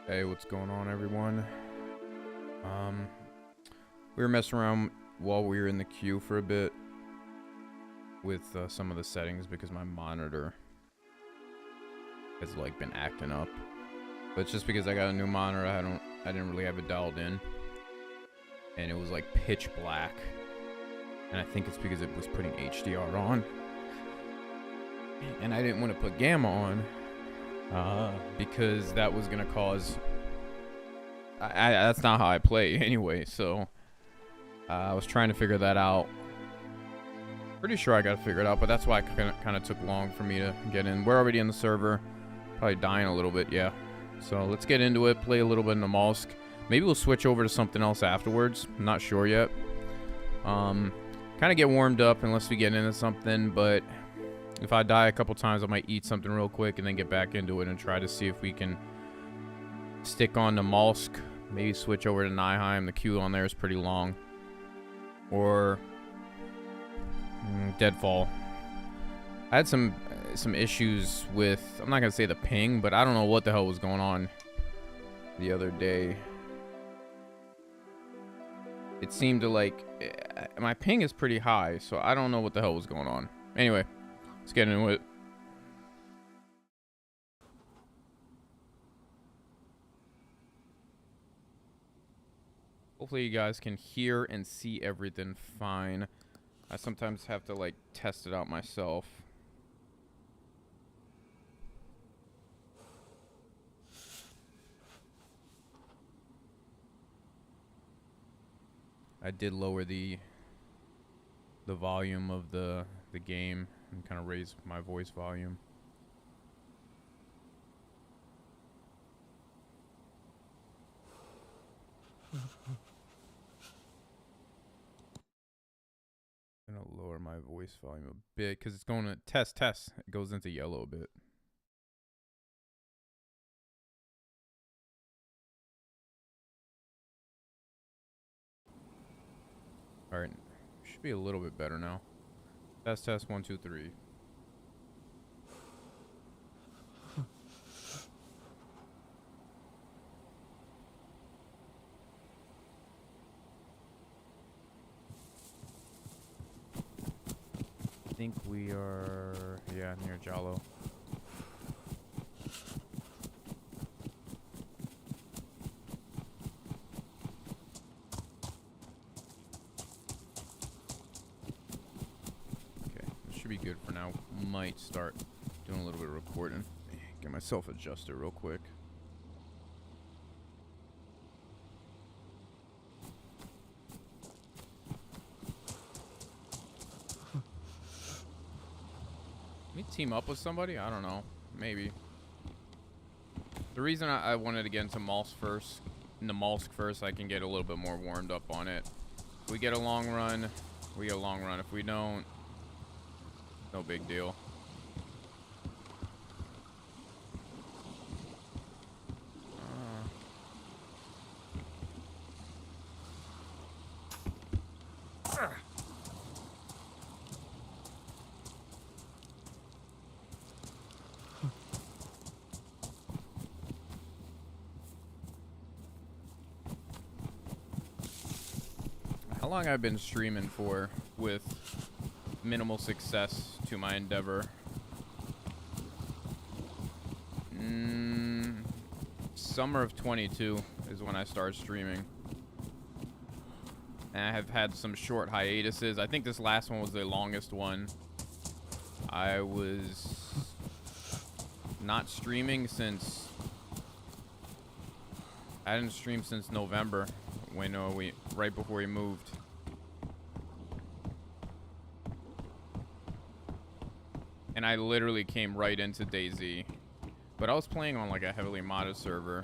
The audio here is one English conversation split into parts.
Hey, what's going on, everyone? We were messing around while we were in the queue for a bit with some of the settings because my monitor has like been acting up. But it's just because I got a new monitor, I didn't really have it dialed in, and it was like pitch black. And I think it's because it was putting HDR on, and I didn't want to put gamma on because that was gonna cause. That's not how I play anyway, so I was trying to figure that out. Pretty sure I got to figure it out, but that's why it kind of took long for me to get in. We're already in the server, probably dying a little bit, yeah. So let's get into it, play a little bit in Namalsk. Maybe we'll switch over to something else afterwards. I'm not sure yet. Kind of get warmed up unless we get into something, but if I die a couple times, I might eat something real quick and then get back into it and try to see if we can stick on Namalsk. Maybe switch over to Nijheim. The queue on there is pretty long. Or Deadfall. I had some issues with, I'm not gonna say the ping, but I don't know what the hell was going on the other day. It seemed to like, my ping is pretty high, so I don't know what the hell was going on. Anyway, let's get into it. Hopefully you guys can hear and see everything fine. I sometimes have to like test it out myself. I did lower the volume of the game and kind of raise my voice volume. I'm gonna lower my voice volume a bit because it's going to test. It goes into yellow a bit. All right, should be a little bit better now. Test 1 2 3. I think we are, yeah, near Jalo. Okay, this should be good for now. Might start doing a little bit of recording. Get myself adjusted real quick. Team up with somebody? I don't know. Maybe. The reason I wanted to get into Namalsk first, I can get a little bit more warmed up on it. If we get a long run, we get a long run. If we don't, no big deal. How long I've been streaming for with minimal success to my endeavor? Summer of 22 is when I started streaming. And I have had some short hiatuses. I think this last one was the longest one. I was not streaming since... I didn't stream since November, when right before we moved. And I literally came right into DayZ. But I was playing on like a heavily modded server.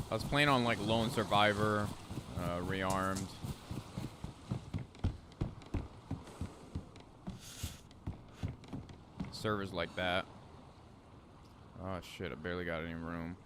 I was playing on like Lone Survivor, Rearmed. Servers like that. Oh shit, I barely got any room.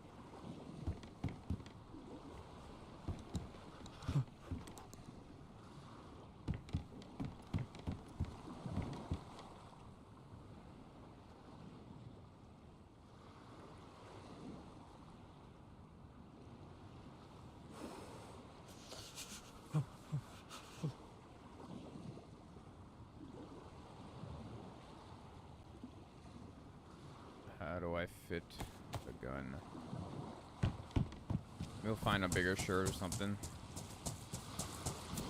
How do I fit the gun? We'll find a bigger shirt or something.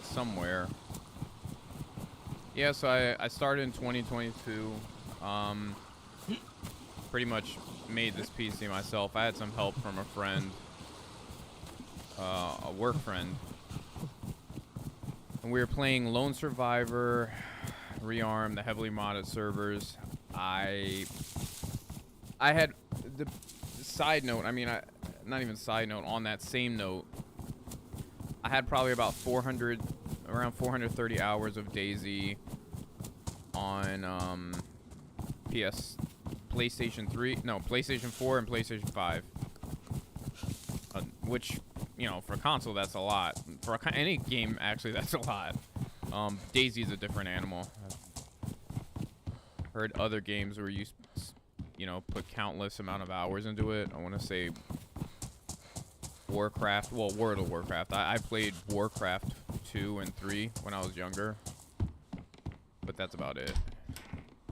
Somewhere. Yeah, so I started in 2022. Pretty much made this PC myself. I had some help from a friend. A work friend. And we were playing Lone Survivor, Rearm, the heavily modded servers. I had the side note, I mean, not even side note, on that same note, I had probably about around 430 hours of DayZ on PlayStation 4 and PlayStation 5. Which, you know, for a console, that's a lot. For any game, actually, that's a lot. DayZ is a different animal. I've heard other games where you know, put countless amount of hours into it. I want to say Warcraft. Well, World of Warcraft. I played Warcraft 2 and 3 when I was younger. But that's about it.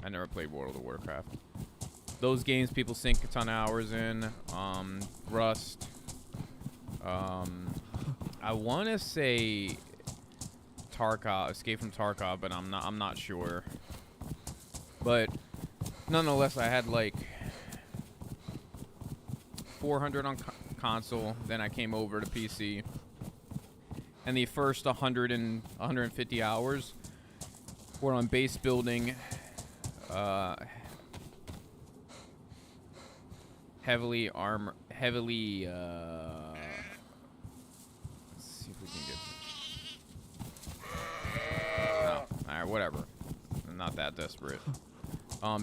I never played World of Warcraft. Those games people sink a ton of hours in. Rust. I want to say Tarkov, Escape from Tarkov, but I'm not sure. But nonetheless, I had like 400 on console, then I came over to PC. And the first 150 hours were on base building, heavily let's see if we can get alright, whatever. I'm not that desperate.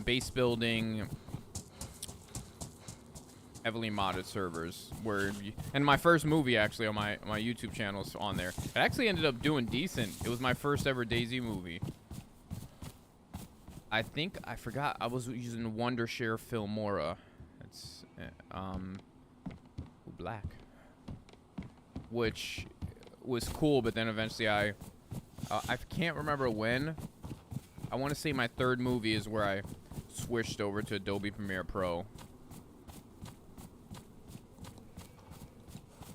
Base building, heavily modded servers, and my first movie actually on my YouTube channel is on there. It actually ended up doing decent. It was my first ever DayZ movie. I think I forgot I was using Wondershare Filmora. It's black, which was cool, but then eventually I can't remember when. I want to say my third movie is where I switched over to Adobe Premiere Pro.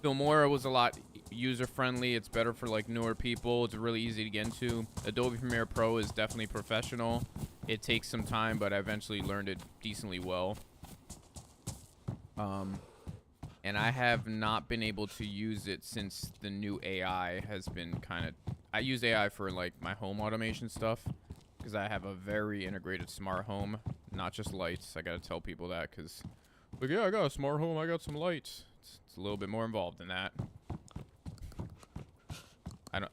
Filmora was a lot user-friendly. It's better for like newer people. It's really easy to get into. Adobe Premiere Pro is definitely professional. It takes some time, but I eventually learned it decently well. And I have not been able to use it since the new AI has been kind of... I use AI for like my home automation stuff because I have a very integrated smart home, not just lights. I gotta tell people that because, like, yeah, I got a smart home. I got some lights. It's a little bit more involved than that.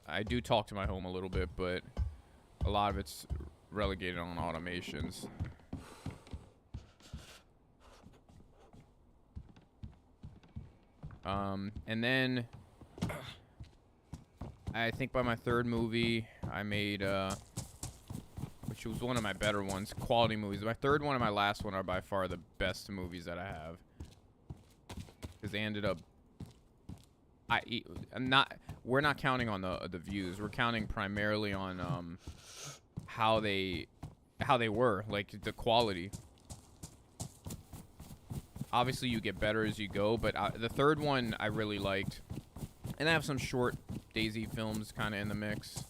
I do talk to my home a little bit, but a lot of it's relegated on automations. And then I think by my third movie, I made, which was one of my better ones, quality movies. My third one and my last one are by far the best movies that I have. Because they ended up, we're not counting on the views. We're counting primarily on, how they were, like the quality. Obviously, you get better as you go, but the third one I really liked. And I have some short DayZ films kind of in the mix.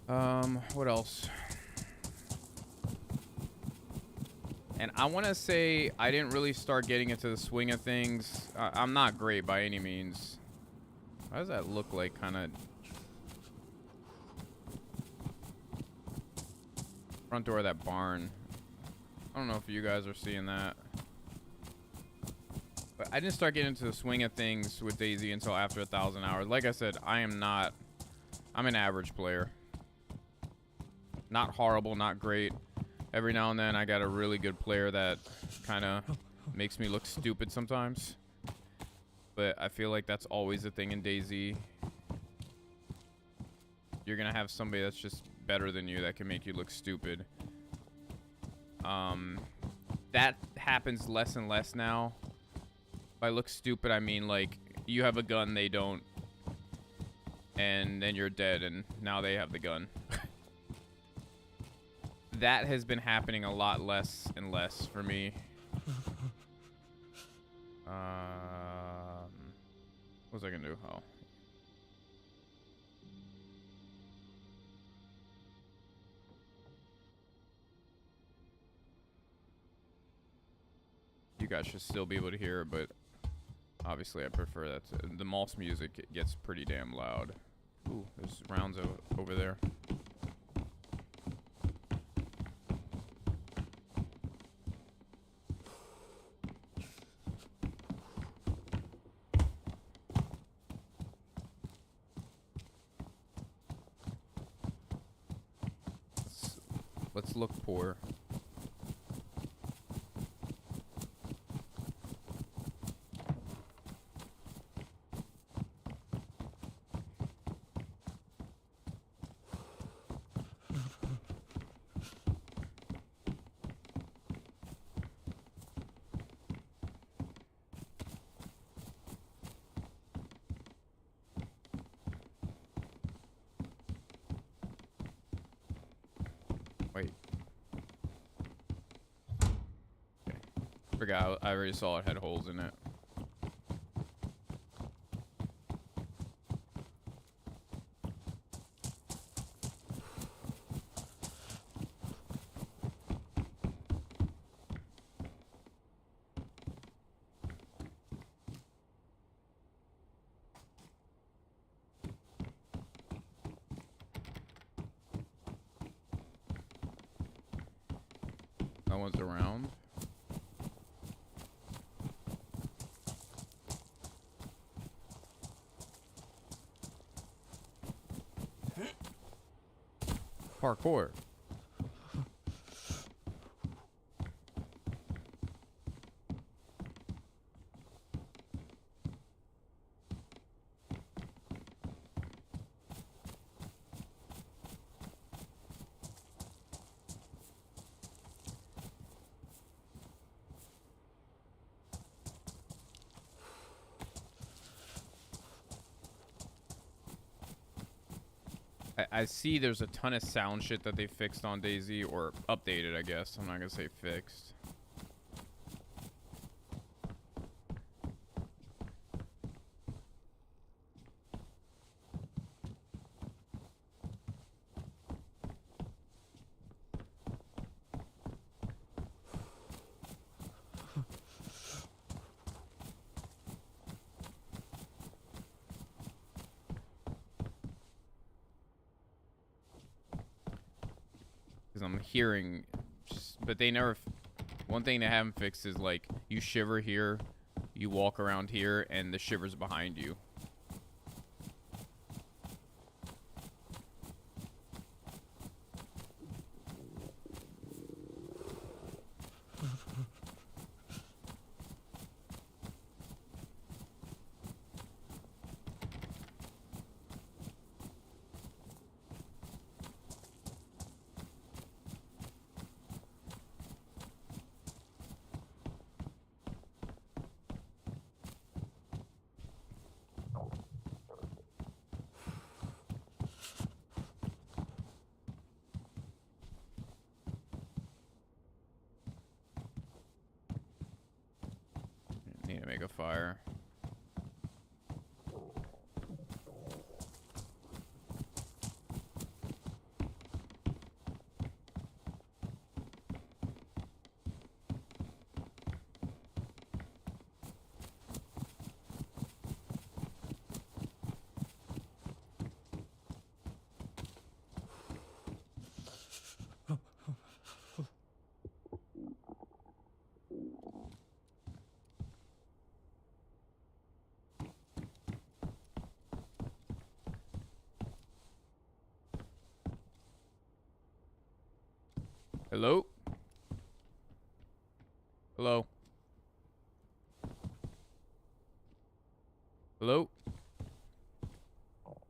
What else? And I want to say I didn't really start getting into the swing of things. I'm not great by any means. Why does that look like kind of... Front door of that barn. I don't know if you guys are seeing that. But I didn't start getting into the swing of things with DayZ until after 1,000 hours. Like I said, I'm an average player. Not horrible, not great. Every now and then I got a really good player that kind of makes me look stupid sometimes. But I feel like that's always the thing in DayZ. You're going to have somebody that's just better than you that can make you look stupid. That happens less and less now. By look stupid, I mean like you have a gun, they don't. And then you're dead and now they have the gun. That has been happening a lot less and less for me. What was I gonna do? Oh. You guys should still be able to hear, but obviously I prefer that. The Namalsk music gets pretty damn loud. Ooh, there's rounds over there. Let's look poor. Wait. Okay. Forgot, I already saw it had holes in it. No one's around. Parkour. I see there's a ton of sound shit that they fixed on DayZ, or updated, I guess. I'm not gonna say fixed. Because I'm hearing, but they never. One thing they haven't fixed is like you shiver here, you walk around here, and the shiver's behind you. Need to make a fire. Hello? Hello? Hello?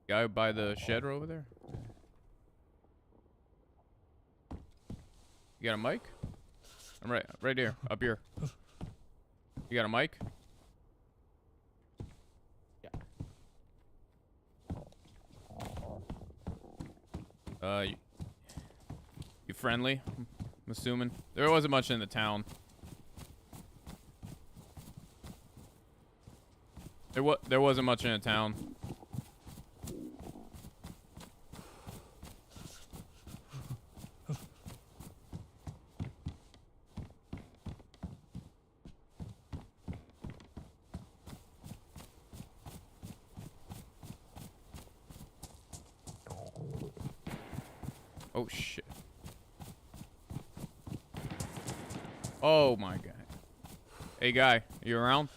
Guy by the shed over there? You got a mic? I'm right here, up here. You got a mic? Yeah. You friendly? I'm assuming. There wasn't much in the town. There wasn't much in the town. Oh shit. Oh my god. Hey guy, you around?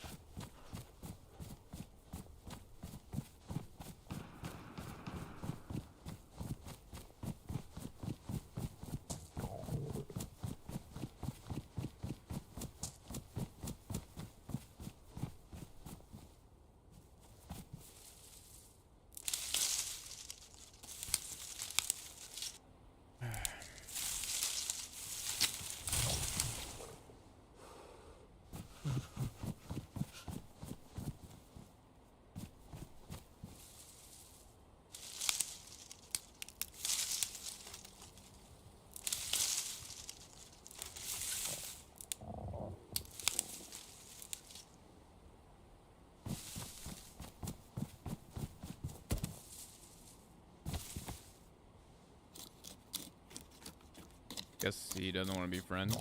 Guess he doesn't want to be friends.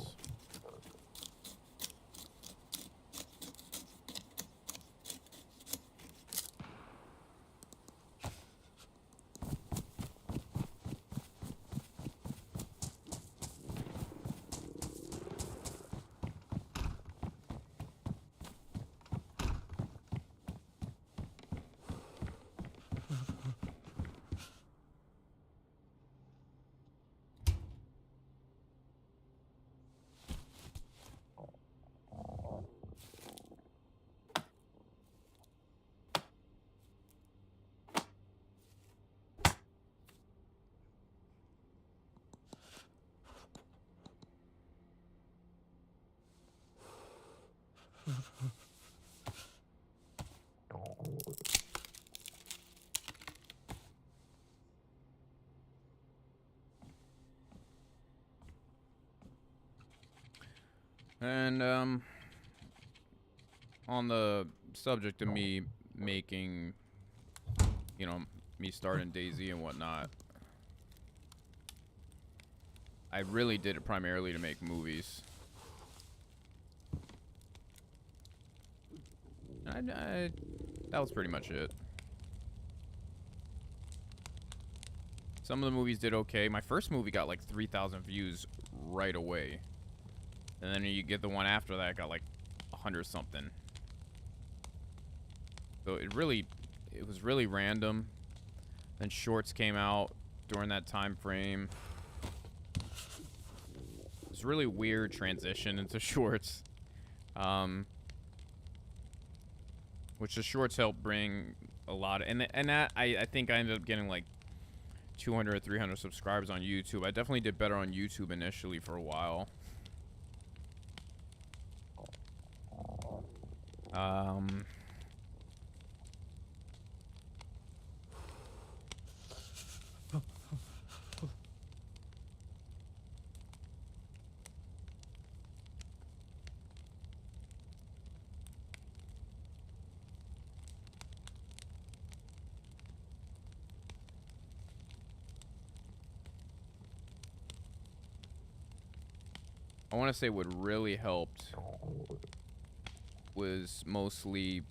And on the subject of me making, you know, me starting DayZ and whatnot, I really did it primarily to make movies. That was pretty much it. Some of the movies did okay. My first movie got like 3,000 views right away. And then you get the one after that got like 100 something. So it was really random. Then shorts came out during that time frame. It was really weird transition into shorts. Which the shorts helped bring a lot of, and that I think I ended up getting like 200 or 300 subscribers on YouTube. I definitely did better on YouTube initially for a while. I want to say what really helped was mostly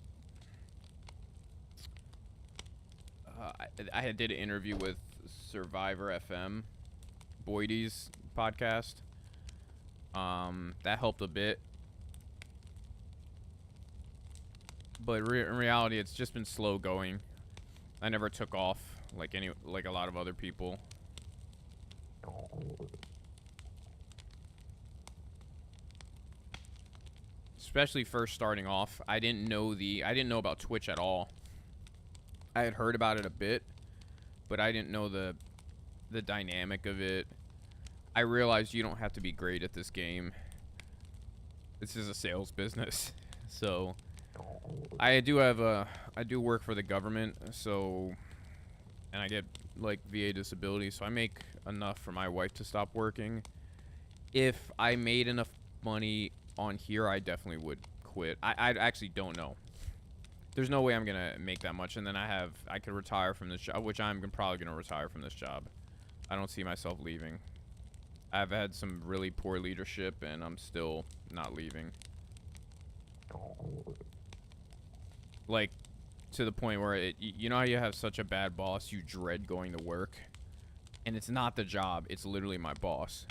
I did an interview with Survivor FM, Boydie's podcast. That helped a bit, but in reality, it's just been slow going. I never took off like a lot of other people. especially first starting off. I didn't know about Twitch at all. I had heard about it a bit, but I didn't know the dynamic of it. I realized you don't have to be great at this game. This is a sales business. So I do work for the government, so, and I get like VA disability, so I make enough for my wife to stop working. If I made enough money on here, I definitely would quit. I actually don't know. There's no way I'm gonna make that much, and then I could retire from this job, which I'm probably gonna retire from this job. I don't see myself leaving. I've had some really poor leadership, and I'm still not leaving. Like, to the point where you know how you have such a bad boss, you dread going to work? And it's not the job, it's literally my boss.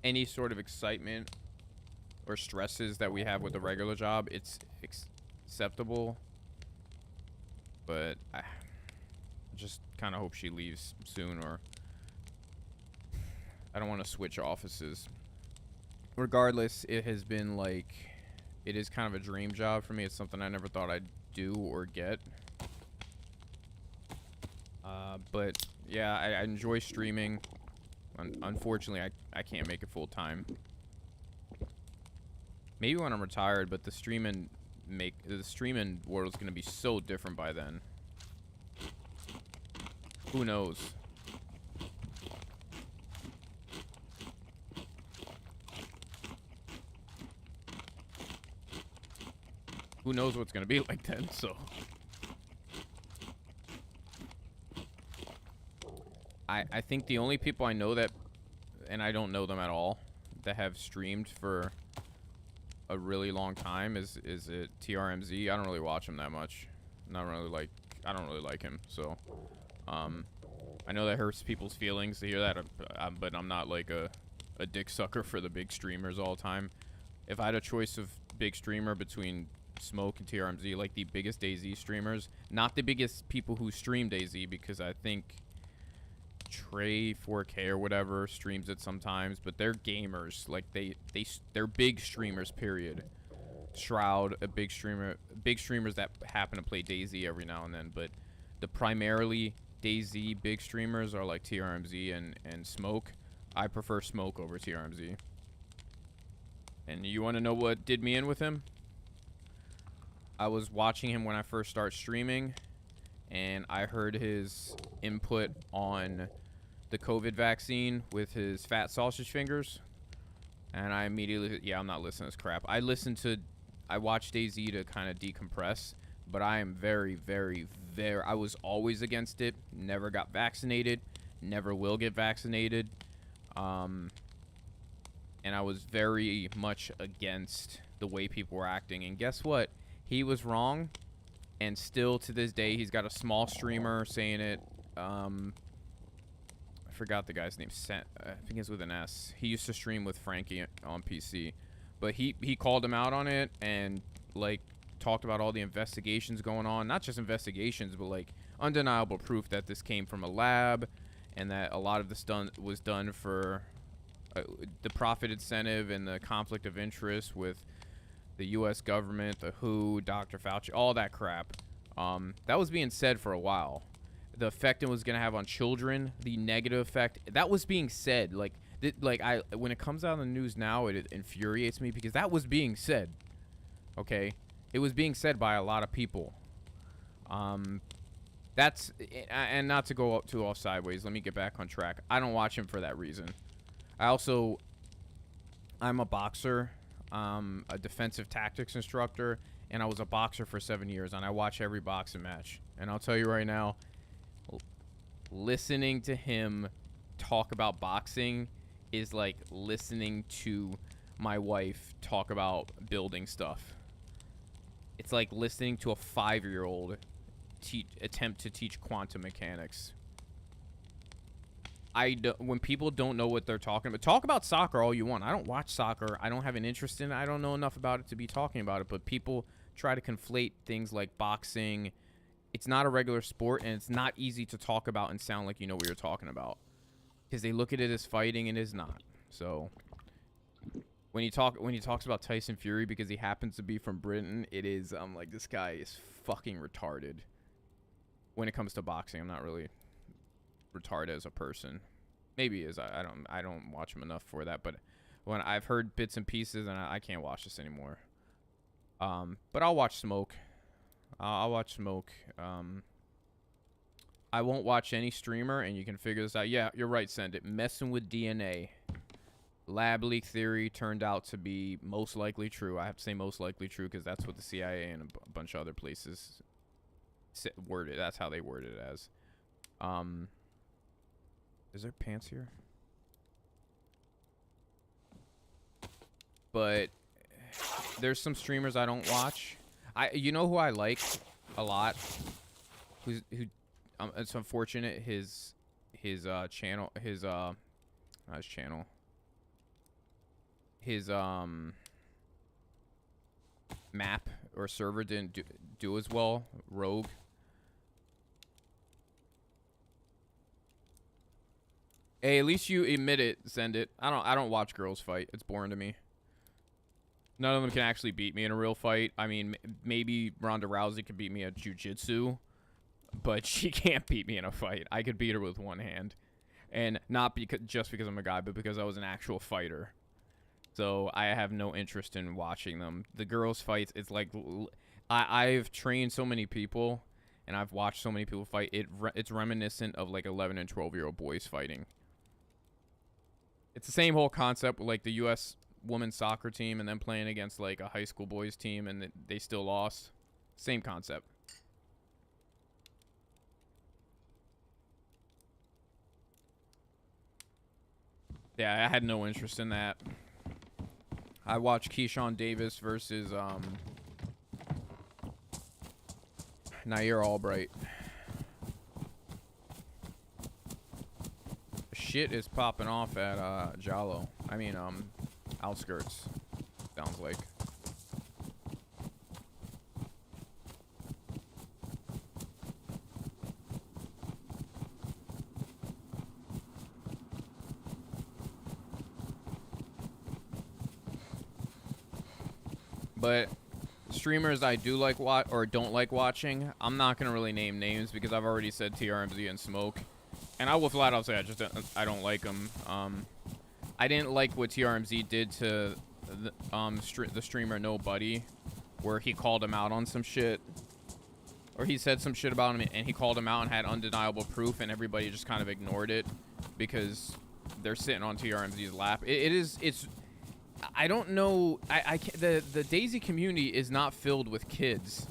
Any sort of excitement or stresses that we have with the regular job, it's acceptable. But I just kind of hope she leaves soon, or I don't want to switch offices. Regardless, it has been like, it is kind of a dream job for me. It's something I never thought I'd do or get. But yeah, I enjoy streaming. Unfortunately, I can't make it full time. Maybe when I'm retired, but the streaming world is gonna be so different by then. Who knows? Who knows what's gonna be like then, so. I think the only people I know that, and I don't know them at all, that have streamed for a really long time is it TRMZ. I don't really watch him that much. I don't really like him, so. I know that hurts people's feelings to hear that, but I'm not like a dick sucker for the big streamers all the time. If I had a choice of big streamer between Smoke and TRMZ, like the biggest DayZ streamers, not the biggest people who stream DayZ, because I think Trey 4K or whatever streams it sometimes, but they're gamers. Like they're big streamers, period. Shroud, a big streamer, big streamers that happen to play DayZ every now and then, but the primarily DayZ big streamers are like TRMZ and Smoke. I prefer Smoke over TRMZ. And you want to know what did me in with him? I was watching him when I first started streaming, and I heard his input on the COVID vaccine with his fat sausage fingers, and I immediately, yeah, I'm not listening to this crap. I watched DayZ to kind of decompress, but I am very, very, I was always against it, never got vaccinated, never will get vaccinated, and I was very much against the way people were acting, and guess what? He was wrong, and still to this day, he's got a small streamer saying it. I forgot the guy's name. I think it's with an S. He used to stream with Frankie on PC, but he called him out on it and like talked about all the investigations going on. Not just investigations, but like undeniable proof that this came from a lab, and that a lot of this was done for the profit incentive and the conflict of interest with the U.S. government, the WHO, Dr. Fauci, all that crap. That was being said for a while. The effect it was going to have on children, the negative effect, that was being said. Like when it comes out on the news now, it infuriates me because that was being said. Okay? It was being said by a lot of people. That's, and not to go too off sideways, let me get back on track. I don't watch him for that reason. I'm a boxer. A defensive tactics instructor, and I was a boxer for 7 years, and I watch every boxing match. And I'll tell you right now, listening to him talk about boxing is like listening to my wife talk about building stuff. It's like listening to a 5-year-old attempt to teach quantum mechanics. When people don't know what they're talking about, talk about soccer all you want. I don't watch soccer. I don't have an interest in it. I don't know enough about it to be talking about it, but people try to conflate things like boxing. It's not a regular sport, and it's not easy to talk about and sound like you know what you're talking about. because they look at it as fighting and is not. So when he talks about Tyson Fury because he happens to be from Britain, it is like, this guy is fucking retarded. When it comes to boxing, I'm not really retarded as a person. Maybe he is. I don't watch him enough for that. But when I've heard bits and pieces, and I can't watch this anymore. But I'll watch Smoke. I'll watch Smoke. I won't watch any streamer, and you can figure this out. Yeah, you're right, Send It. Messing with DNA. Lab leak theory turned out to be most likely true. I have to say most likely true because that's what the CIA and a bunch of other places worded. That's how they worded it as. Is there pants here? But there's some streamers I don't watch. You know who I like a lot? It's unfortunate his channel his map or server didn't do as well. Rogue. Hey, at least you admit it. Send it. I don't watch girls fight. It's boring to me. None of them can actually beat me in a real fight. I mean, maybe Ronda Rousey could beat me at jiu-jitsu, but she can't beat me in a fight. I could beat her with one hand, and not just because I'm a guy, but because I was an actual fighter. So I have no interest in watching them. The girls' fights, it's like I've trained so many people, and I've watched so many people fight. It's reminiscent of like 11 and 12-year-old boys fighting. It's the same whole concept with like the U.S. women's soccer team and then playing against like a high school boys team and they still lost. Same concept. Yeah, I had no interest in that. I watched Keyshawn Davis versus Nair Albright. Shit is popping off at Jalo. I mean, outskirts. Sounds like. But streamers I do like or don't like watching, I'm not gonna really name names because I've already said TRMZ and Smoke, and I will flat out say I don't like them. I didn't like what TRMZ did to the streamer Nobody, where he called him out on some shit, or he said some shit about him and he called him out and had undeniable proof, and everybody just kind of ignored it because they're sitting on TRMZ's lap. It's. I don't know. The DayZ community is not filled with kids.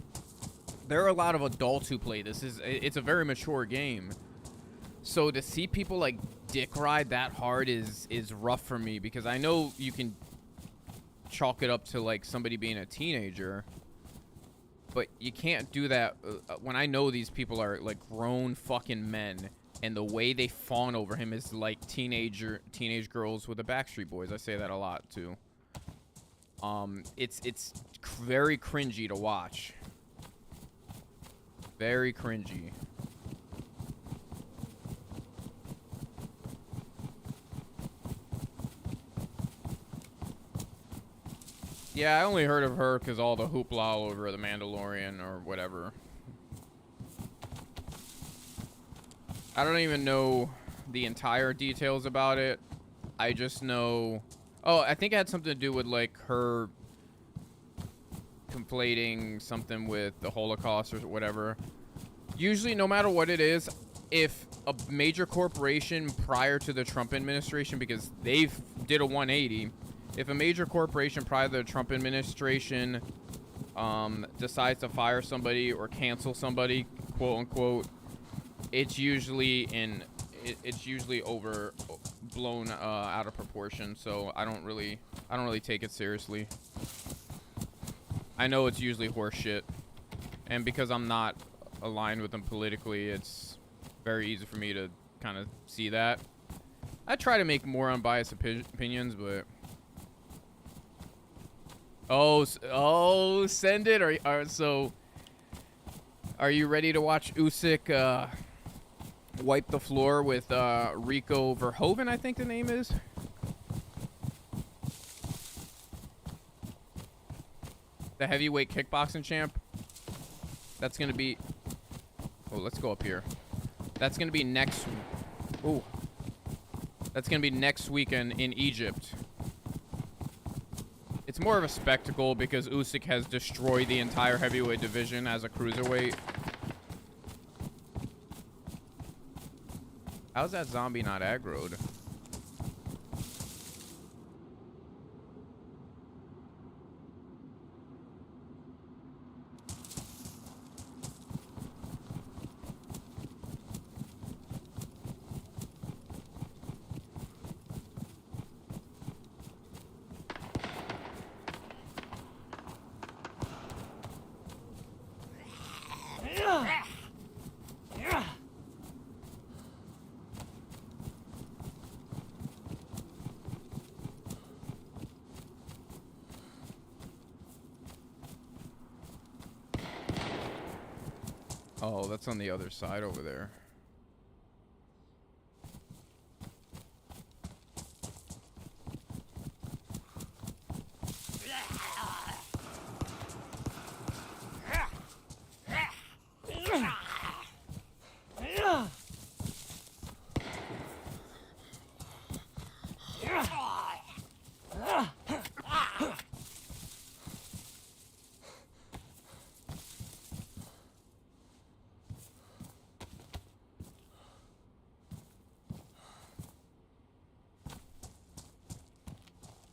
There are a lot of adults who play this. It's a very mature game. So to see people like dick ride that hard is rough for me because I know you can chalk it up to like somebody being a teenager, but you can't do that when I know these people are like grown fucking men. And the way they fawn over him is like teenage girls with the Backstreet Boys. I say that a lot too. It's very cringy to watch. Very cringy. Yeah, I only heard of her because all the hoopla all over The Mandalorian or whatever. I don't even know the entire details about it. I just know... Oh, I think it had something to do with, like, her conflating something with the Holocaust or whatever. Usually, no matter what it is, if a major corporation prior to the Trump administration, because they've did a 180, if a major corporation prior to the Trump administration decides to fire somebody or cancel somebody, quote unquote, it's usually overblown out of proportion. So I don't really take it seriously. I know it's usually horse shit, and because I'm not aligned with them politically, it's very easy for me to kind of see that. I try to make more unbiased opinions, but send it. So are you ready to watch Usyk wipe the floor with Rico Verhoeven, I think the name is. The heavyweight kickboxing champ. That's going to be... Oh, let's go up here. That's going to be next... Ooh. That's going to be next weekend in Egypt. It's more of a spectacle because Usyk has destroyed the entire heavyweight division as a cruiserweight. How's that zombie not aggroed? Oh, that's on the other side over there.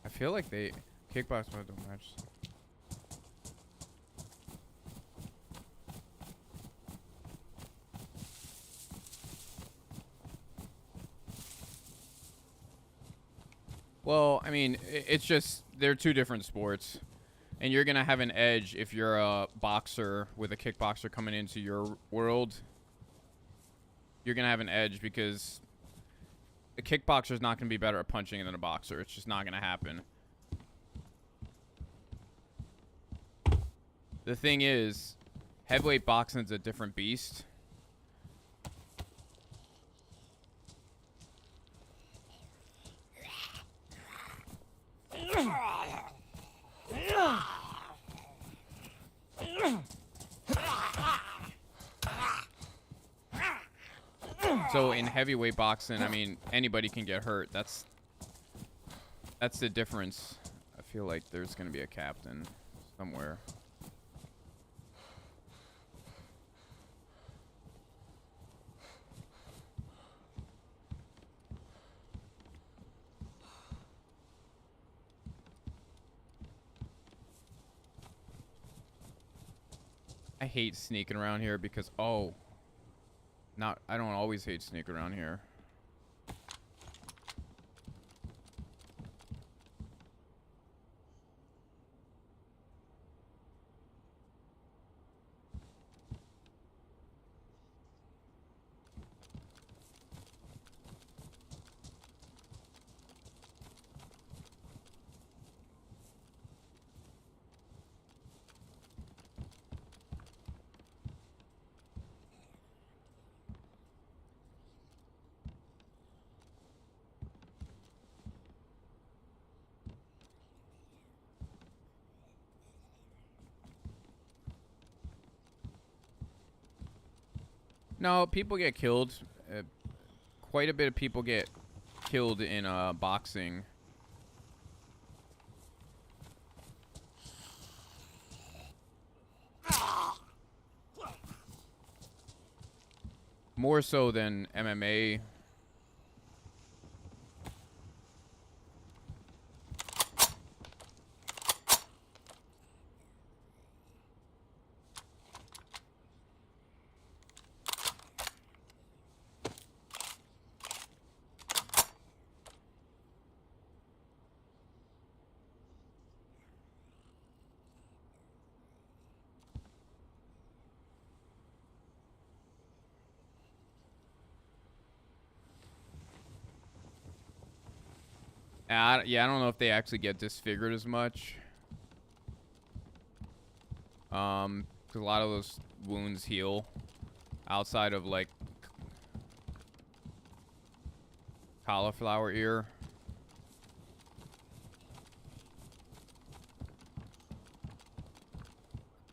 I feel like they kickbox don't match. Well, I mean, it's just they're two different sports, and you're gonna have an edge if you're a boxer with a kickboxer coming into your world. You're gonna have an edge because a kickboxer is not gonna be better at punching than a boxer. It's just not gonna happen. The thing is, heavyweight boxing's a different beast. So in heavyweight boxing, I mean, anybody can get hurt. That's the difference. I feel like there's gonna be a captain somewhere. I hate sneaking around here because, oh, I don't always hate sneaking around here. No, people get killed. Quite a bit of people get killed in boxing. More so than MMA. Yeah, I don't know if they actually get disfigured as much. Because a lot of those wounds heal outside of, like, Cauliflower ear.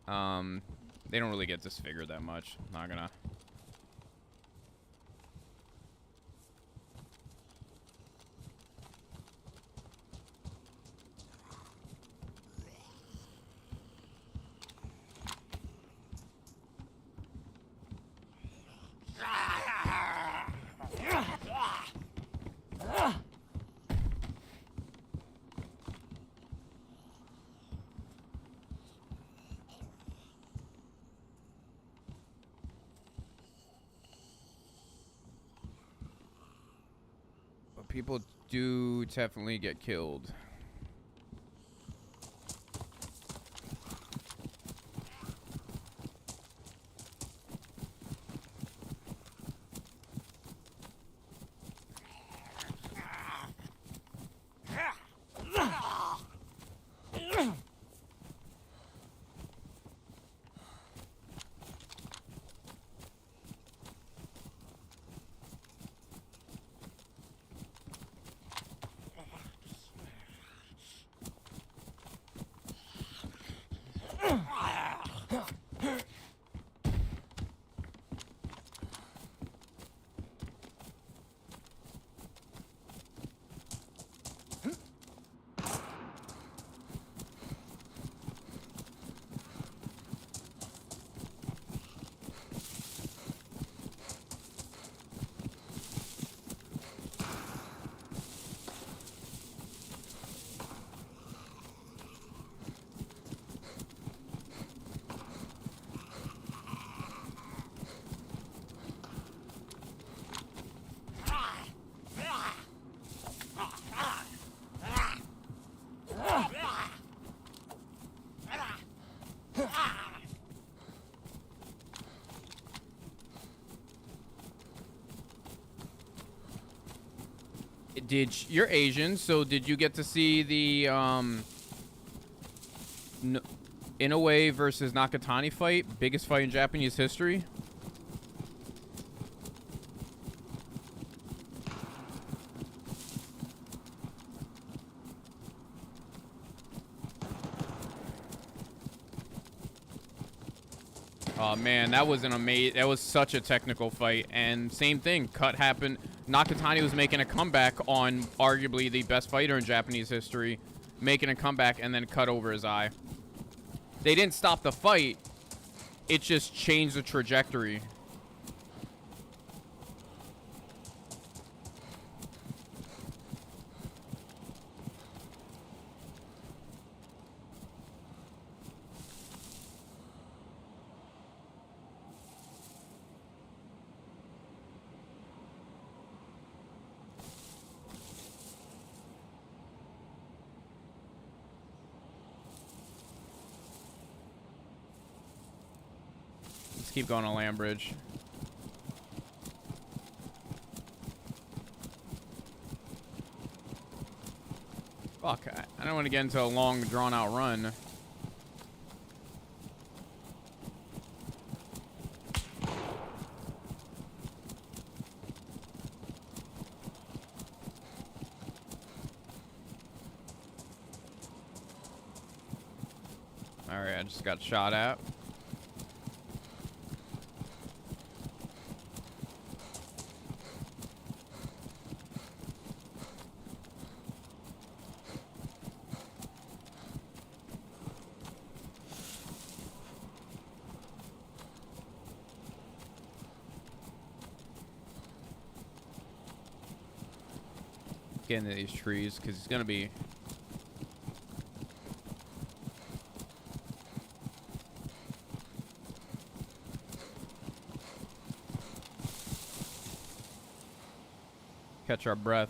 They don't really get disfigured that much. Not gonna. People do definitely get killed. You're Asian, so did you get to see the Inoue versus Nakatani fight? Biggest fight in Japanese history? Oh man, that was that was such a technical fight. And same thing, cut happened. Nakatani was making a comeback on arguably the best fighter in Japanese history, making a comeback and then cut over his eye. They didn't stop the fight, it just changed the trajectory. Keep going on land bridge. Fuck, I don't want to get into a long, drawn-out run. Alright, I just got shot at. Get into these trees because it's gonna be catch our breath.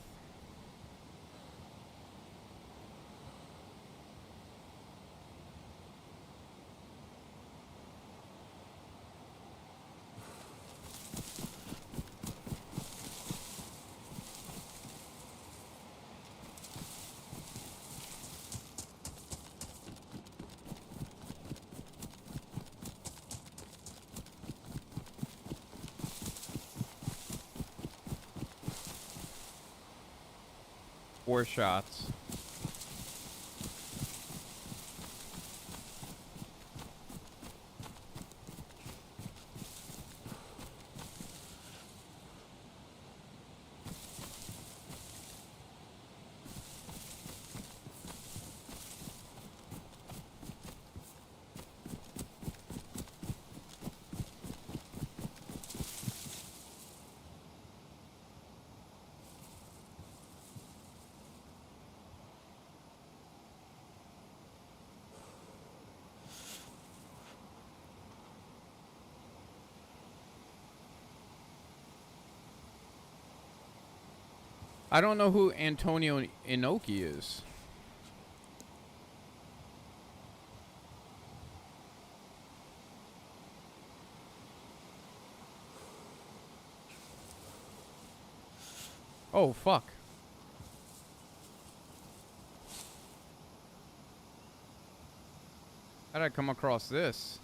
4 shots. I don't know who Antonio Inoki is. Oh, fuck. How did I come across this?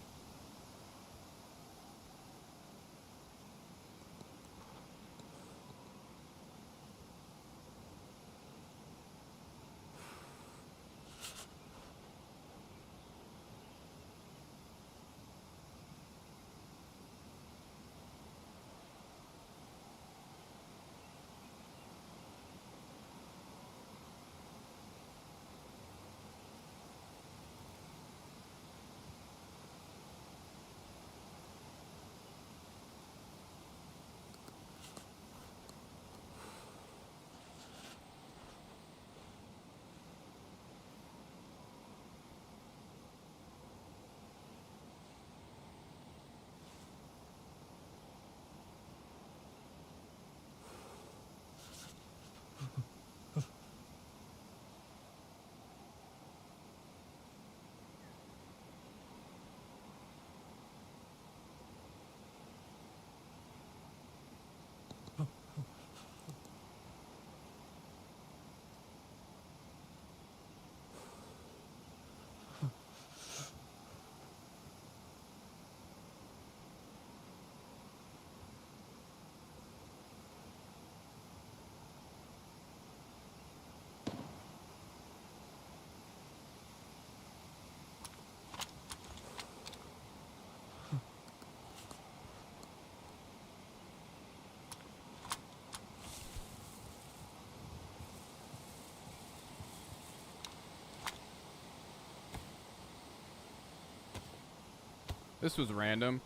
This was random.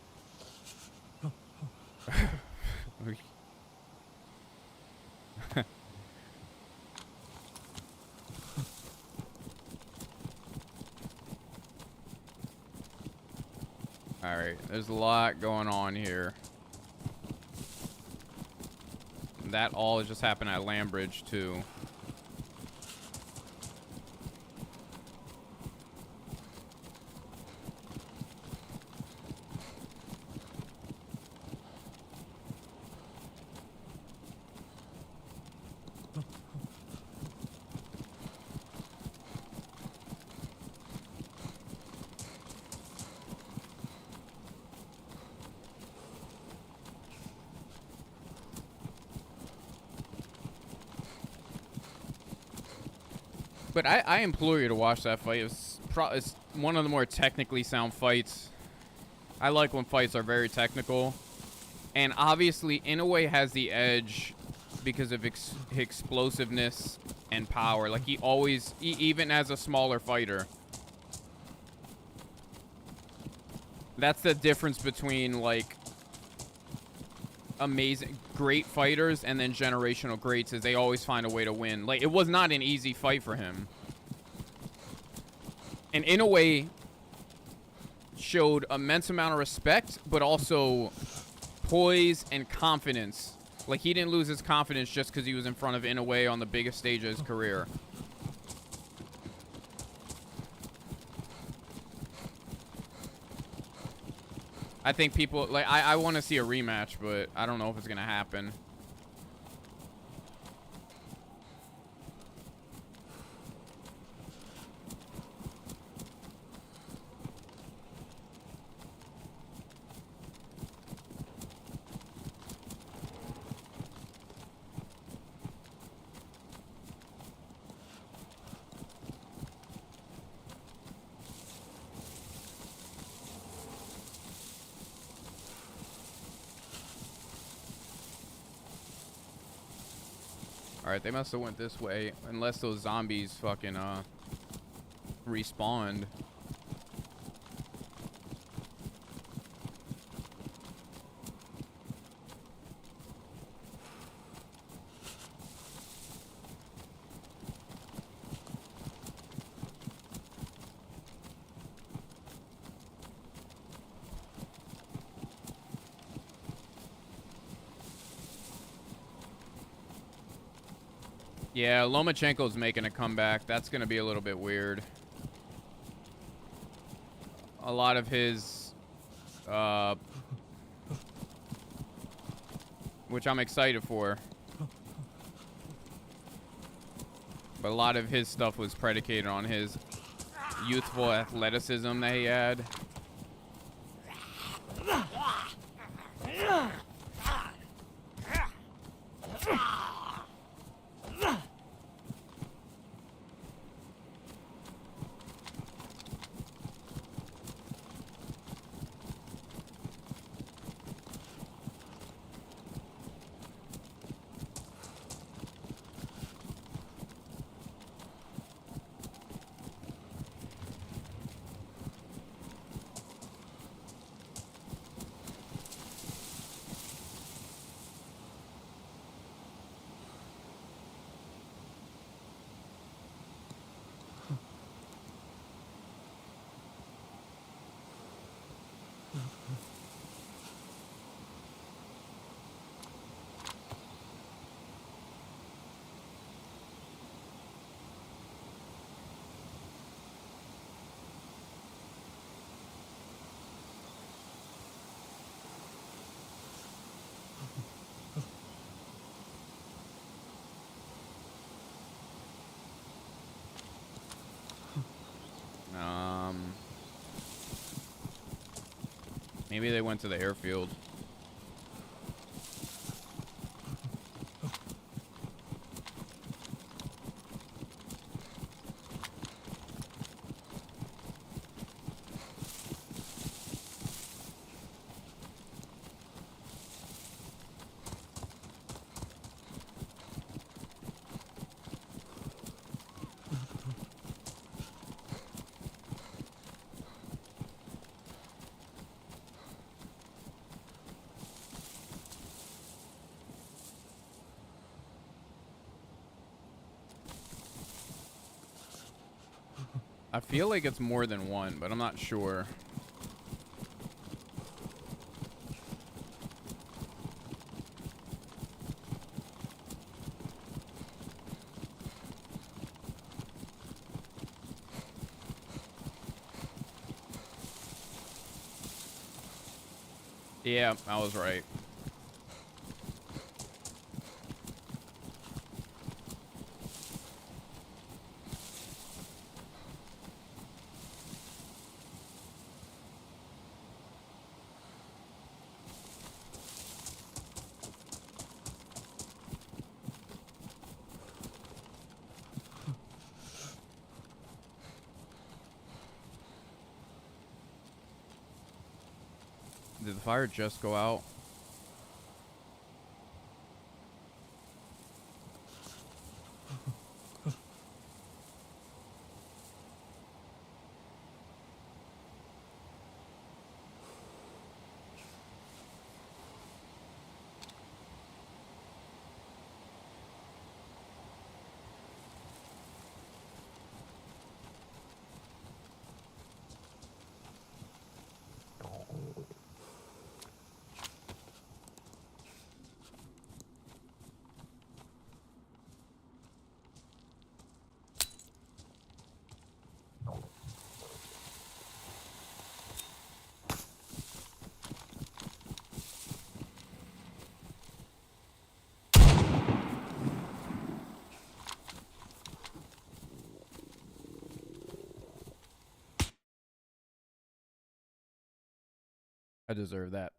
Alright, there's a lot going on here. That all just happened at Lambridge, too. But I implore you to watch that fight. It's one of the more technically sound fights. I like when fights are very technical. And obviously, Inoue has the edge because of explosiveness and power. Like, he always, even as a smaller fighter. That's the difference between, like, amazing, great fighters and then generational greats, is they always find a way to win. Like, it was not an easy fight for him. And Inoue showed immense amount of respect, but also poise and confidence. Like, he didn't lose his confidence just because he was in front of Inoue on the biggest stage of his career. I think people, like, I want to see a rematch, but I don't know if it's going to happen. Alright, they must have went this way. Unless those zombies fucking, respawned. Yeah, Lomachenko's making a comeback. That's going to be a little bit weird. A lot of his, which I'm excited for. But a lot of his stuff was predicated on his youthful athleticism that he had. Maybe they went to the airfield. I feel like it's more than one, but I'm not sure. Yeah, I was right. Did the fire just go out? I deserve that.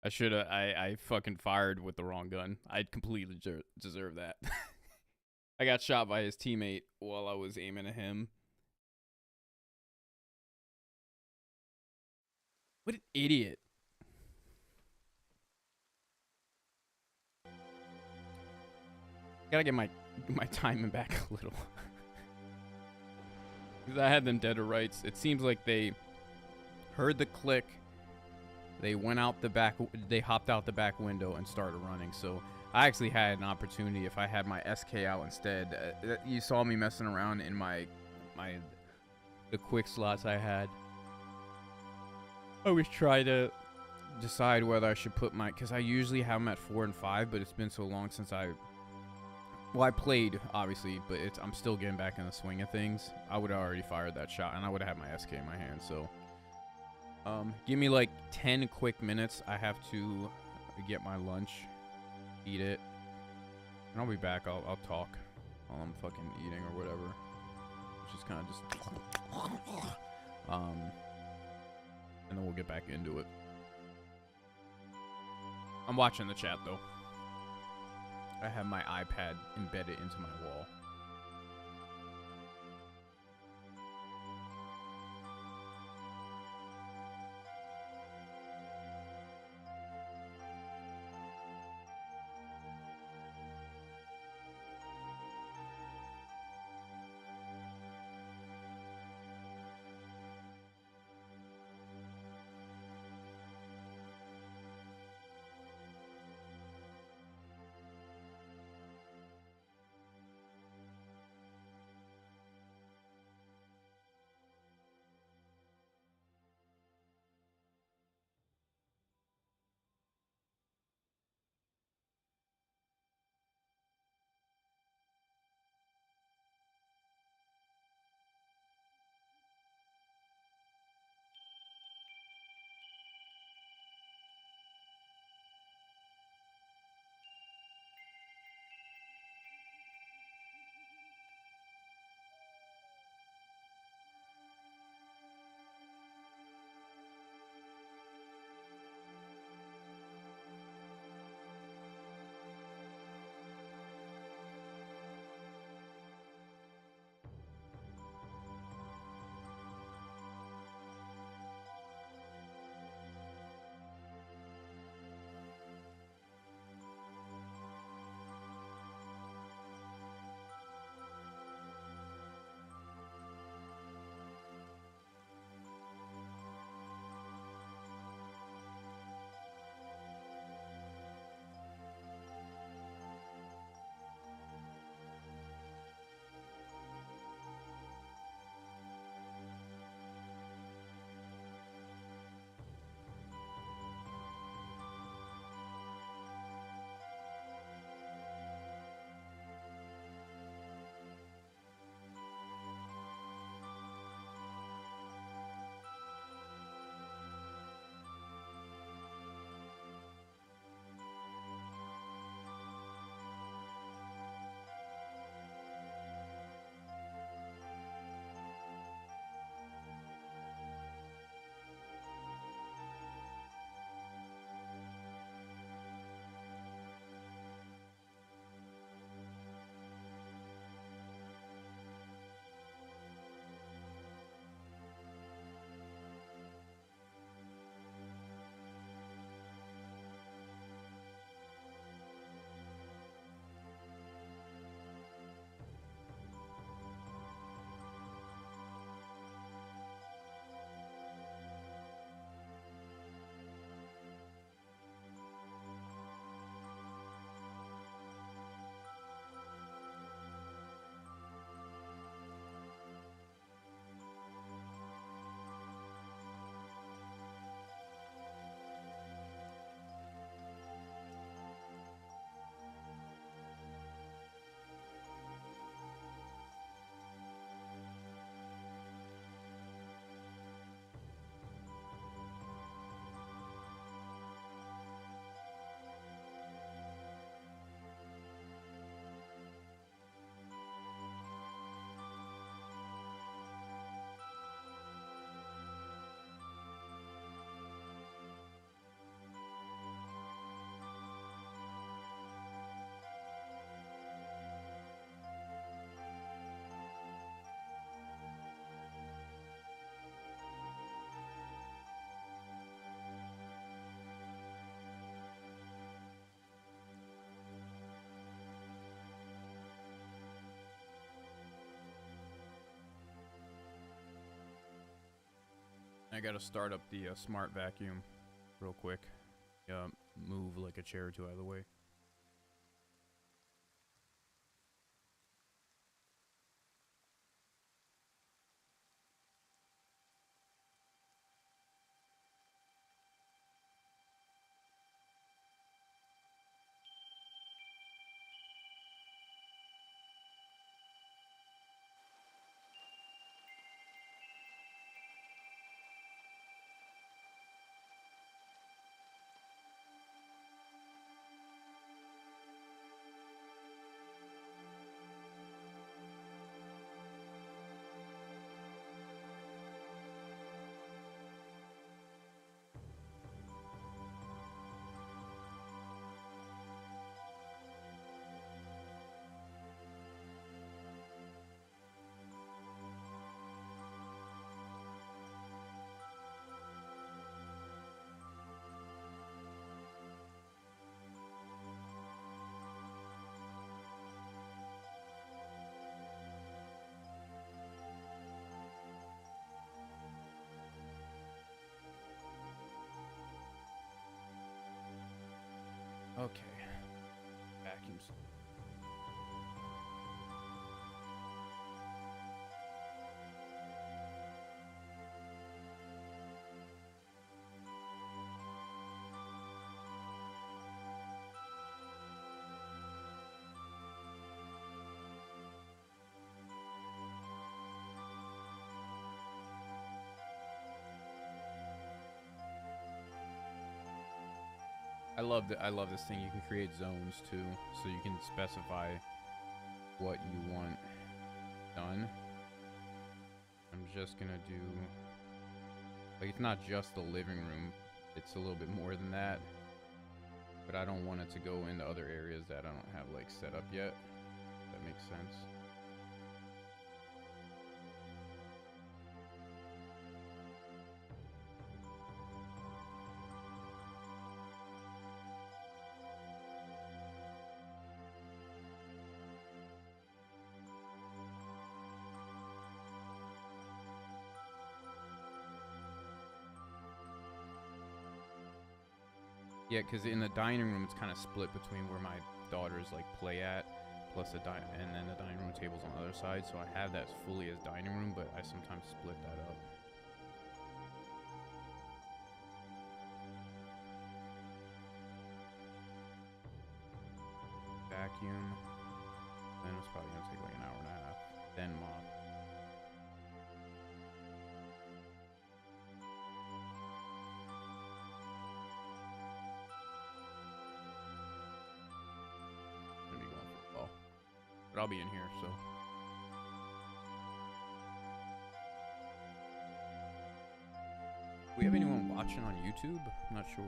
I should have. I fucking fired with the wrong gun. I completely deserve that. I got shot by his teammate while I was aiming at him. What an idiot. Gotta get my timing back a little. Because I had them dead to rights. It seems like they heard the click. They went out the back. They hopped out the back window and started running. So I actually had an opportunity if I had my SK out instead. You saw me messing around in the quick slots I had. I always try to decide whether I should put because I usually have them at 4 and 5, but it's been so long since I played, obviously, but I'm still getting back in the swing of things. I would have already fired that shot, and I would have had my SK in my hand, so give me like 10 quick minutes. I have to get my lunch, eat it, and I'll be back. I'll talk while I'm fucking eating or whatever. Just kind of and then we'll get back into it. I'm watching the chat though. I have my iPad embedded into my wall. I gotta start up the smart vacuum real quick. Move like a chair or two out of the way. Okay. Vacuums. I love this thing. You can create zones too, so you can specify what you want done. I'm just gonna do, like, it's not just the living room, it's a little bit more than that, but I don't want it to go into other areas that I don't have like set up yet. If that makes sense. Yeah, because in the dining room, it's kind of split between where my daughters like play at, plus and then the dining room table's on the other side. So I have that fully as dining room, but I sometimes split that up. Vacuum. Then it's probably gonna take like an hour and a half. Then mop. But I'll be in here, so. Do we have anyone watching on YouTube? I'm not sure.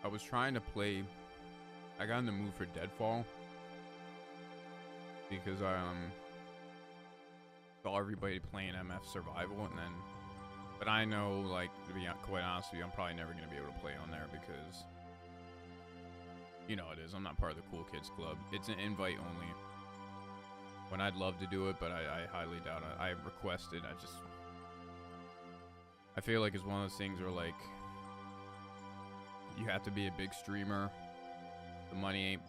I was trying to play. I got in the mood for Deadfall because I saw everybody playing MF Survival, and then, but I know, like, to be quite honest with you, I'm probably never gonna be able to play on there because, you know, it is. I'm not part of the cool kids club. It's an invite only. When I'd love to do it, but I highly doubt it. I requested. I feel like it's one of those things where, like, you have to be a big streamer. The money ain't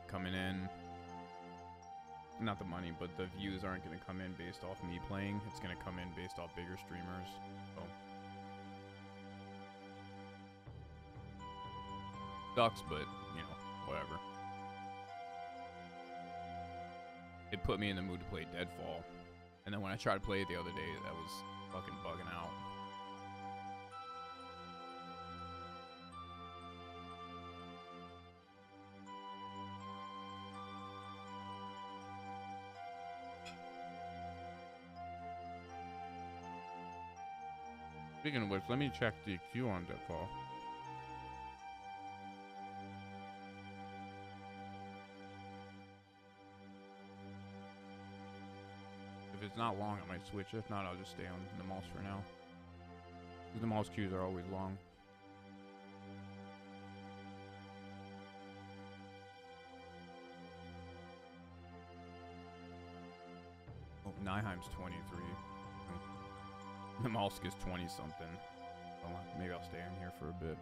coming in. Not the money, but the views aren't going to come in based off me playing. It's going to come in based off bigger streamers. So. Sucks, but, you know, whatever. It put me in the mood to play Deadfall. And then when I tried to play it the other day, that was fucking bugging out. Speaking of which, let me check the queue on Deadfall. If it's not long, I might switch. If not, I'll just stay on Namalsk for now. The Namalsk queues are always long. Oh, Nijheim's 23. Namalsk is 20 something. Oh, maybe I'll stay in here for a bit.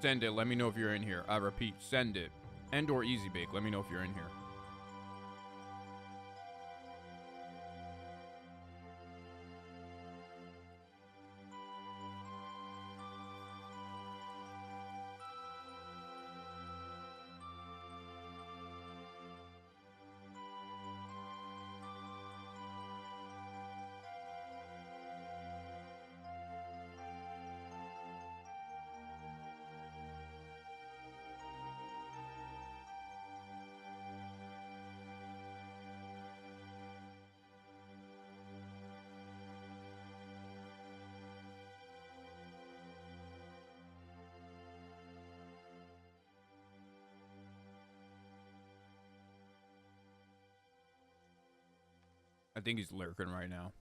Send it. Let me know if you're in here. I repeat, send it. And or Easy Bake. Let me know if you're in here. I think he's lurking right now.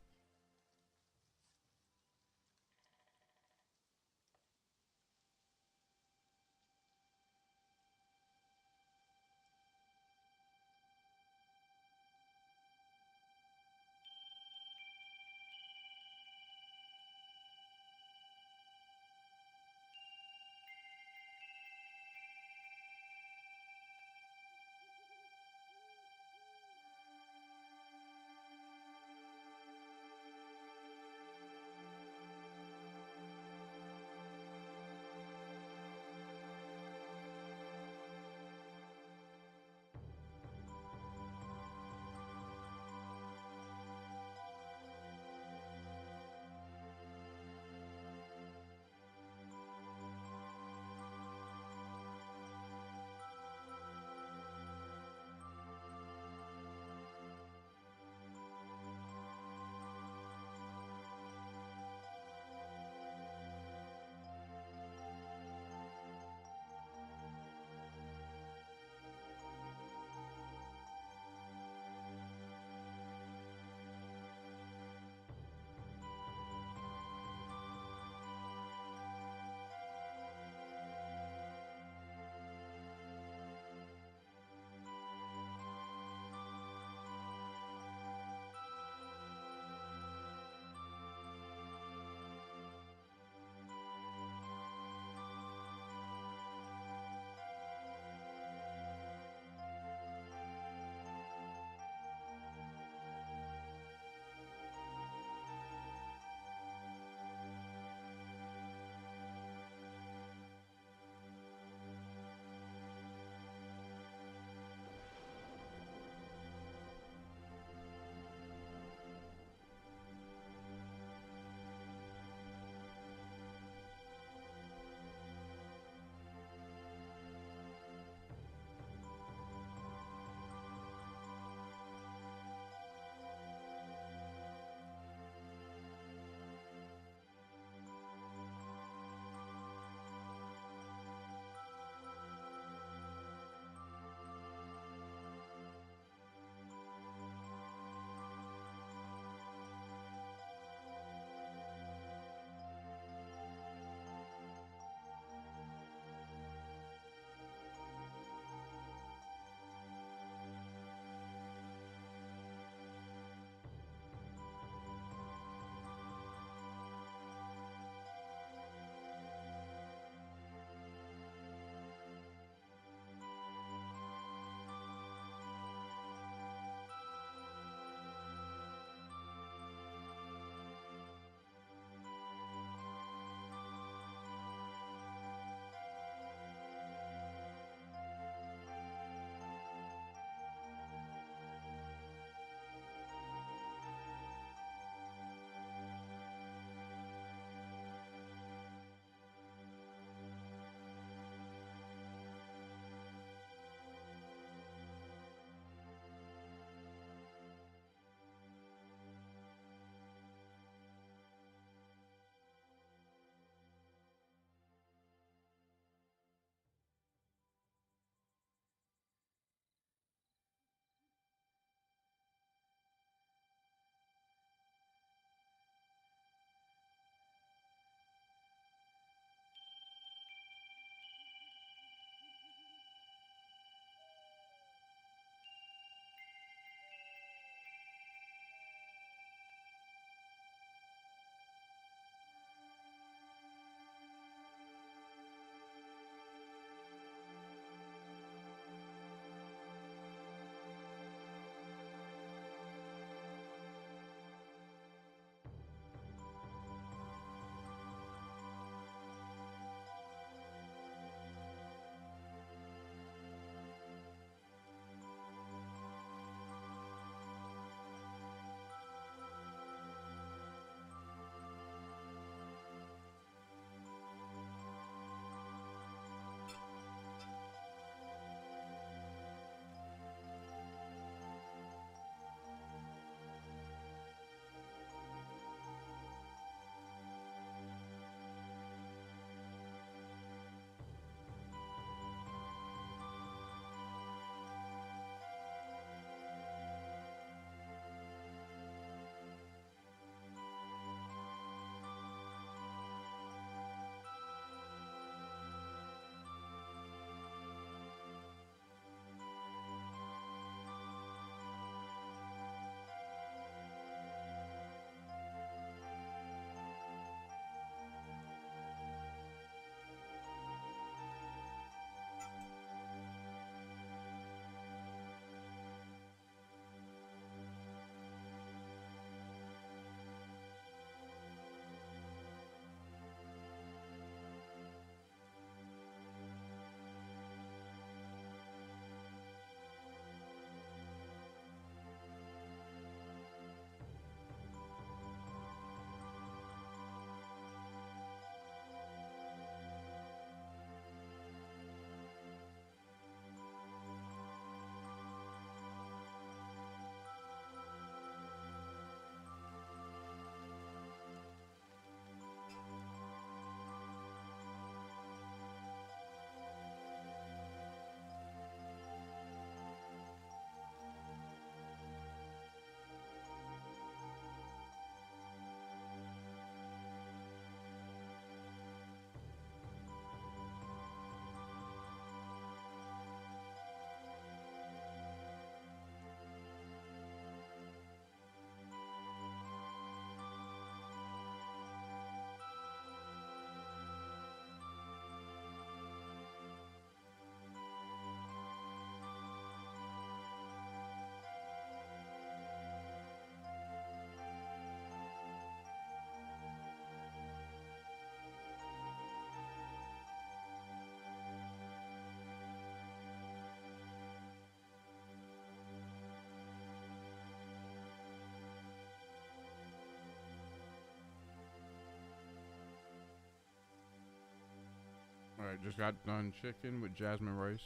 Alright, just got done chicken with jasmine rice.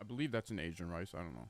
I believe that's an Asian rice. I don't know.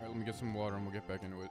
Alright, let me get some water and we'll get back into it.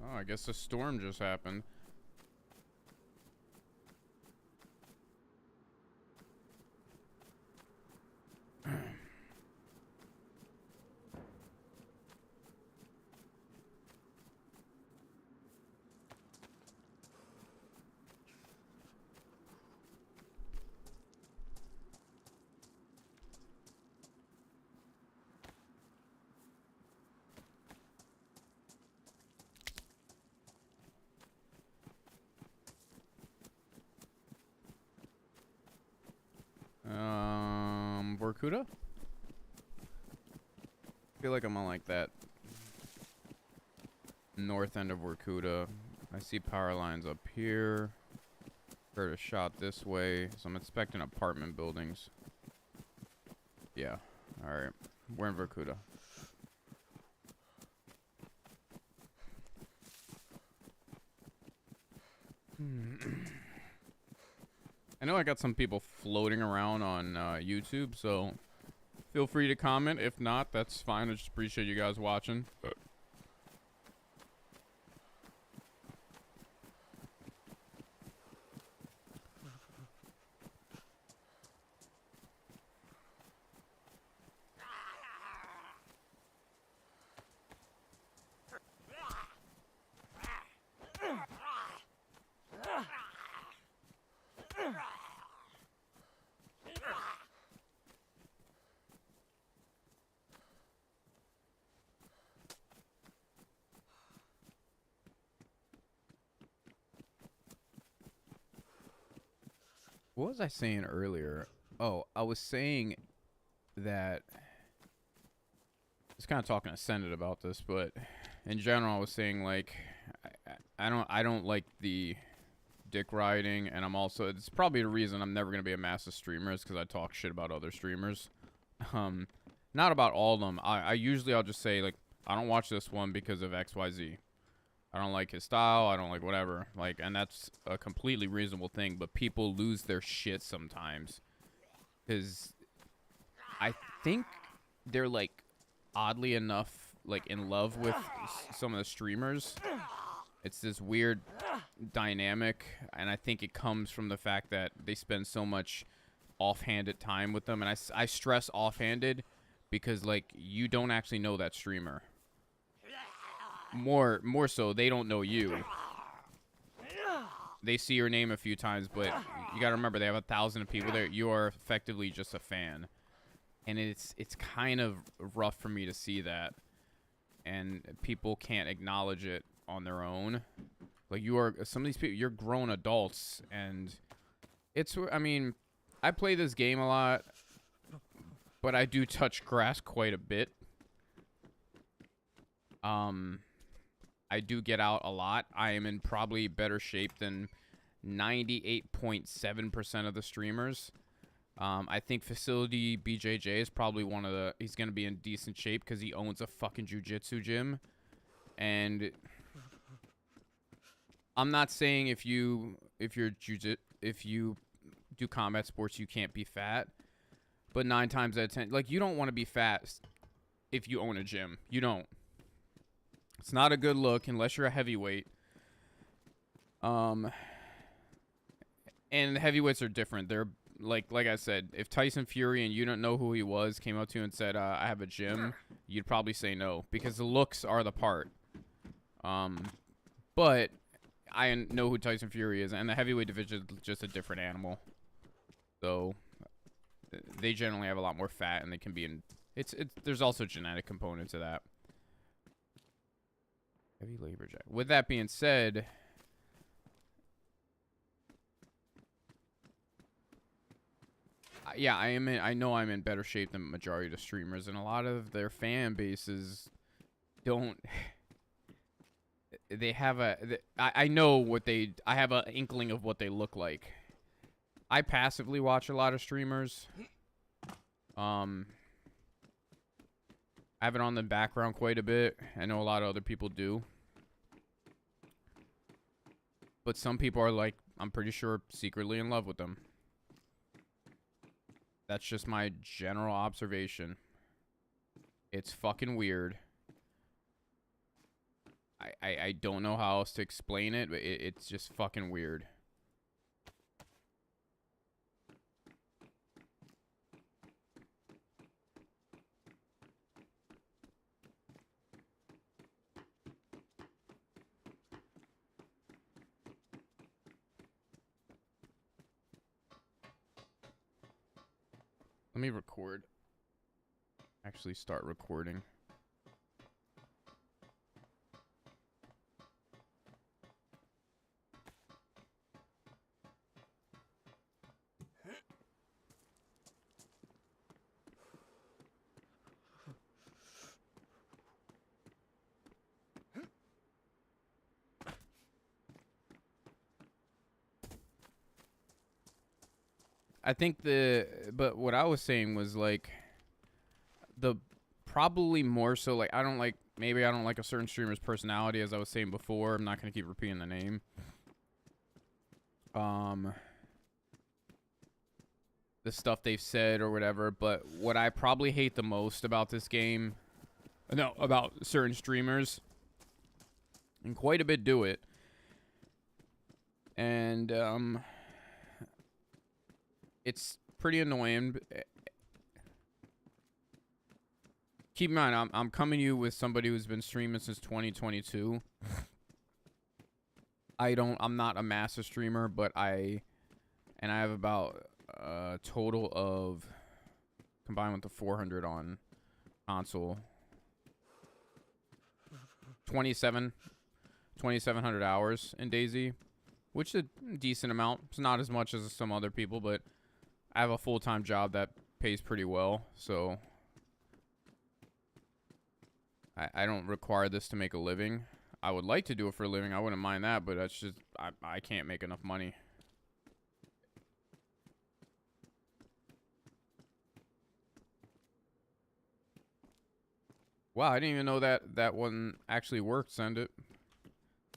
Oh, I guess a storm just happened. Vorkuta? I feel like I'm on like that north end of Vorkuta. I see power lines up here. Heard a shot this way, so I'm expecting apartment buildings. Yeah. Alright. We're in Vorkuta. I know I got some people floating around on YouTube, so feel free to comment. If not, that's fine. I just appreciate you guys watching. What was I saying earlier? Oh, I was saying that I was kind of talking to Senate about this, but in general, I was saying like I don't like the dick riding, and I'm also, it's probably the reason I'm never gonna be a massive streamer is because I talk shit about other streamers. Not about all of them. I'll just say like I don't watch this one because of XYZ. I don't like his style. I don't like whatever. Like, and that's a completely reasonable thing. But people lose their shit sometimes, because I think they're like oddly enough like in love with some of the streamers. It's this weird dynamic, and I think it comes from the fact that they spend so much offhanded time with them. And I stress offhanded because like you don't actually know that streamer. More so, they don't know you. They see your name a few times, but you gotta remember they have 1,000 people there. You are effectively just a fan, and it's kind of rough for me to see that, and people can't acknowledge it on their own. Like you are, some of these people, you're grown adults, and it's. I mean, I play this game a lot, but I do touch grass quite a bit. I do get out a lot. I am in probably better shape than 98.7% of the streamers. I think Facility BJJ is probably one of the... He's going to be in decent shape because he owns a fucking jiu-jitsu gym. And I'm not saying if you do combat sports, you can't be fat. But 9 times out of 10... Like, you don't want to be fat if you own a gym. You don't. It's not a good look unless you're a heavyweight. And heavyweights are different. They're like I said, if Tyson Fury and you don't know who he was came up to you and said, I have a gym, you'd probably say no because the looks are the part. But I know who Tyson Fury is, and the heavyweight division is just a different animal. So they generally have a lot more fat, and they can be in. There's also a genetic component to that. Heavy labor jack. With that being said, yeah, I know I'm in better shape than the majority of the streamers, and a lot of their fan bases don't. They have I know what they. I have an inkling of what they look like. I passively watch a lot of streamers. I have it on the background quite a bit. I know a lot of other people do. But some people are like, I'm pretty sure, secretly in love with them. That's just my general observation. It's fucking weird. I don't know how else to explain it, but it's just fucking weird. Let me record. Actually start recording. I think but what I was saying was like probably more so like maybe I don't like a certain streamer's personality, as I was saying before. I'm not gonna keep repeating the name. The stuff they've said or whatever, but what I probably hate the most about this game, no, about certain streamers, and quite a bit do it, and it's pretty annoying. Keep in mind, I'm coming to you with somebody who's been streaming since 2022. I'm not a massive streamer, but I have about a total of, combined with the 400 on console, 2,700 hours in DayZ, which is a decent amount. It's not as much as some other people, but I have a full-time job that pays pretty well, so I don't require this to make a living. I would like to do it for a living. I wouldn't mind that, but that's just, I can't make enough money. Wow, I didn't even know that one actually worked. Send it.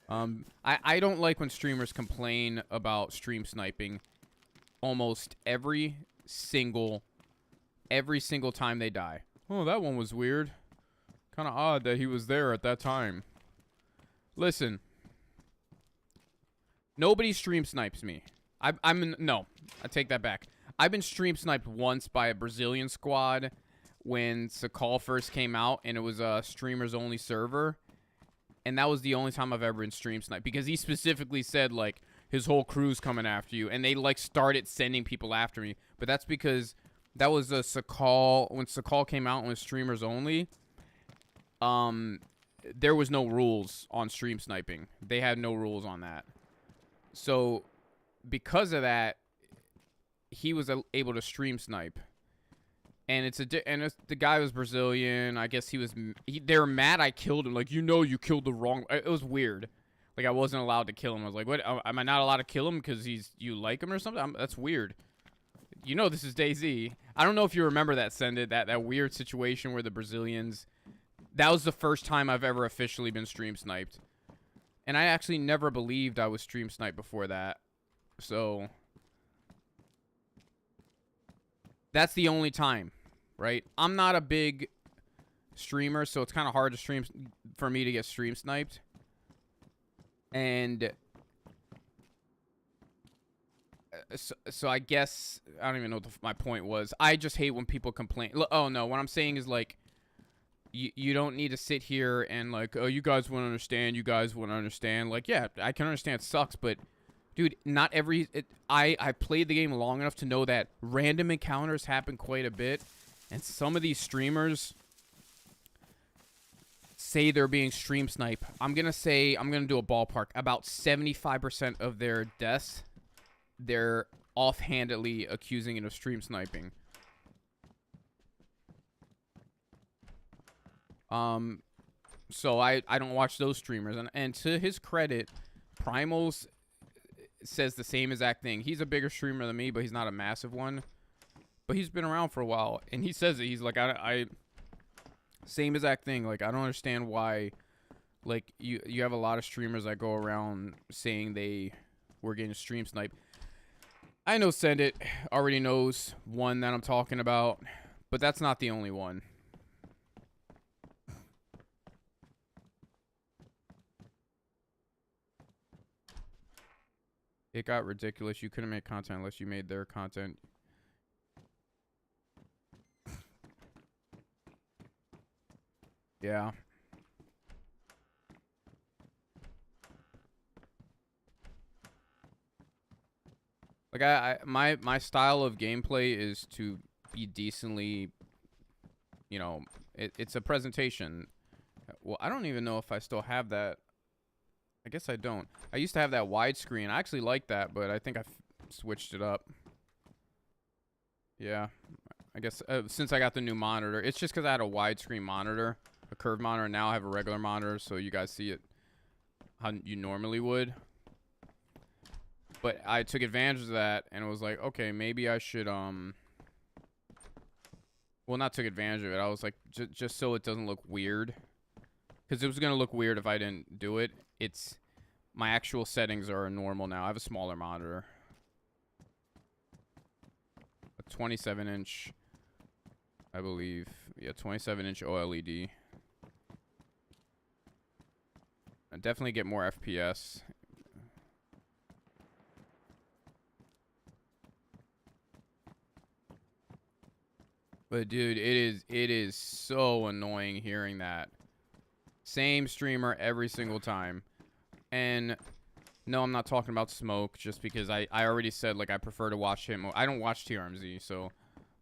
I don't like when streamers complain about stream sniping almost every single time they die. Oh, that one was weird. Kind of odd that he was there at that time. Listen. Nobody stream snipes me. No, I take that back. I've been stream sniped once by a Brazilian squad when Sakal first came out, and it was a streamers only server. And that was the only time I've ever been stream sniped, because he specifically said, like, his whole crew's coming after you, and they, like, started sending people after me. But that's because that was a Sakal, when Sakal came out and was streamers only, there was no rules on stream sniping. They had no rules on that. So, because of that, he was able to stream snipe. And the guy was Brazilian. I guess they were mad I killed him. Like, you killed the wrong. It was weird. Like, I wasn't allowed to kill him. I was like, what? Am I not allowed to kill him because you like him or something? That's weird. You know this is DayZ. I don't know if you remember that, Send It. That weird situation where the Brazilians. That was the first time I've ever officially been stream sniped. And I actually never believed I was stream sniped before that. So. That's the only time. Right? I'm not a big streamer, so it's kind of hard to for me to get stream sniped. And so I guess I don't even know what my point was. I just hate when people complain. Oh no, what I'm saying is, like, you don't need to sit here and, like, oh, you guys wouldn't understand. You guys wouldn't understand. Like, yeah, I can understand it sucks, but dude, not I played the game long enough to know that random encounters happen quite a bit. And some of these streamers say they're being stream sniped. I'm going to do a ballpark. About 75% of their deaths, they're offhandedly accusing it of stream sniping. So I don't watch those streamers. And to his credit, Primals says the same exact thing. He's a bigger streamer than me, but he's not a massive one. But he's been around for a while, and he says it. He's like, same exact thing. Like, I don't understand why, like, you have a lot of streamers that go around saying they were getting stream sniped. I know Send It already knows one that I'm talking about, but that's not the only one. It got ridiculous. You couldn't make content unless you made their content. Yeah. Like my style of gameplay is to be decently, you know, it's a presentation. Well, I don't even know if I still have that. I guess I don't. I used to have that widescreen. I actually like that, but I think I switched it up. Yeah. I guess since I got the new monitor, it's just because I had a widescreen monitor, a curved monitor, and now I have a regular monitor, so you guys see it how you normally would. But I took advantage of that, and it was like, okay, maybe I should, well, not took advantage of it. I was like, just so it doesn't look weird. Because it was going to look weird if I didn't do it. My actual settings are normal now. I have a smaller monitor. A 27-inch, I believe. Yeah, 27-inch OLED. I definitely get more FPS. But dude, it is so annoying hearing that. Same streamer every single time. And no, I'm not talking about Smoke, just because I already said, like, I prefer to watch him. I don't watch TRMZ, so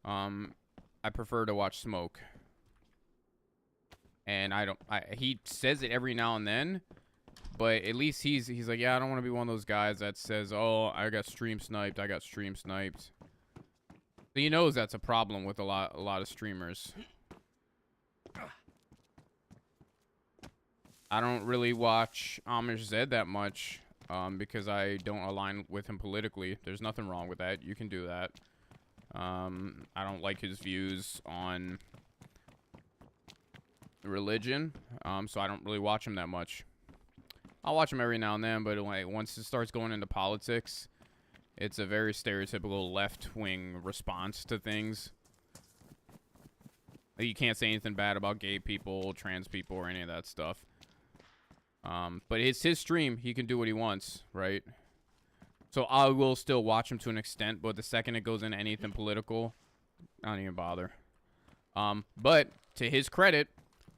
I prefer to watch Smoke. And he says it every now and then, but at least he's like, yeah, I don't want to be one of those guys that says, oh, I got stream sniped, I got stream sniped. So he knows that's a problem with a lot of streamers. I don't really watch Amish Zed that much because I don't align with him politically. There's nothing wrong with that. You can do that. I don't like his views on religion, so I don't really watch him that much. I'll watch him every now and then, but like once it starts going into politics, it's a very stereotypical left-wing response to things. Like, you can't say anything bad about gay people, trans people, or any of that stuff. But it's his stream. He can do what he wants, right? So I will still watch him to an extent, but the second it goes into anything political, I don't even bother. But to his credit,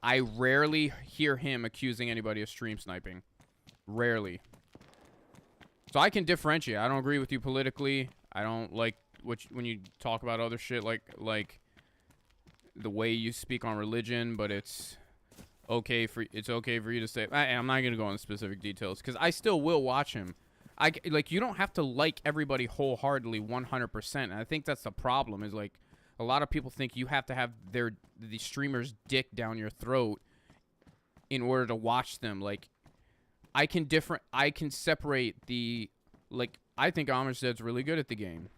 I rarely hear him accusing anybody of stream sniping. Rarely. So I can differentiate. I don't agree with you politically. I don't like when you talk about other shit like the way you speak on religion, but it's okay for you to say. I'm not gonna go into specific details because I still will watch him. Like, you don't have to like everybody wholeheartedly 100%. And I think that's the problem. Is like a lot of people think you have to have the streamer's dick down your throat in order to watch them. Like, I can separate the, like, I think Amish Zed's really good at the game.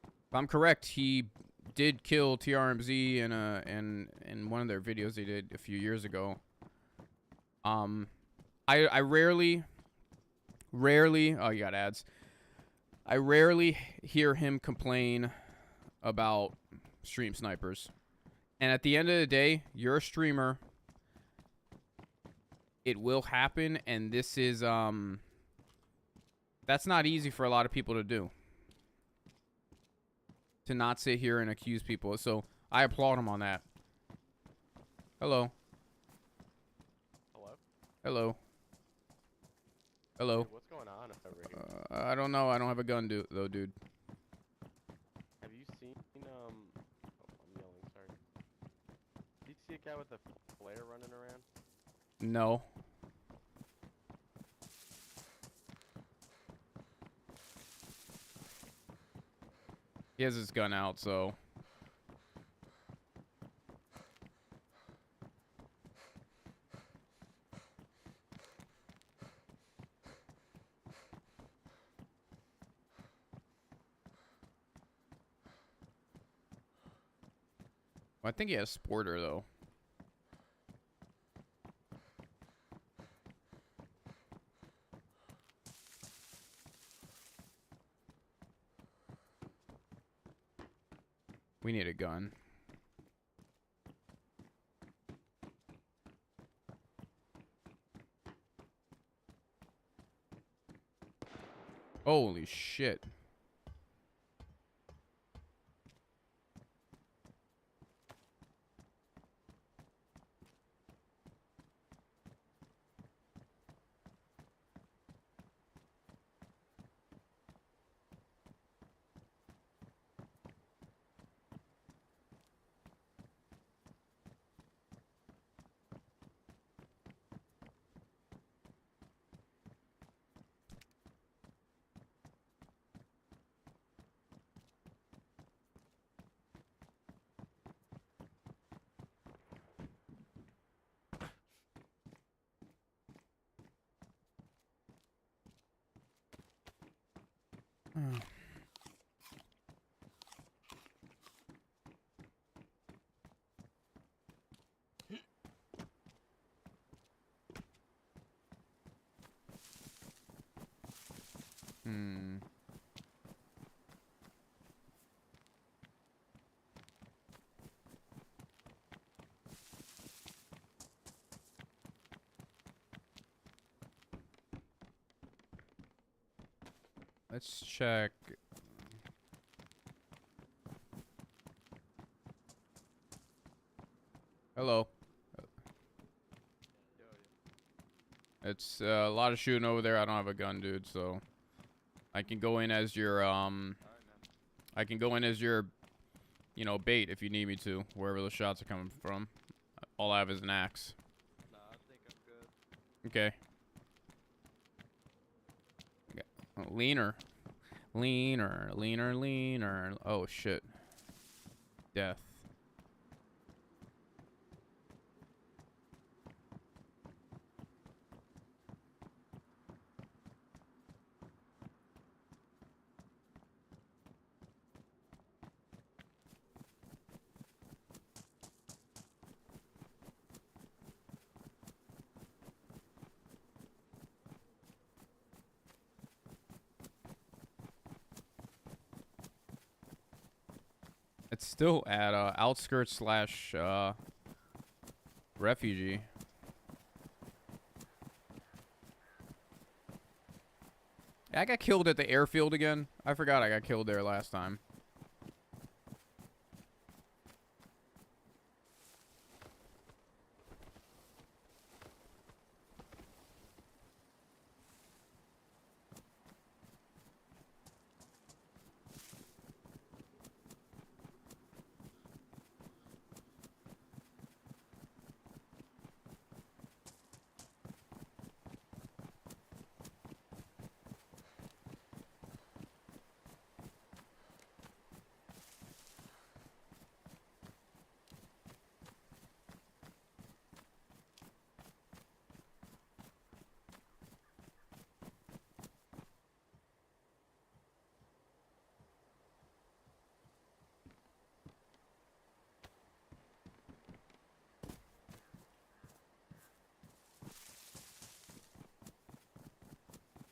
If I'm correct, he did kill TRMZ in one of their videos they did a few years ago. I rarely, oh, you got ads. I rarely hear him complain about stream snipers. And at the end of the day, you're a streamer. It will happen, and this is, that's not easy for a lot of people to do. To not sit here and accuse people. So, I applaud him on that. Hello. Hello? Hello. Hello. Dude, what's going on over here? I don't know. I don't have a gun, though, dude. Have you seen, oh, I'm yelling, sorry. Did you see a guy with a flare running around? No. He has his gun out, so. Well, I think he has Sporter, though. We need a gun. Holy shit. Hmm. Let's check. Hello. It's a lot of shooting over there. I don't have a gun, dude, so I can go in as your I can go in as your, you know, bait if you need me to, wherever the shots are coming from. All I have is an axe. Nah, I think I'm good. Okay. Yeah. Leaner. Leaner, leaner, leaner. Oh shit. Death. It's still at outskirts slash refugee. I got killed at the airfield again. I forgot I got killed there last time.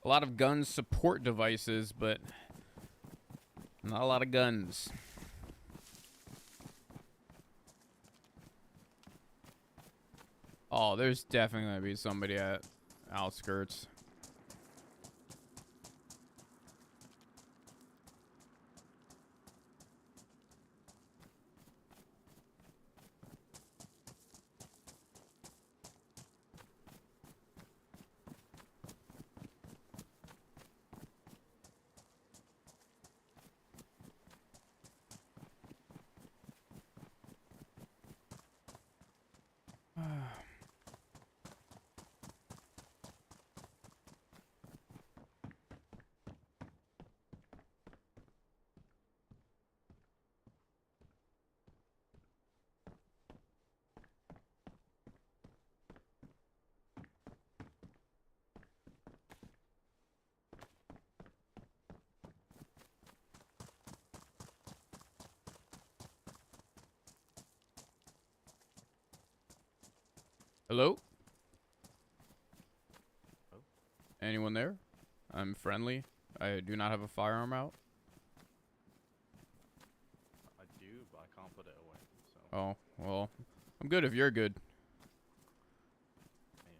A lot of gun support devices, but not a lot of guns. Oh, there's definitely gonna be somebody at outskirts. Hello? Oh. Anyone there? I'm friendly. I do not have a firearm out. I do, but I can't put it away. So. Oh, well, I'm good if you're good. Man,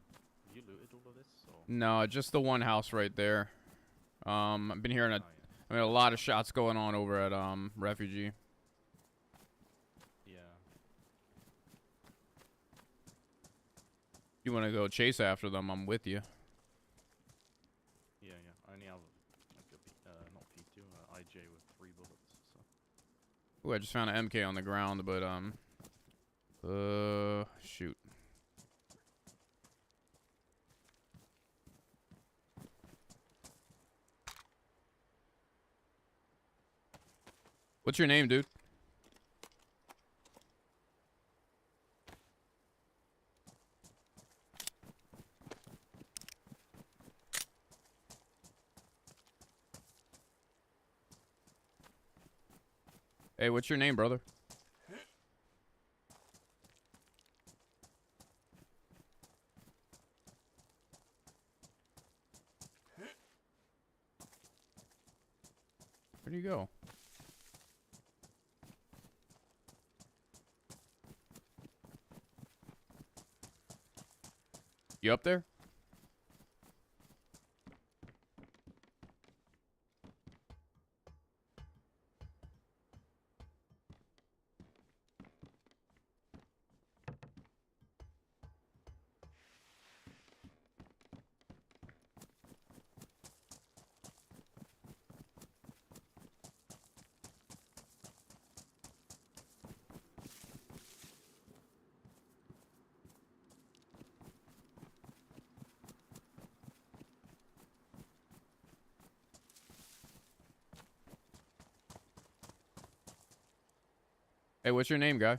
you looted all of this, or? No, just the one house right there. I've been hearing Oh, yeah. I mean, a lot of shots going on over at Refugee. Yeah. You want to go chase after them? I'm with you. Yeah, yeah. I only have like a not P2, IJ with 3 bullets. So. Ooh, I just found an MK on the ground, but shoot. What's your name, dude? Hey, what's your name, brother? Where'd you go? You up there? Hey, what's your name, guy?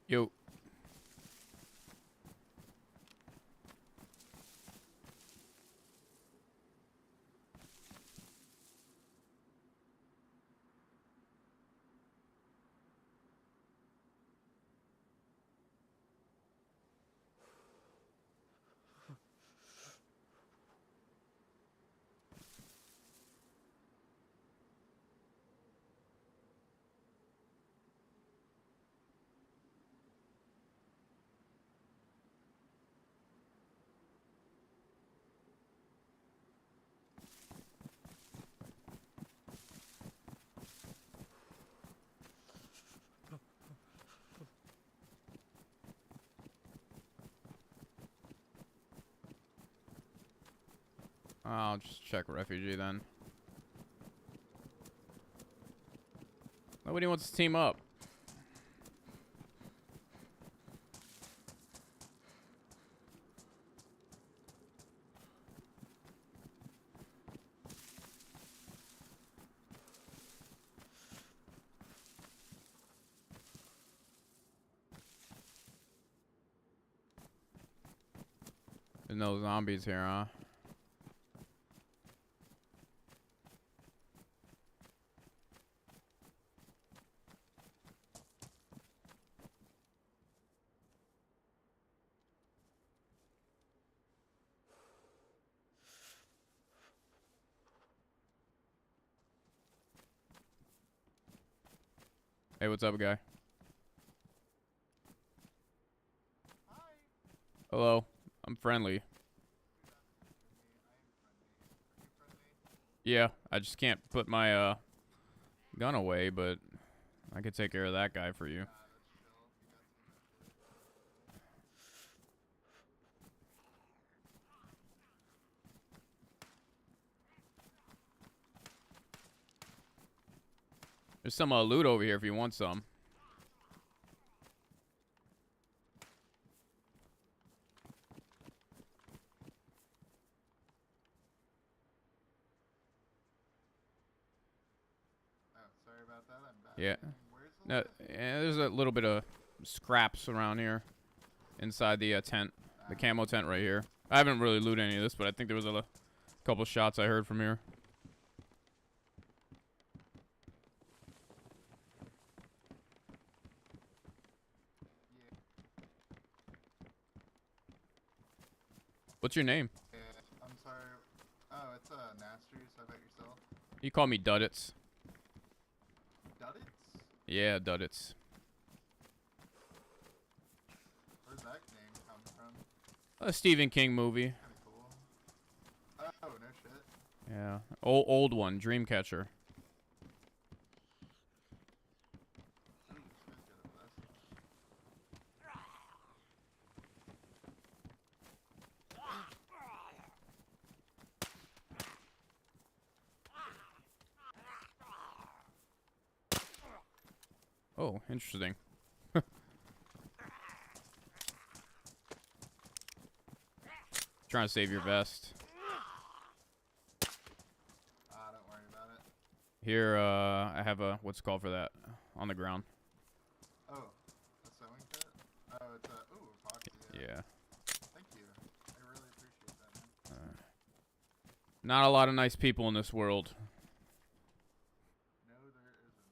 Yo. I'll just check Refugee then. Nobody wants to team up. There's no zombies here, huh? Hey, what's up, guy? Hello. I'm friendly. Yeah, I just can't put my gun away, but I could take care of that guy for you. There's some loot over here if you want some. Yeah. Where's the No, left? yeah, there's a little bit of scraps around here inside the tent, the camo tent right here. I haven't really looted any of this, but I think there was a couple shots I heard from here. Yeah. What's your name? Yeah. I'm sorry. Oh, it's Nasters. How about yourself? You call me Duddits. Duddits? Yeah, Duddits. Where's that name come from? A Stephen King movie. Kinda cool. Oh, no shit. Yeah, old one, Dreamcatcher. Ooh, this guy's got a vest on. Oh, interesting. Trying to save your vest. Don't worry about it. Here, I have a what's it called for that on the ground. Oh, a sewing kit? Oh, it's a epoxy. Yeah. Thank you. I really appreciate that, man. Not a lot of nice people in this world. No, there isn't.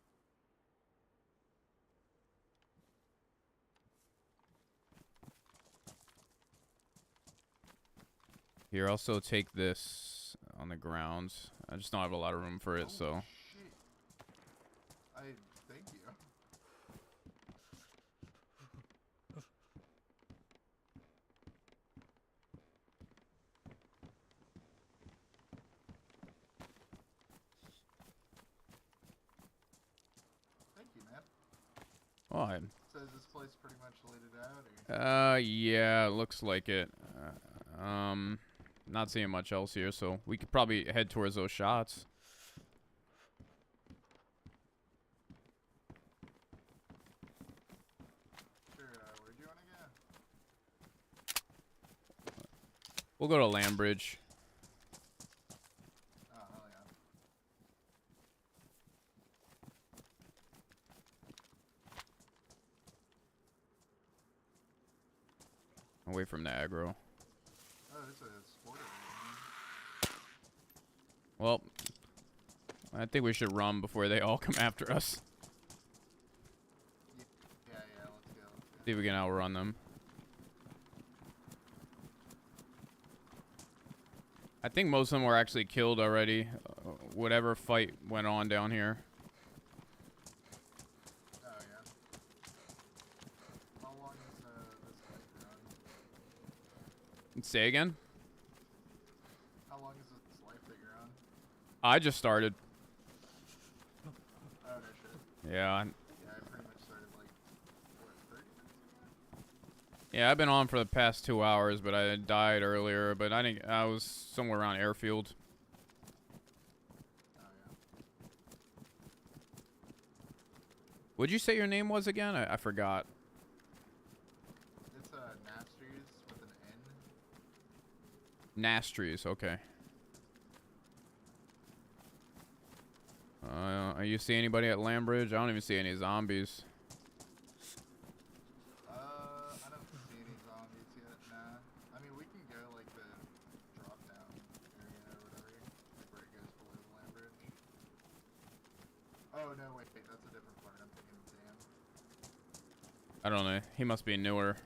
Here, also take this on the ground. I just don't have a lot of room for it, Oh, so. shit. Thank you. Thank you, man. Oh, So is this place pretty much looted out, or? yeah, looks like it. Not seeing much else here, so we could probably head towards those shots. Sure, where'd you wanna go? We'll go to Lambridge. Oh, hell yeah. Away from the aggro. Oh, there's a sport arena. Well, I think we should run before they all come after us. Yeah, let's go. See if we can outrun them. I think most of them were actually killed already. Whatever fight went on down here. Oh, yeah. How long is this fight on? Say again? How long is this life that you're on? I just started. Oh, no shit. Yeah, Yeah, I pretty much started like, what, 30 minutes ago? yeah, I've been on for the past 2 hours, but I died earlier. But I think I was somewhere around airfield. Oh, yeah. What'd you say your name was again? I forgot. It's Nastries with an N. Nastries, okay. You see anybody at Lambridge? I don't even see any zombies. I don't see any zombies yet, nah. I mean, we can go, like, the drop-down area or whatever, like where it goes below the land bridge. Oh, no, wait, that's a different part. I'm thinking of Dam. I don't know. He must be newer.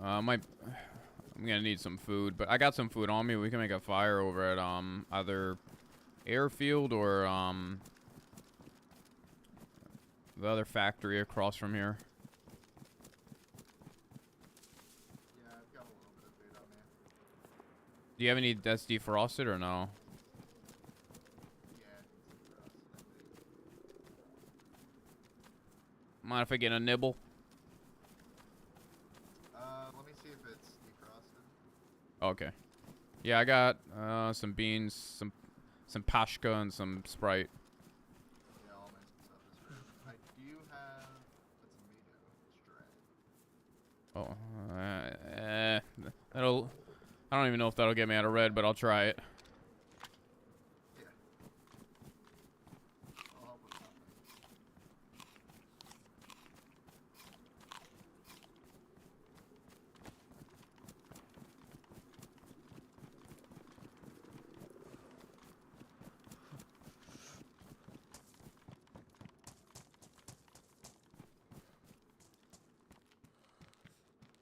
I'm gonna need some food, but I got some food on me. We can make a fire over at either airfield or the other factory across from here. Yeah, I've got a little bit of food on me. Do you have any that's defrosted or no? Yeah, it's for us, I think. Mind if I get a nibble? Let me see if it's defrosted. Okay. Yeah, I got some beans, some pashka, and some Sprite. Yeah, all my stuff is frozen. I do have a tomato strand. Oh, that'll I don't even know if that'll get me out of red, but I'll try it. Yeah. I'll help with something.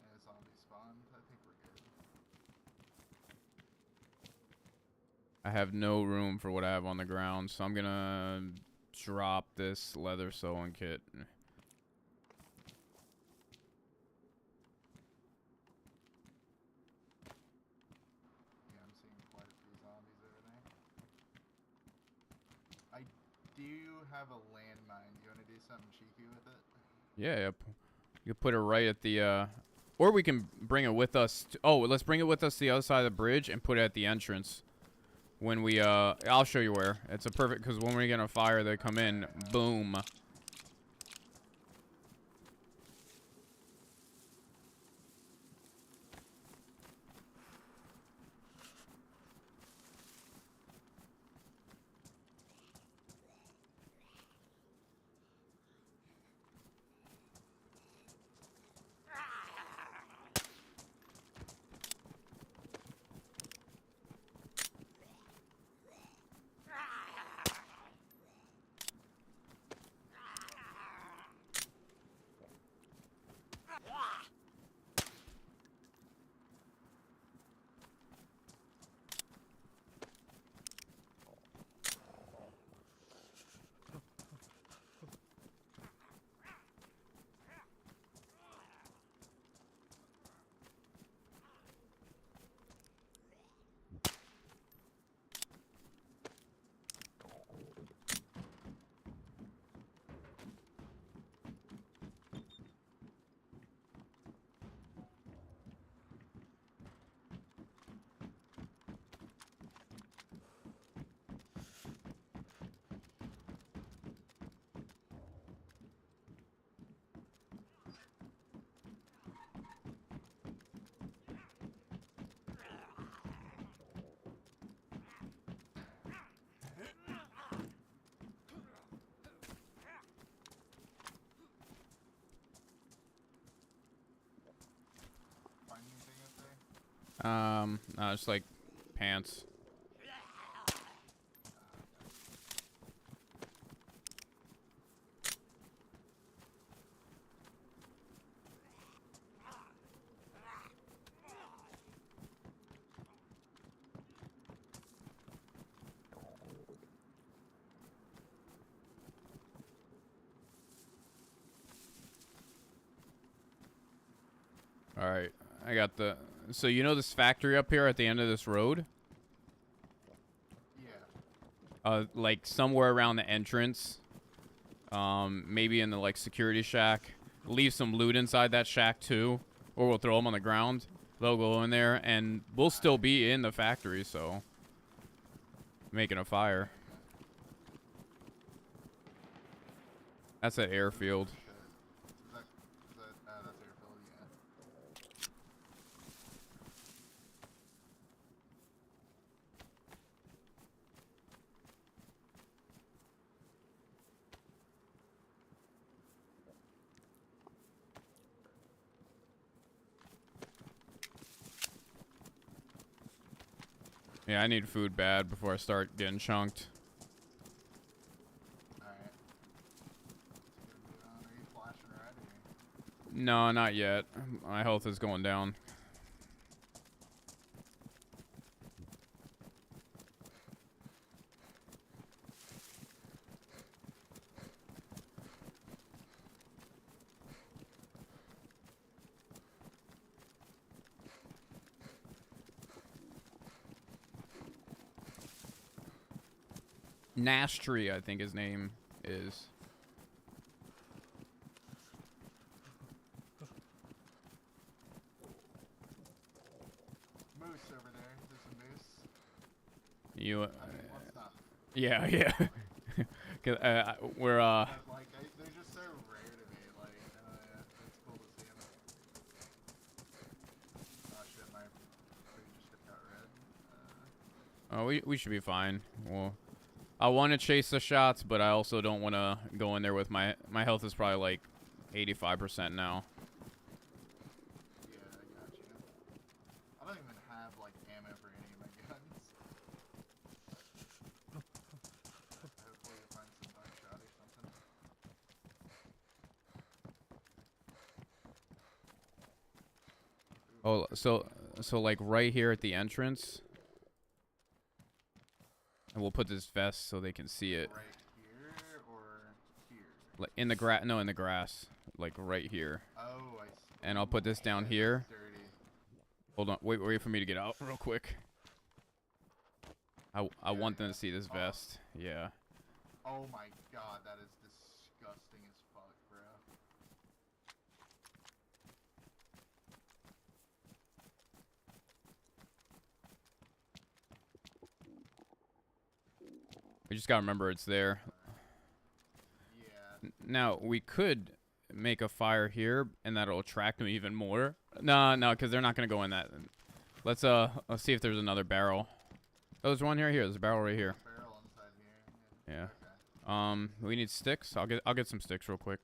Yeah, zombie spawned. I think we're good. I have no room for what I have on the ground, so I'm gonna drop this leather sewing kit. Yeah, I'm seeing quite a few zombies over there. I do have a landmine. Do you want to do something cheeky with it? Yeah, yep. You can put it right at the, or we can bring it with us. Oh, let's bring it with us to the other side of the bridge and put it at the entrance. When we, I'll show you where. It's a perfect, because when we get a fire, they come in, boom. Find anything up there? No, just like pants. Alright, I got the... So you know this factory up here at the end of this road? Yeah. Like somewhere around the entrance. Maybe in the like security shack. Leave some loot inside that shack too. Or we'll throw them on the ground. They'll go in there and we'll still be in the factory, so... Making a fire. That's an airfield. Is that, that's airfield, yeah. Yeah, I need food bad before I start getting chunked. Alright. Are you flashing red or? No, not yet. My health is going down. Nastry, I think his name is. Moose over there. There's a moose. You, I mean, what's up? yeah, yeah. 'Cause, we're, Like, they're just so rare to me. Like, yeah, it's cool to see them. Oh shit, my food just Oh, we should be fine. Well, I want to chase the shots, but I also don't want to go in there with my health is probably like 85% now. Yeah, I got you. I don't even have like ammo for any of my guns. Hopefully you'll find some buckshot or something. Oh, so like right here at the entrance, and we'll put this vest so they can see it. Right here or here? Like in the grass, no, in the grass, like right here. Oh, I see. And I'll put this down Yeah, here. that's dirty. Hold on, wait for me to get out real quick. I want them to see this vest. Yeah. Oh my god, that is disgusting as fuck, bro. We just gotta remember it's there. Yeah. Now we could make a fire here, and that'll attract them even more. No, because they're not gonna go in that. Let's see if there's another barrel. Oh, there's one here. There's a barrel right here. Barrel inside here. Yeah. Okay. We need sticks. I'll get some sticks real quick.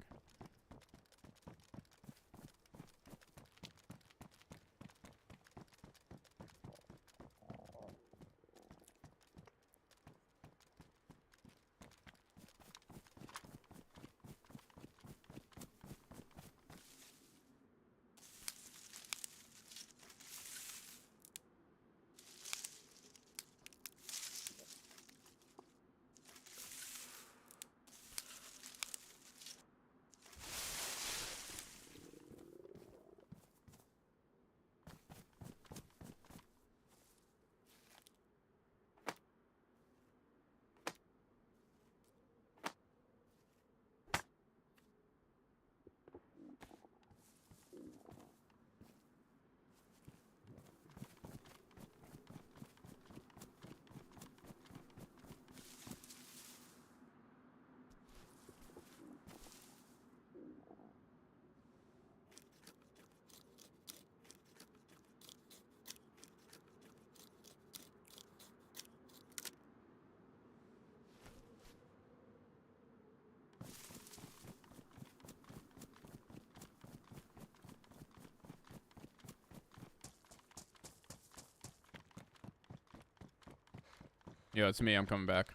Yo, it's me. I'm coming back.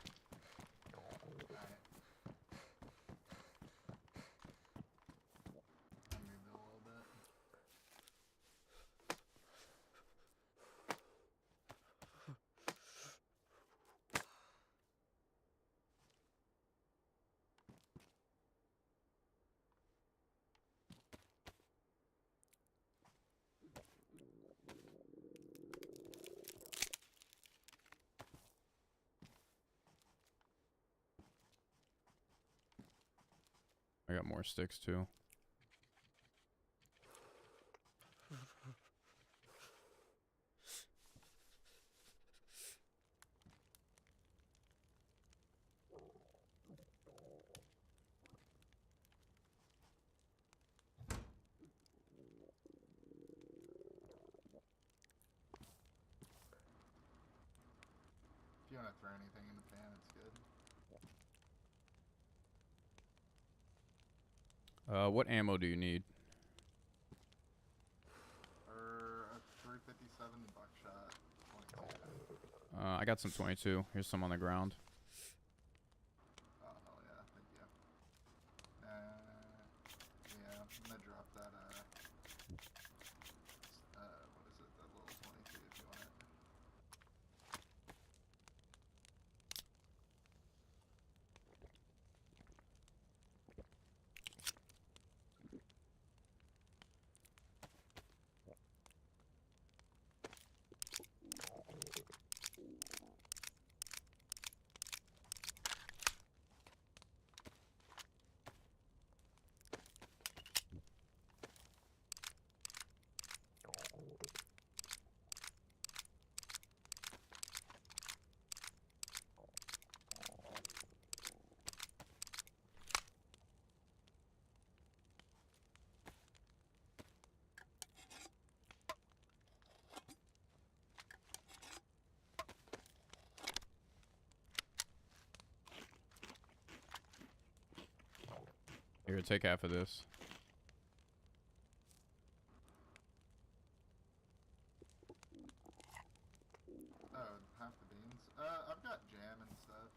Alright. I moved it a little bit. I got more sticks too. If you want to throw anything in the pan, it's good. What ammo do you need? A 357 buckshot. 22. I got some 22. Here's some on the ground. Oh, hell yeah. Thank you. Yeah, I'm gonna drop that, what is it? That little 22 if you want it. Here, take half of this. Oh, half the beans. I've got jam and stuff.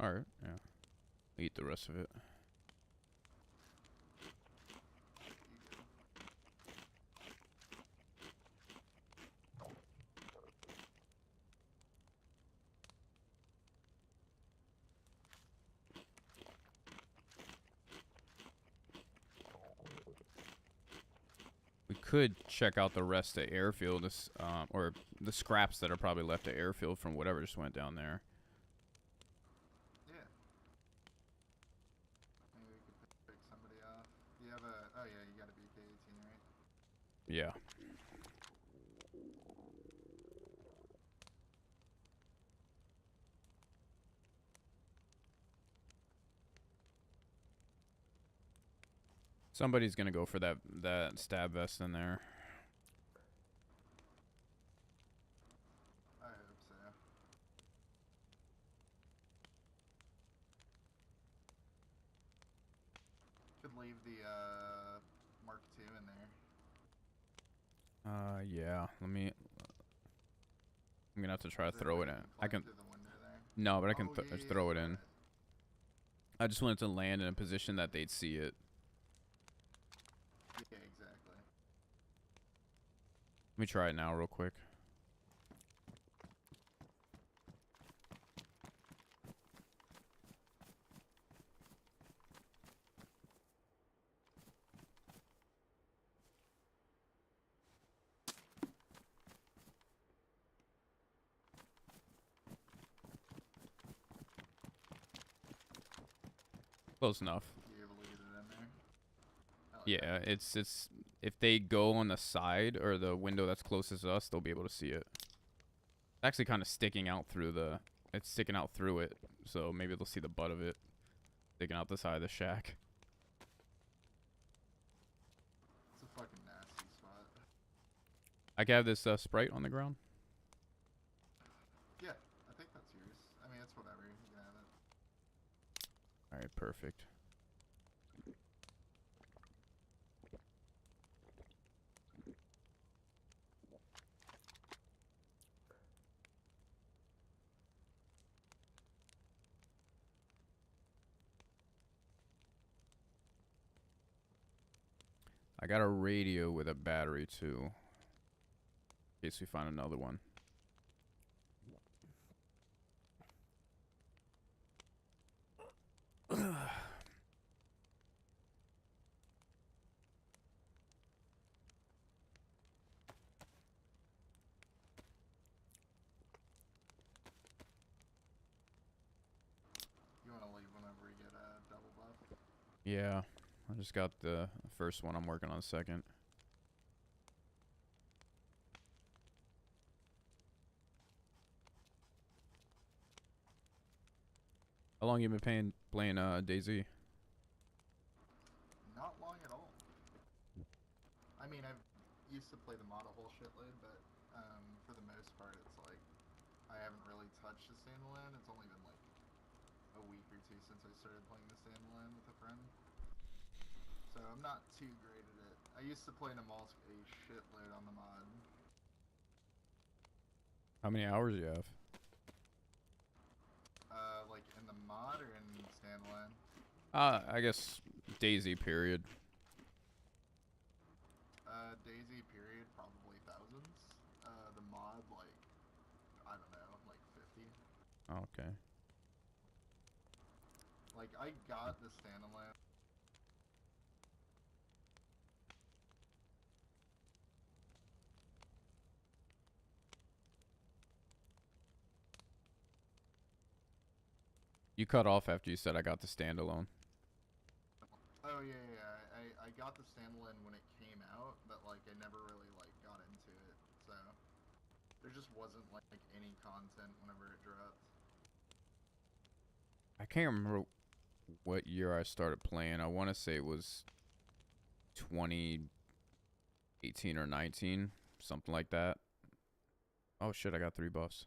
Alright, yeah. Eat the rest of it. You good? We could check out the rest of airfield, or the scraps that are probably left at airfield from whatever just went down there. Yeah. Maybe we could pick somebody off. You have a... Oh yeah, you got a BK-18, right? Yeah. Somebody's gonna go for that stab vest in there. I hope so. Could leave the, Mark II in there. Yeah. I'm gonna have to try to Is there throw a it way in. you I climb can. through the window there? No, but I can Oh, just throw it in. right. I just wanted to land in a position that they'd see it. Yeah, exactly. Let me try it now real quick. Close enough. You able to get it in there? I like Yeah, that. it's if they go on the side or the window that's closest to us, they'll be able to see it. It's actually kind of sticking out through it's sticking out through it, so maybe they'll see the butt of it sticking out the side of the shack. It's a fucking nasty spot. I can have this Sprite on the ground. Yeah, I think that's yours. I mean, it's whatever. You can have it. All right, perfect. I got a radio with a battery too, in case we find another one. You want to leave whenever we get a double buff? Yeah, I just got the first one. I'm working on second. How long you been playing DayZ? Not long at all. I mean, I've used to play the mod a whole shitload, but for the most part, it's like I haven't really touched the standalone. It's only been like a week or two since I started playing the standalone with a friend. So I'm not too great at it. I used to play Namalsk a shitload on the mod. How many hours you have? Like in the mod or in standalone? I guess DayZ period. DayZ period, probably thousands. The mod, like, I don't know, like 50. Oh, okay. Like, I got the standalone. You cut off after you said I got the standalone. Oh yeah, I got the standalone when it came out, but like I never really like got into it, so there just wasn't like any content whenever it dropped. I can't remember what year I started playing. I want to say it was 2018 or 19, something like that. Oh shit, I got 3 buffs.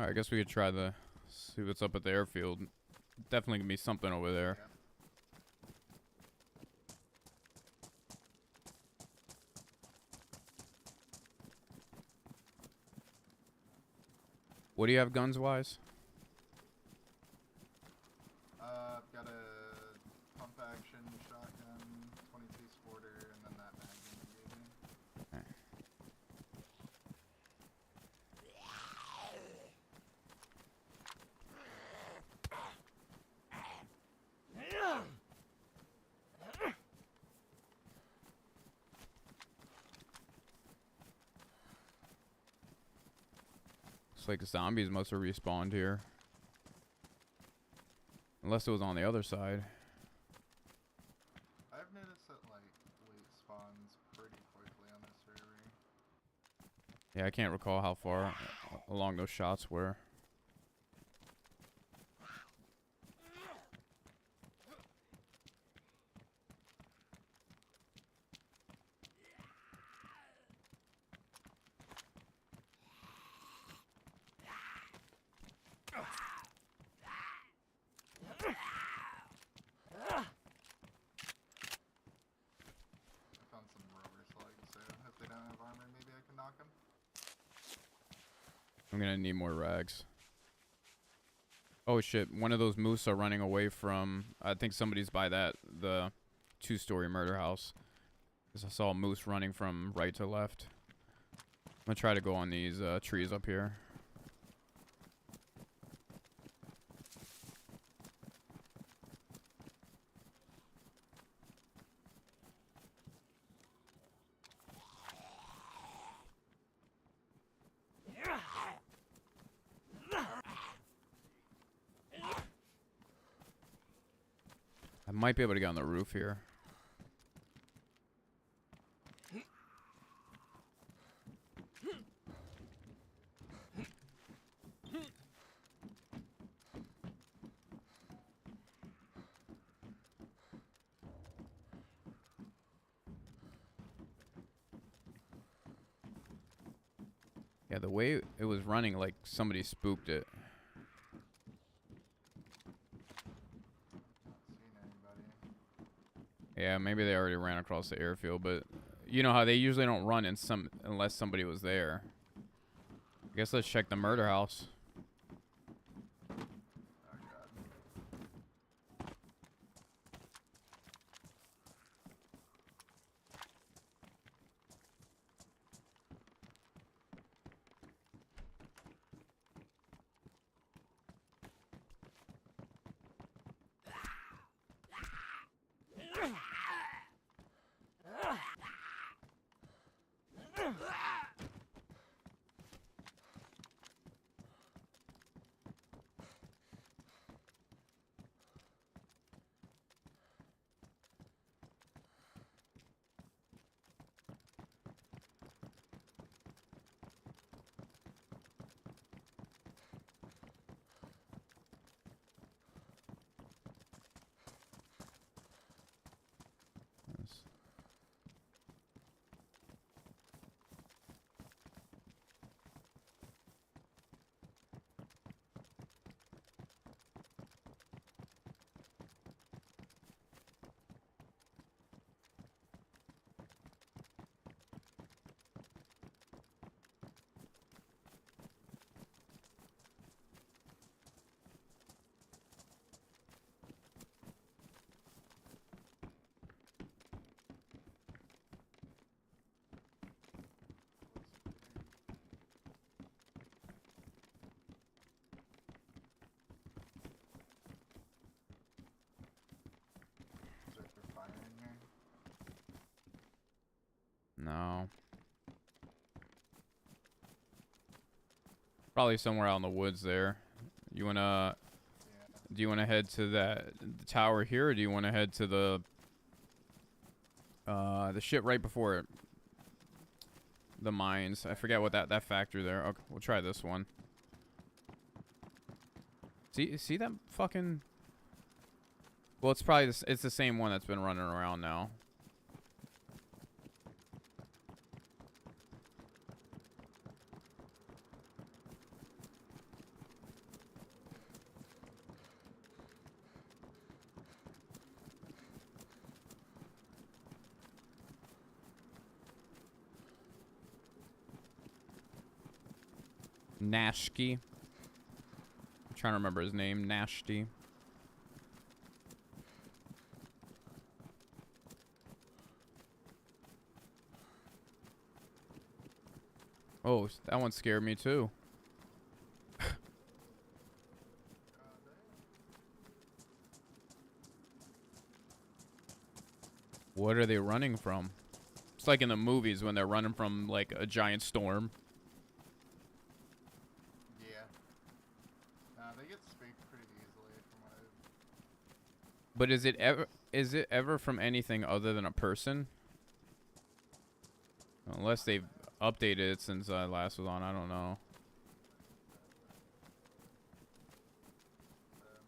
Alright, I guess we could try the... see what's up at the airfield. Definitely gonna be something over there. Yeah. What do you have guns-wise? I've got a pump action shotgun, 22 sporter, and then that Magnum you gave me. Looks like zombies must have respawned here. Unless it was on the other side. I've noticed that like loot spawns pretty quickly on this server. Yeah, I can't recall how far along those shots were. I found some rubber slugs, so if they don't have armor, maybe I can knock them. I'm gonna need more rags. Oh shit, one of those moose are running away from... I think somebody's by that, the 2-story murder house. 'Cause I saw a moose running from right to left. I'm gonna try to go on these trees up here. I might be able to get on the roof here. Yeah, the way it was running, like somebody spooked it. Not seeing anybody. Yeah, maybe they already ran across the airfield, but you know how they usually don't run unless somebody was there. I guess let's check the murder house. Oh god. Yes. Is there fire in here? No. Probably somewhere out in the woods there. You wanna... Yeah. Do you wanna head to the tower here, or do you wanna head to the shit right before it? The mines. I forget what that factory there. Okay, we'll try this one. See that fucking... Well, it's probably it's the same one that's been running around now. Nashki. I'm trying to remember his name. Nashti. Oh, that one scared me too. What are they running from? It's like in the movies when they're running from like a giant storm. Yeah. They get spooked pretty easily from what I've... But is it ever from anything other than a person? Unless they've updated it since I last was on, I don't know.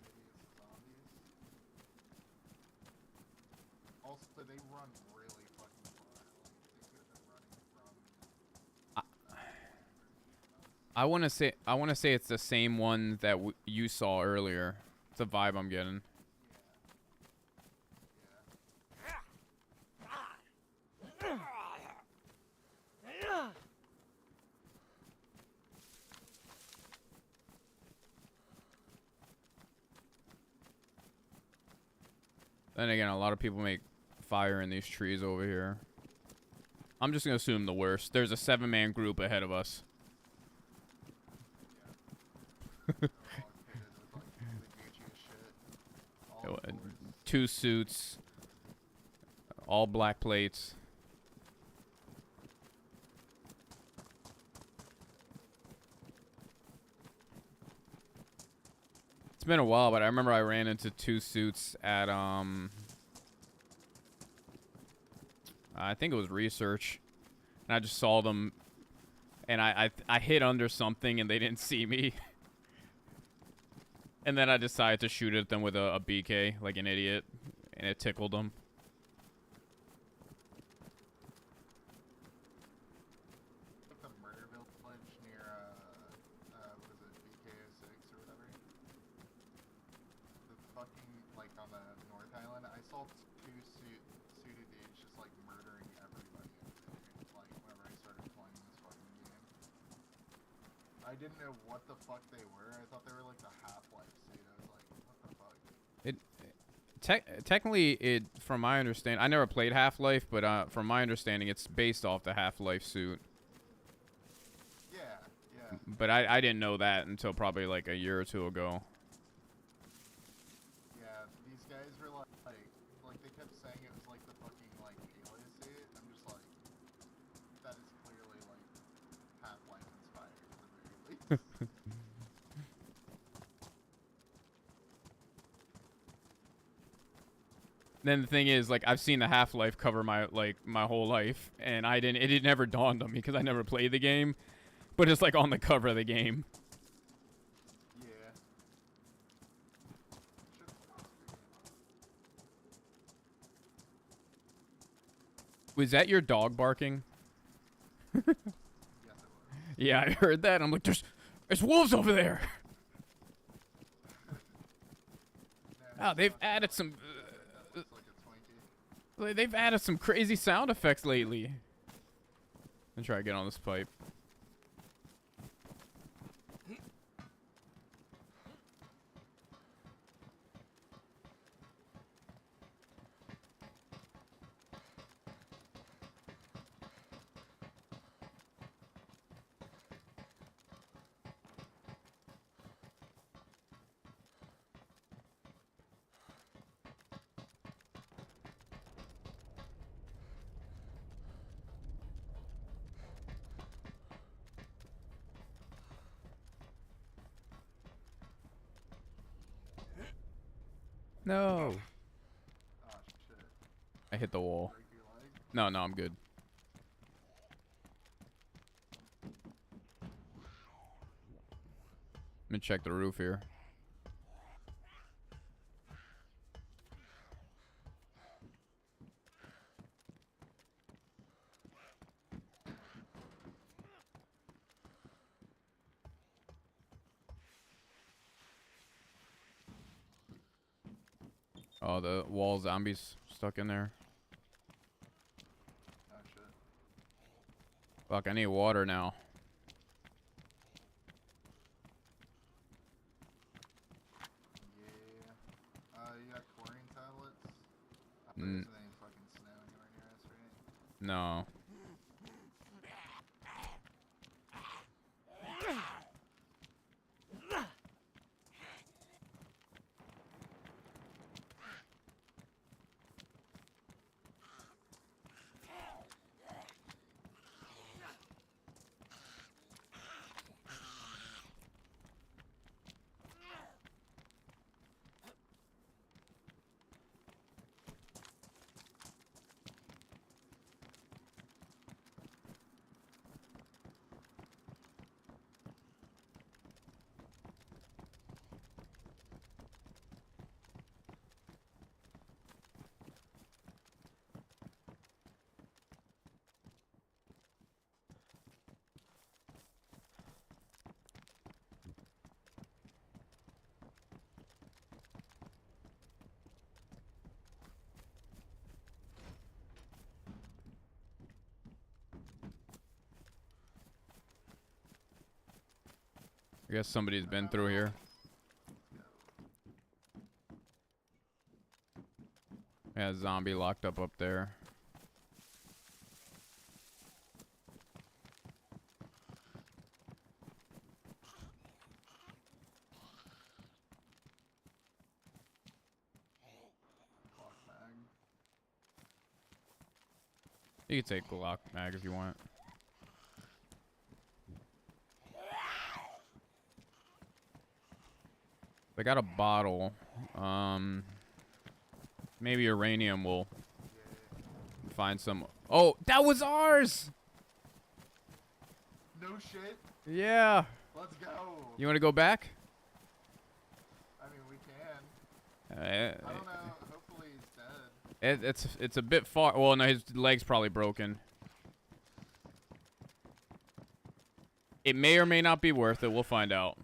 Maybe it's zombies. Also, they run really fucking far. Like, they could have been running from... I want to say it's the same one that you saw earlier. It's a vibe I'm getting. Then again, a lot of people make fire in these trees over here. I'm just gonna assume the worst. There's a 7-man group ahead of us. Two suits, all black plates. It's been a while, but I remember I ran into 2 suits at I think it was research, and I just saw them, and I hid under something, and they didn't see me. And then I decided to shoot at them with a BK, like an idiot, and it tickled them. The murder village near, what is it, BK06 or whatever? The fucking, like, on the North Island, I saw 2 suited dudes just, like, murdering everybody over there, like, whenever I started playing this fucking game. I didn't know what the fuck they were. I thought they were, like, the Half-Life suit. I was like, what the fuck? Technically, from my understanding, I never played Half-Life, but from my understanding, it's based off the Half-Life suit. Yeah, yeah. But I didn't know that until probably like a year or 2 ago. Yeah, these guys were like they kept saying it was like the fucking like alien suit. I'm just like, that is clearly like Half-Life inspired at the very least. Then the thing is, like, I've seen the Half-Life cover my whole life, and it never dawned on me because I never played the game, but it's like on the cover of the game. Yeah. Was that your dog barking? Yes, it was. Yeah, I heard that. I'm like, there's wolves over there. Oh, they've added some. Looks like a Twinkie. They've added some crazy sound effects lately. I'm gonna try to get on this pipe. No. Oh shit. I hit the wall. Break your leg? No, I'm good. Let me check the roof here. Oh, the wall zombies stuck in there. Oh shit. Fuck, I need water now. There Mm, isn't any fucking snow anywhere near us, right? no. I guess somebody's been through here. Yeah, zombie locked up there. Clock mag. You can take Glock mag if you want. I got a bottle. Maybe uranium will find some. Oh, that was ours! No shit. Yeah. Let's go. You want to go back? I mean, we can. I don't know. Hopefully he's dead. It's a bit far. Well, no, his leg's probably broken. It may or may not be worth it. We'll find out.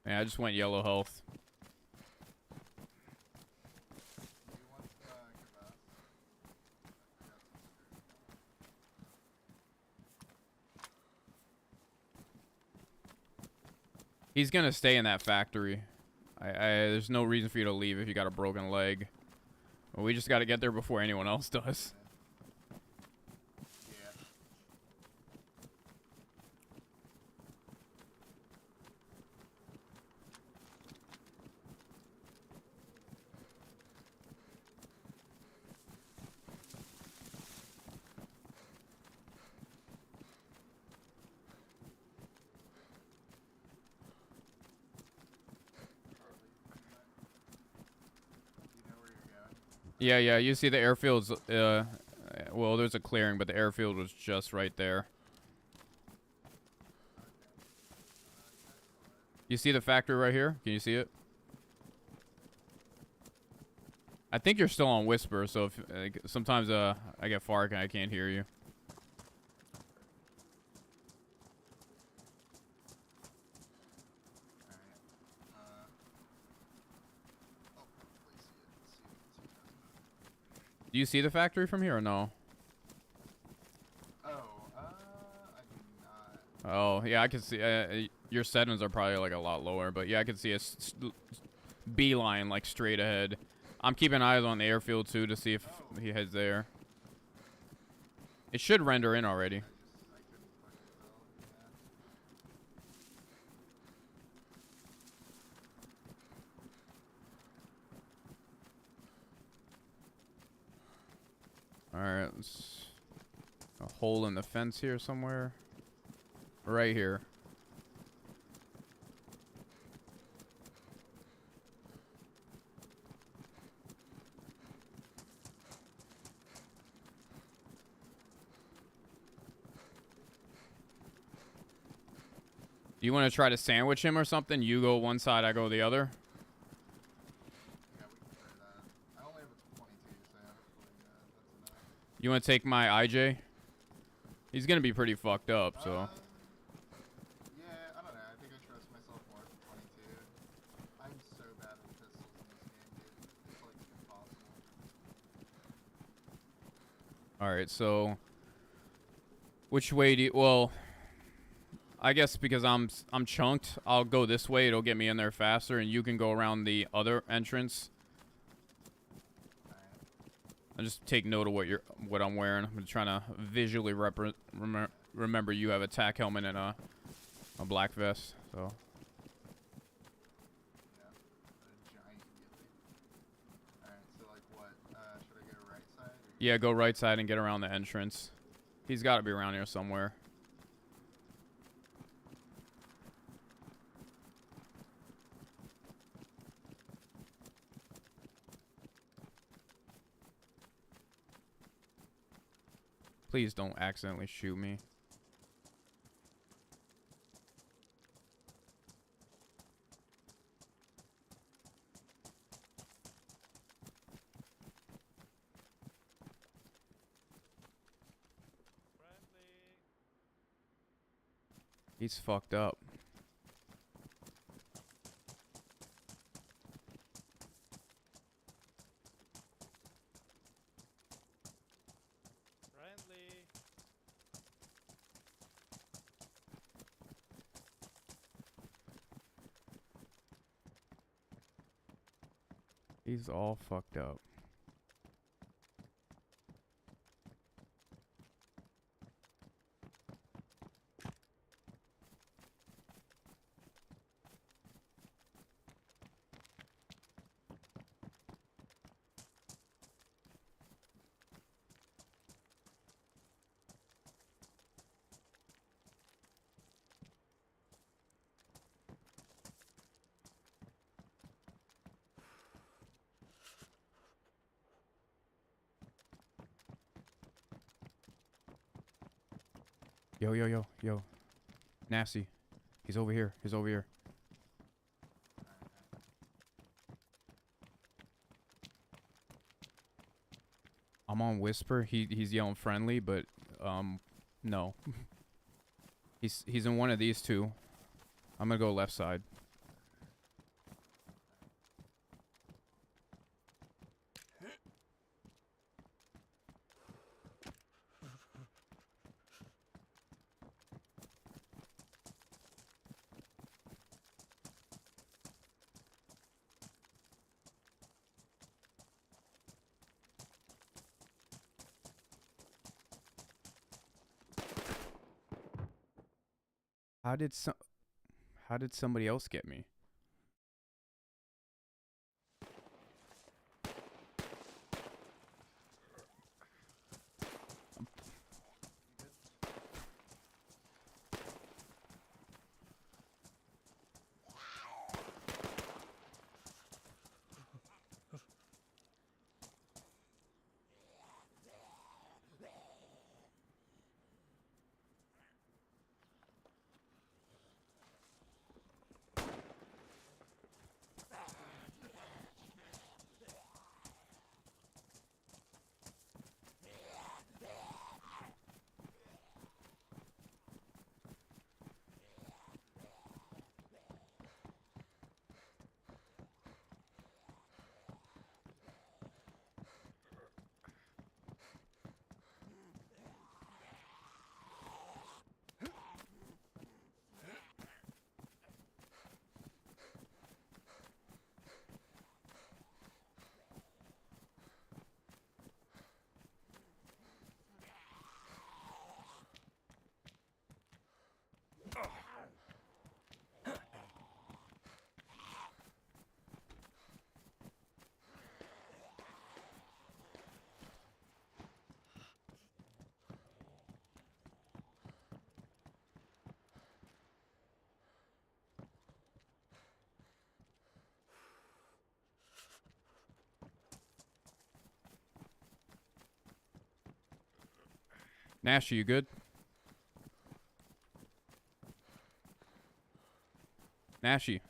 Yeah, I just went yellow health. Do you want give us? He's gonna stay in that factory. There's no reason for you to leave if you got a broken leg. Well, we just got to get there before anyone else does. Yeah. You know where you're going? Yeah. You see the airfield's. Well, there's a clearing, but the airfield was just right there. You see the factory right here? Can you see it? I think you're still on whisper, so if sometimes I get far and I can't hear you. Do you see the factory from here or no? Oh, I do not. Oh, yeah, I can see. Your settings are probably like a lot lower, but yeah, I can see a beeline like straight ahead. I'm keeping eyes on the airfield too to see if he heads there. It should render in already. I couldn't fucking tell, Alright, let's... A hole in the fence here somewhere. Right here. You want to try to sandwich him or something? You go one side, I go the other. Yeah, we can try that. I only have a 22, so hopefully that's enough. You want to take my IJ? He's gonna be pretty fucked up, so. Yeah, I don't know. I think I trust myself more with 22. I'm so bad with pistols in this game, dude. It's like impossible. All right, so which way do you, well, I guess because I'm chunked, I'll go this way. It'll get me in there faster, and you can go around the other entrance. Alright. And just take note of what I'm wearing. I'm trying to visually remember you have a tack helmet and a black vest. So Yeah. A giant ghillie. Alright, so like what? Should I go right side? Or yeah, go right side and get around the entrance. He's got to be around here somewhere. Please don't accidentally shoot me. He's fucked up. He's all fucked up. Yo, yo, yo, yo. Nasty. He's over here. He's over here. I'm on whisper. He's yelling friendly, but no. He's in one of these two. I'm gonna go left side. How did somebody else get me? Nash, are you good? Nashy.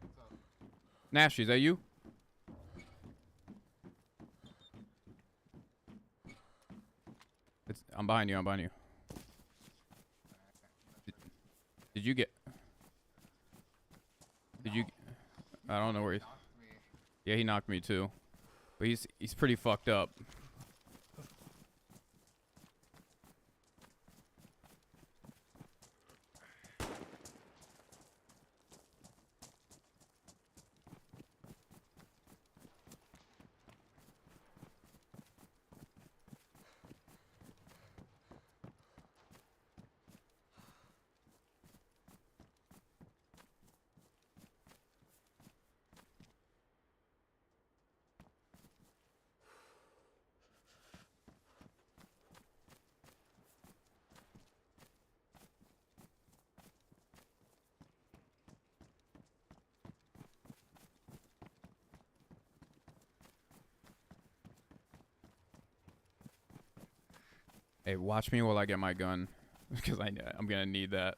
What's up? Nashy, is that you? I'm behind you. I'm behind you. Did you get? Did you? I don't know where he. Knocked me. Yeah, he knocked me too. But he's pretty fucked up. Hey, watch me while I get my gun, because I'm gonna need that.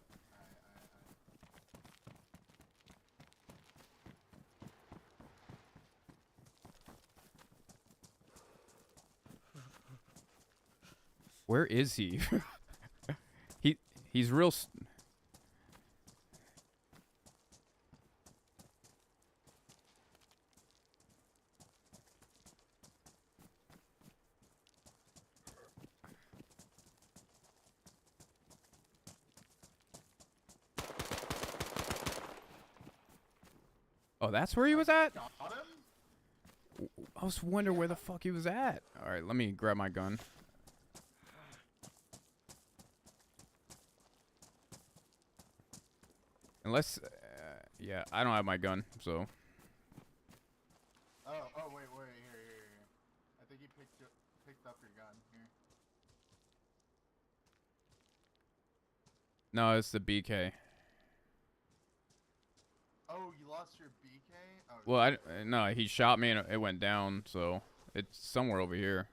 Where is he? He's real. Oh, that's where he was at? Got him? I was wondering where the fuck he was at. All right, let me grab my gun. Unless, yeah, I don't have my gun, so. Oh, wait, here. I think he picked up your gun. Here. No, it's the BK. Oh, you lost your BK? Oh, Well, no, he shot me and it went down, so it's somewhere over here.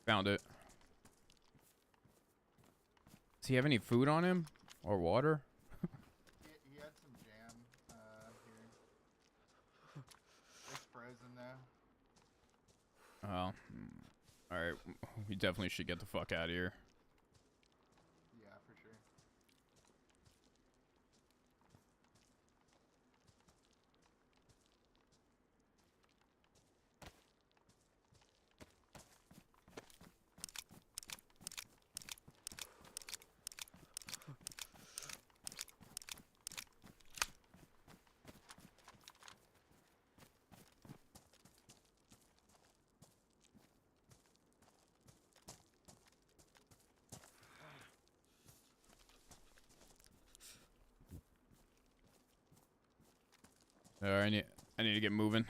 Found it. Does he have any food on him? Or water? he had some jam, here. It's frozen now. Oh. Alright, we definitely should get the fuck out of here. Yeah, for sure. Alright, I need to get moving.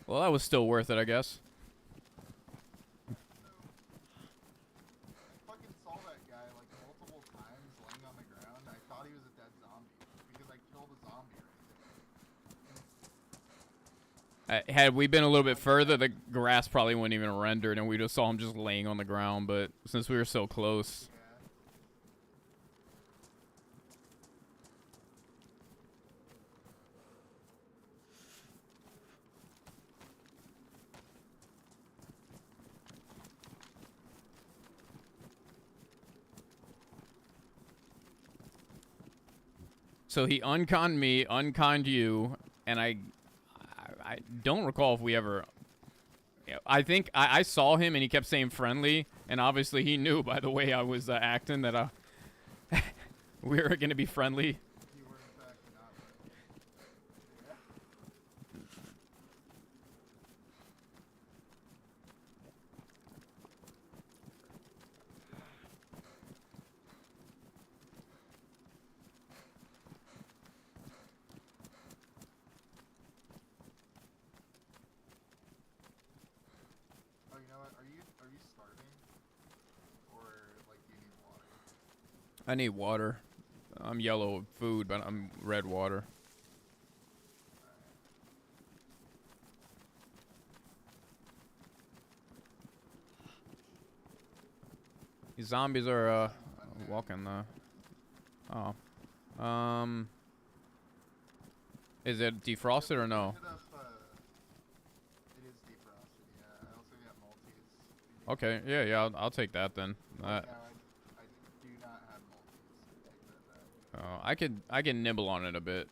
Well, that was still worth it, I guess. I fucking saw that guy like multiple times laying on the ground. I thought he was a dead zombie because I killed a zombie right there. Had we been a little bit further, the grass probably wouldn't even rendered, and we just saw him just laying on the ground. But since we were so close, Yeah. so he unconned me, unconned you, and I don't recall if we ever. Yeah, I think I saw him and he kept saying friendly, and obviously he knew by the way I was acting that we were gonna be friendly. You were in fact not friendly. Yeah. I need water. I'm yellow food, but I'm red water. These zombies are walking the. Oh. Is it defrosted or no? Hit up, it is defrosted, yeah. I also got Maltese. Okay, yeah, I'll take that then. No, I do not have Maltese. Take that back. I can nibble on it a bit.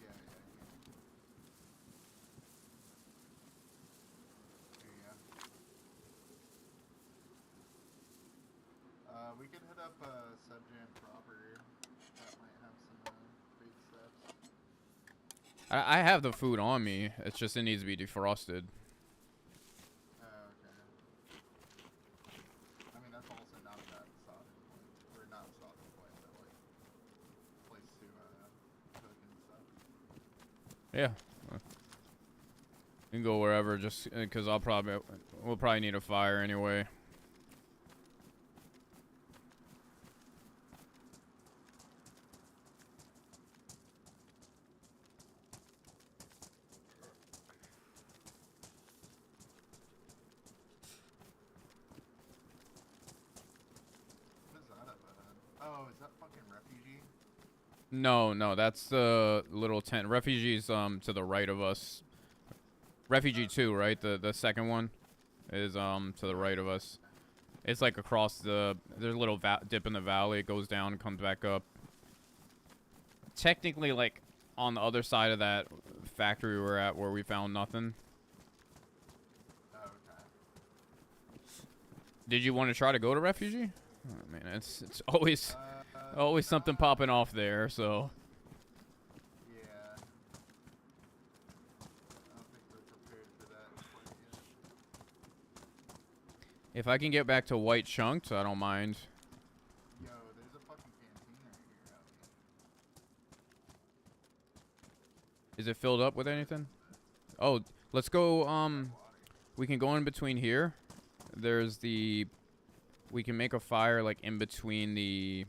Yeah. Here you go. We could hit up Subject proper. That might have some food stuff. I have the food on me. It's just it needs to be defrosted. Oh, okay. I mean, that's also not a bad stopping point. Or not stopping point, but like place to cook and stuff. Yeah. You can go wherever, just because we'll probably need a fire anyway. What is that up ahead? Oh, is that fucking refugee? No, that's the little tent. Refugees to the right of us. Refugee 2, right? The second one is to the right of us. It's like across there's a little dip in the valley. It goes down and comes back up. Technically, like on the other side of that factory we're at, where we found nothing. Oh, okay. Did you want to try to go to refugee? Oh, man, it's always something popping off there. So. Yeah. I don't think we're prepared for that quite yet. If I can get back to white chunks, I don't mind. Yo, there's a fucking canteen right here out here. Is it filled up with anything? Oh, let's go. Water. We can go in between here. There's the. We can make a fire like in between the.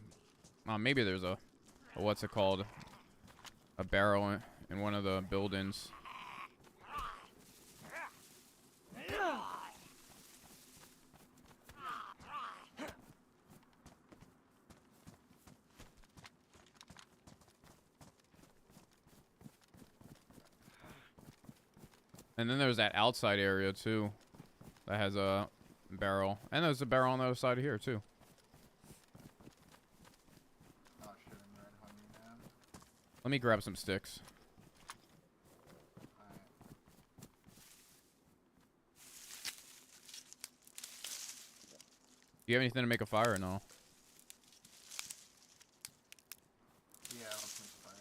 Maybe there's a what's it called? A barrel in one of the buildings. And then there's that outside area too, that has a barrel, and there's a barrel on the other side of here too. Oh shit, I'm red hungry, man. Let me grab some sticks. Alright. Do you have anything to make a fire or no? Yeah, let's make a fire.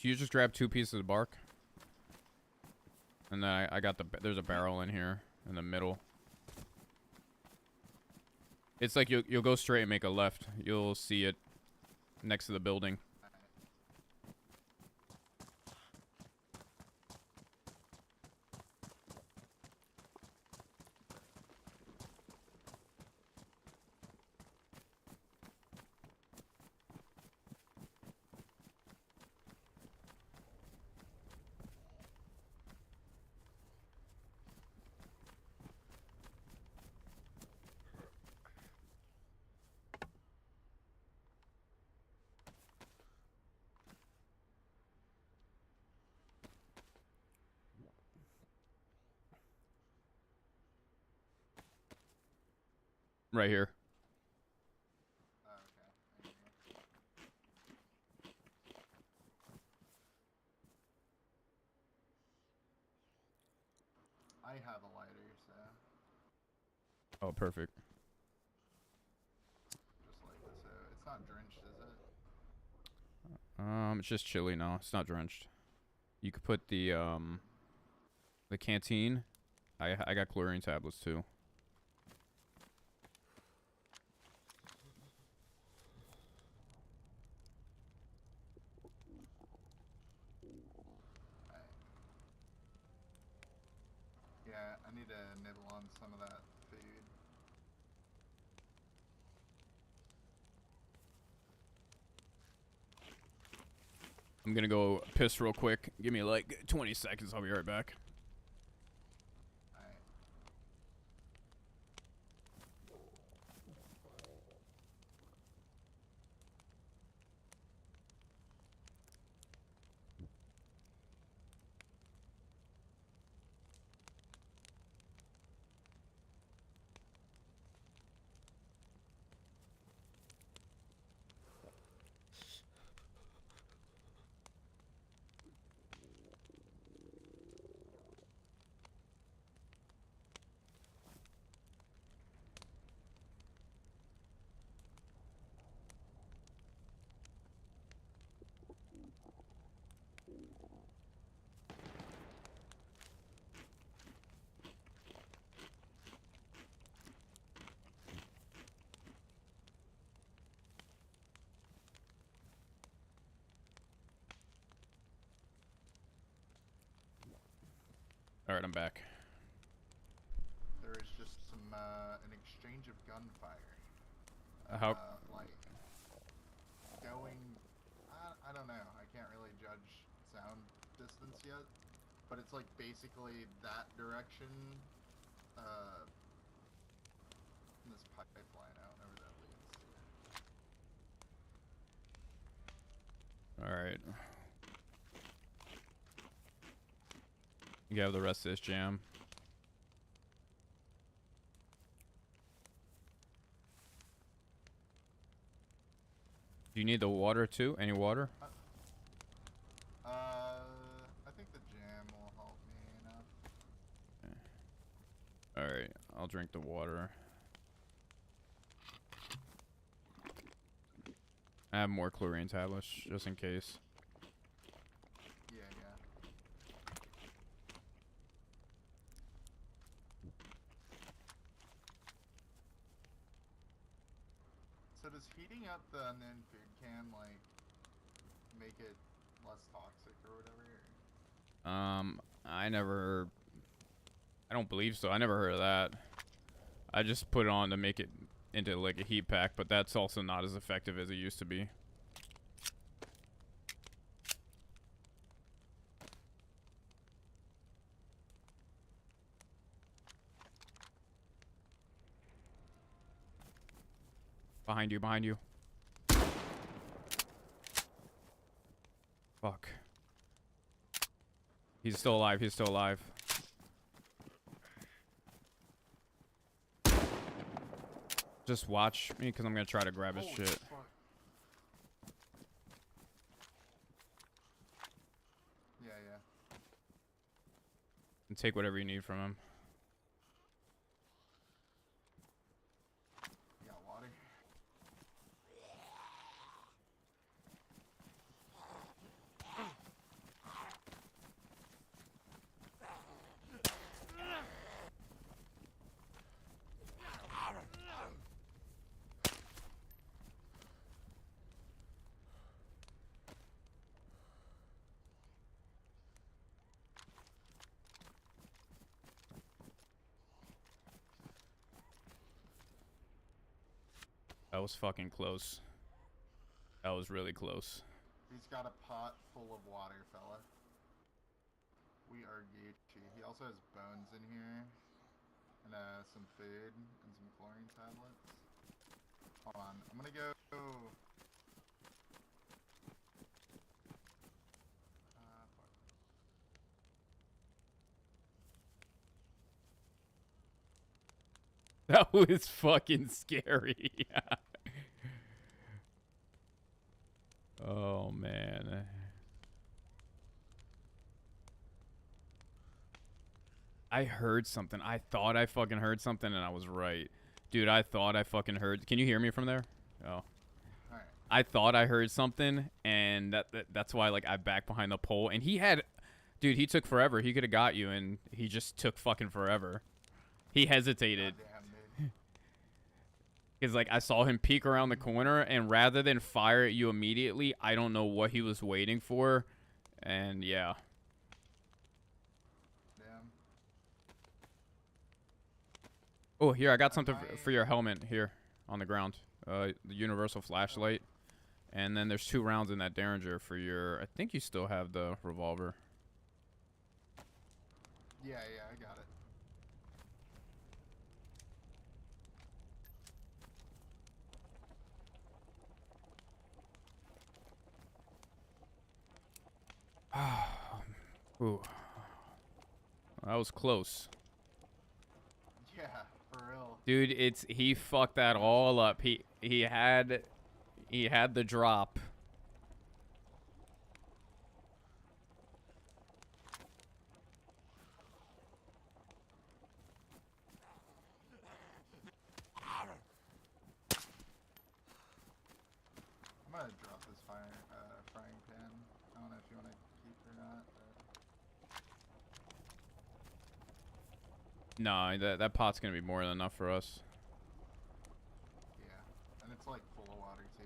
Do you just grab 2 pieces of bark? And then I got there's a barrel in here in the middle. It's like you'll go straight and make a left. You'll see it next to the building. Right here. Oh, okay. have a lighter, so Oh, perfect. just like this. So it's not drenched, is it? It's just chilly now. It's not drenched. You could put the canteen. I got chlorine tablets too. Alright. Yeah, I need to nibble on some of that food. I'm gonna go piss real quick. Give me like 20 seconds. I'll be right back. Alright. All right, I'm back. There was just some, an exchange of gunfire. How? Like, going, I don't know, I can't really judge sound distance yet, but it's like basically that direction, in this pipeline, I don't know where that leads to. All right. You have the rest of this jam. Do you need the water too? Any water? I think the jam will help me enough. Alright, I'll drink the water. I have more chlorine tablets, just in case. Yeah. So does heating up the unknown food can, like, make it less toxic or whatever? I don't believe so. I never heard of that. I just put it on to make it into like a heat pack, but that's also not as effective as it used to be. Behind you, behind you. Fuck. He's still alive, he's still alive. Just watch me, because I'm going to try to grab his shit. Fuck. Yeah. And take whatever you need from him. You got water? That was fucking close. That was really close. He's got a pot full of water, fella. We are Gucci. He also has bones in here. And, some food and some chlorine tablets. Hold on. I'm gonna go... fuck. That was fucking scary. Oh, man. I heard something. I thought I fucking heard something, and I was right. Dude, I thought I fucking heard... Can you hear me from there? Oh. Alright. I thought I heard something, and that's why, like, I backed behind the pole. And he had... Dude, he took forever. He could have got you, and he just took fucking forever. He hesitated. Goddamn, dude. Because, like, I saw him peek around the corner, and rather than fire at you immediately, I don't know what he was waiting for. And, yeah. Damn. Oh, here, I got something for your helmet here on the ground. The universal flashlight. And then there's 2 rounds in that Derringer for your... I think you still have the revolver. Yeah, I got it. Ooh. That was close. Yeah, for real. Dude, he fucked that all up. He had the drop. I'm gonna drop this frying pan. I don't know if you want to keep it or not. But... No, that pot's gonna be more than enough for us. Yeah, and it's like full of water too.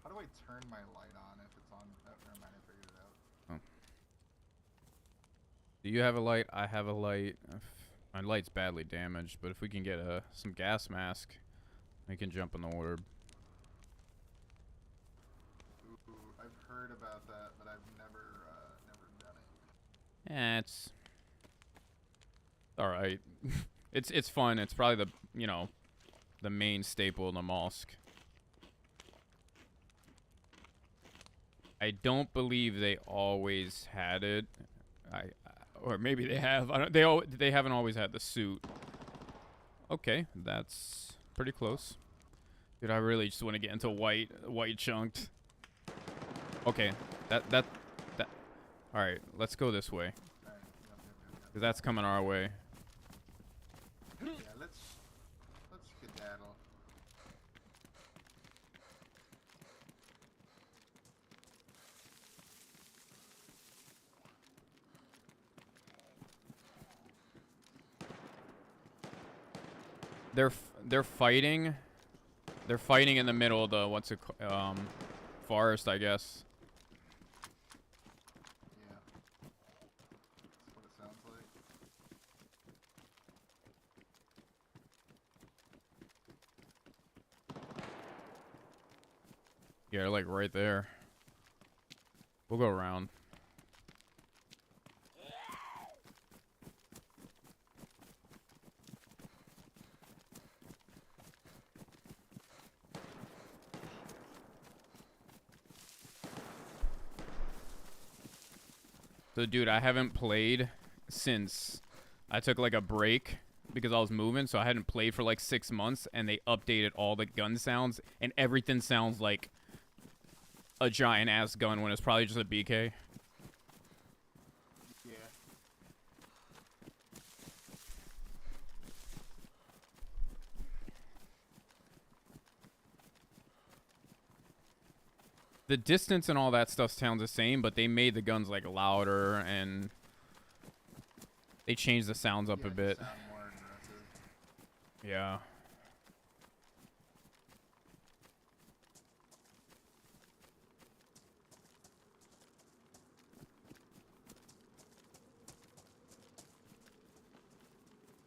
How do I turn my light on if it's on? Oh, never mind, I figured it out. Do you have a light? I have a light. My light's badly damaged, but if we can get some gas mask, we can jump in the orb. Ooh, I've heard about that, but I've never done it. It's all right. It's fun. It's probably the main staple in Namalsk. I don't believe they always had it. Or maybe they have. They haven't always had the suit. Okay, that's pretty close. Dude, I really just want to get into white chunked. Okay, that. All right, let's go this way. Alright, yep. 'Cause that's coming our way. Yeah, let's skedaddle. They're fighting. They're fighting in the middle of the forest, I guess. Yeah. That's what it sounds like. Yeah, like right there. We'll go around. So, dude, I haven't played since I took like a break because I was moving, so I hadn't played for like 6 months, and they updated all the gun sounds, and everything sounds like a giant ass gun when it's probably just a BK. Yeah. The distance and all that stuff sounds the same, but they made the guns like louder, and they changed the sounds up a bit. Sound more aggressive. Yeah.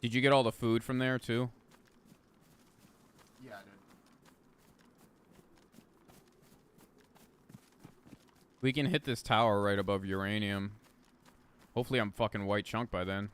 Did you get all the food from there too? Yeah, dude. We can hit this tower right above uranium. Hopefully I'm fucking white chunk by then.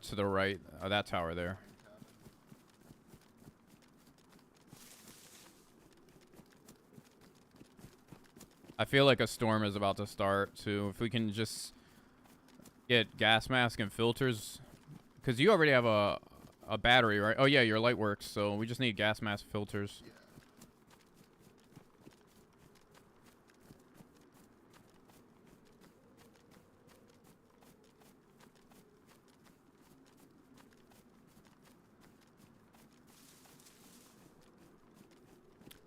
to the right. That tower there. Cabin. I feel like a storm is about to start too. If we can just get gas mask and filters, because you already have a battery, right? Oh yeah, your light works. So we just need gas mask filters. Yeah.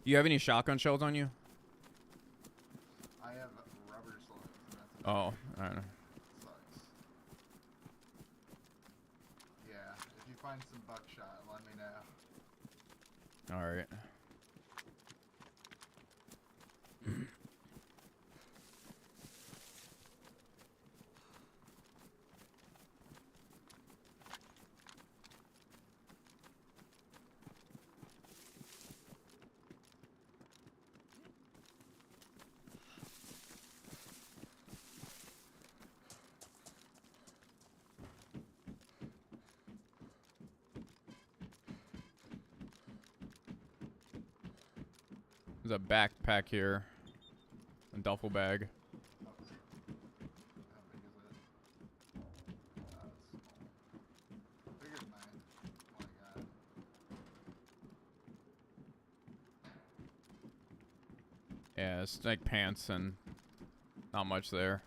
Do you have any shotgun shells on you? I have rubber slugs, and that's Oh, I don't know. sucks. Yeah, if you find some buckshot, let me know. All right. There's a backpack here. A duffel bag. How big is it? It's small. Bigger than mine. Oh my god. Yeah, it's like pants and not much there.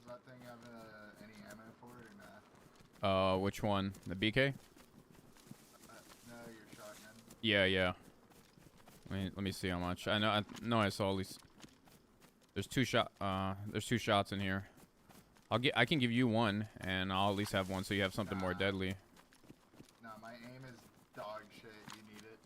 Does that thing have any ammo for it or not? Which one? The BK? No, your shotgun. Yeah, yeah. Let me see how much. I know I saw at least. There's two shots in here. I can give you one, and I'll at least have one, so you have something more Nah. deadly. No, my aim is dog shit. You need it.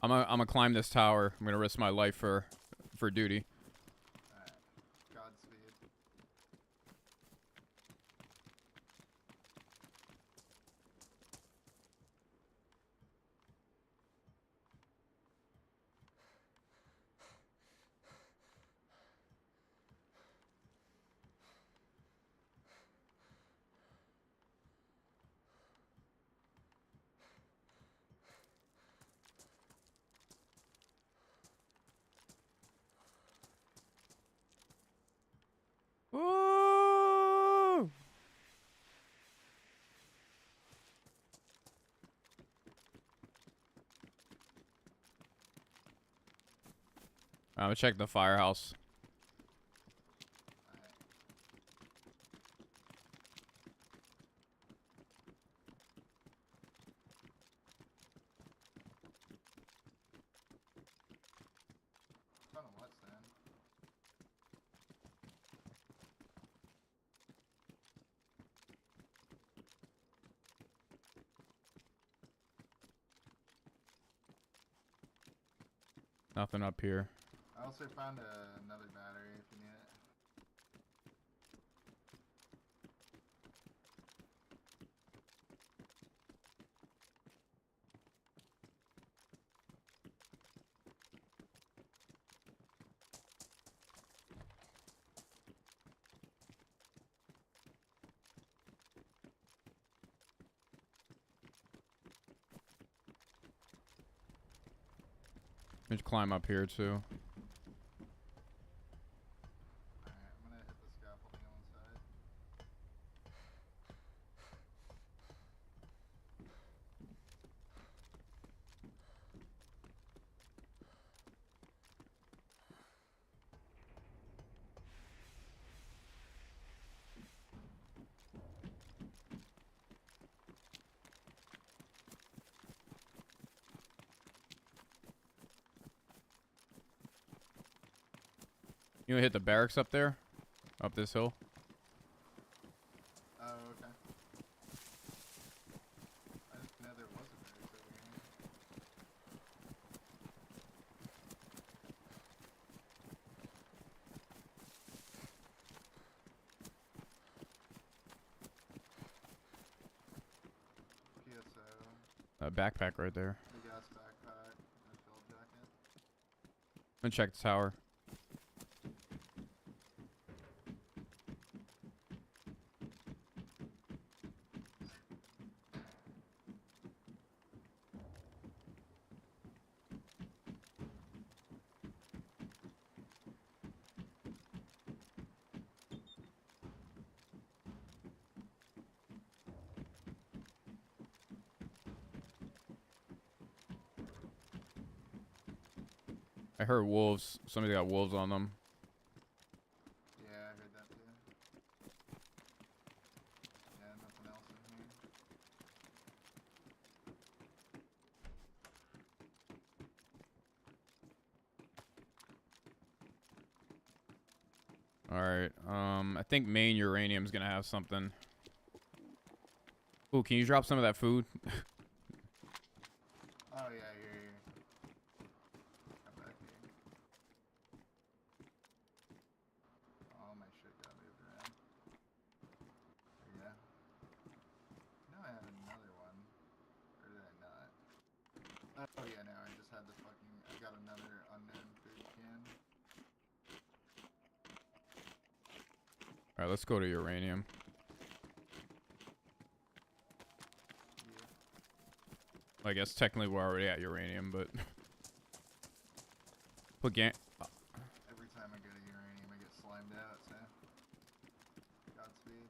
I'm gonna climb this tower. I'm gonna risk my life for duty. Alright. Godspeed. Woo! I'm gonna check the firehouse. Alright. Found a what, Stan? Nothing up here. I also found another battery if you need it. Let's climb up here too. You wanna hit the barracks up there? Up this hill? Oh, okay. I didn't know there was a barracks over here. PSO, A backpack right there. big ass backpack, and a field jacket. I'm gonna check the tower. I heard wolves. Somebody got wolves on them. Yeah, I heard that too. Yeah, nothing else in here. Alright, I think main uranium's gonna have something. Ooh, can you drop some of that food? Oh yeah, here. Come back here. All my shit got moved around. There you go. No, I have another one. Or did I not? Oh yeah, no, I just had the fucking. I got another unknown food can. Alright, let's go to uranium. Yeah. I guess technically we're already at uranium, but... Put Every time I go to uranium, I get slimed out, so. Godspeed.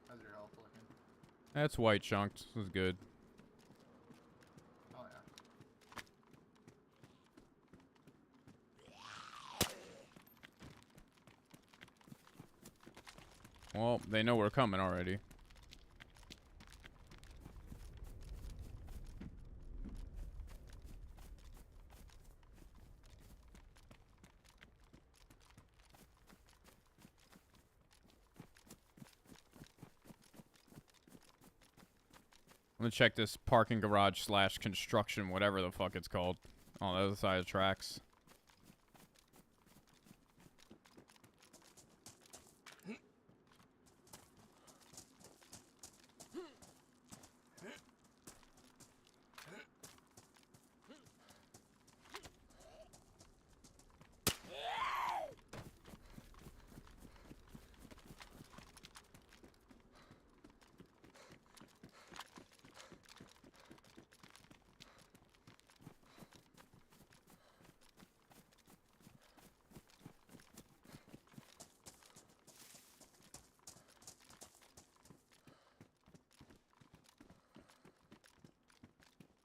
How's your health looking? That's white chunked. This is good. Oh yeah. Well, they know we're coming already. I'm gonna check this parking garage slash construction, whatever the fuck it's called, on the other side of the tracks.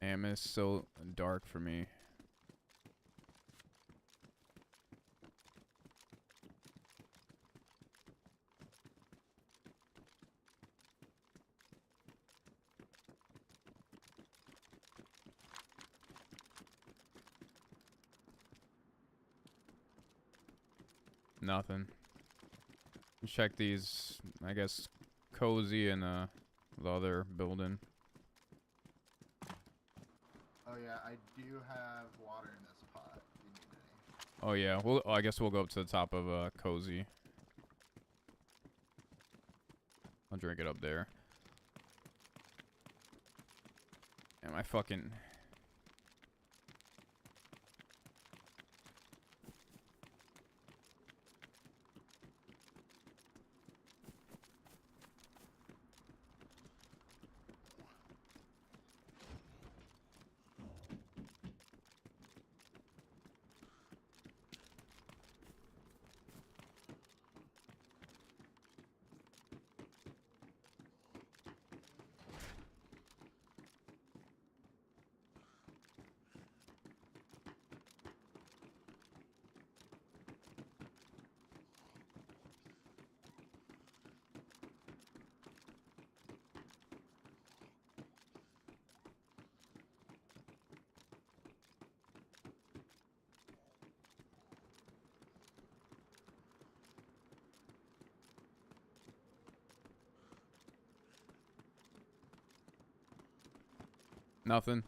Damn, it's so dark for me. Nothing. Check these, I guess, cozy and the other building. Oh yeah, I do have water in this pot. If you need any. Oh yeah, well, I guess we'll go up to the top of cozy. I'll drink it up there. Am I fucking... Nothing.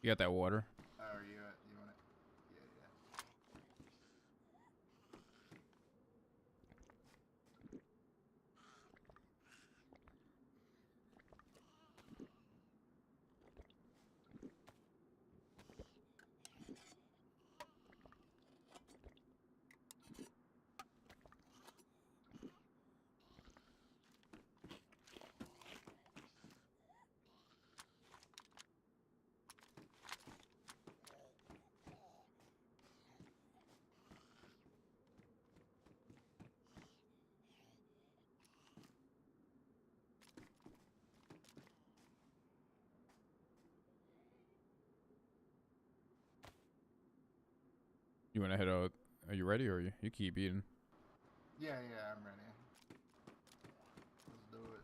You got that water? Oh, are you want it? Yeah, yeah. You want to head out? Are you ready, or you keep eating? Yeah, yeah, I'm ready. Let's do it.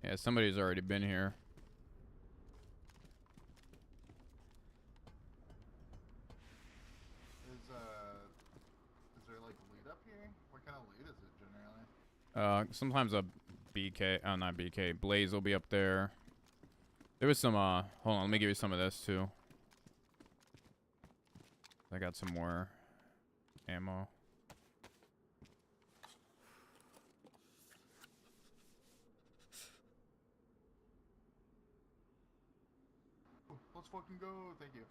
Yeah, somebody's already been here. Is there like loot up here? What kind of loot is it generally? Sometimes a BK, not BK, Blaze will be up there. There was some, hold on, let me give you some of this, too. I got some more ammo. Oh, let's fucking go! Thank you.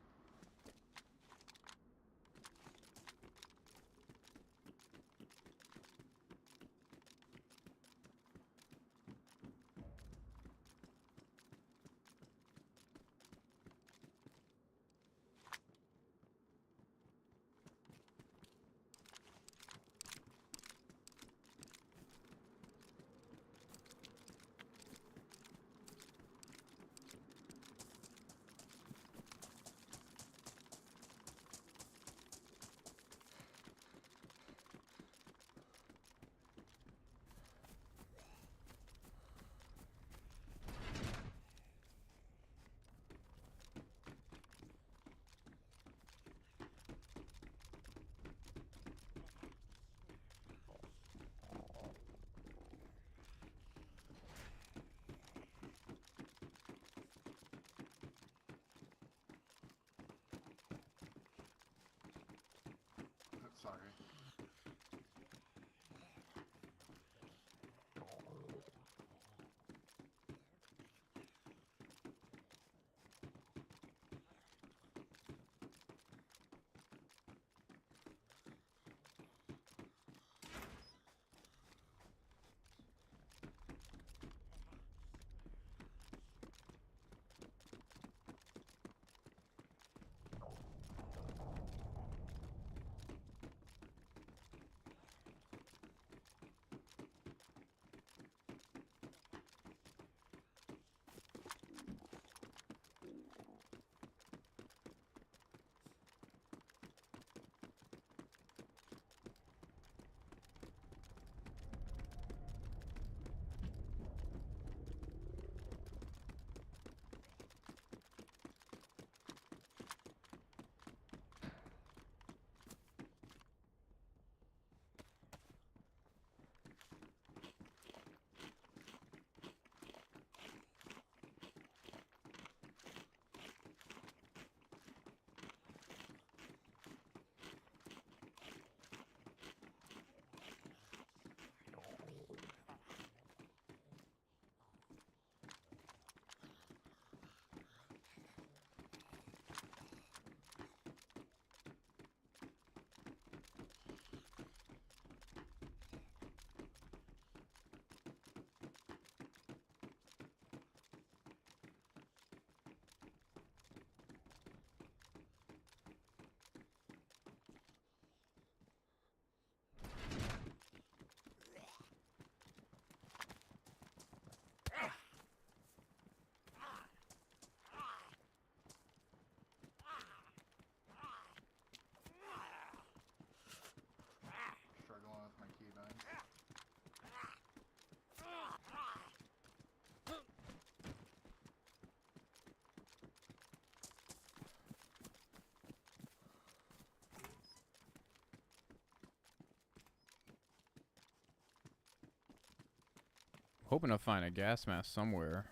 Hoping to find a gas mask somewhere.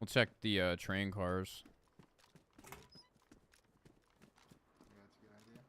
We'll check the train cars. Yeah, that's a good idea.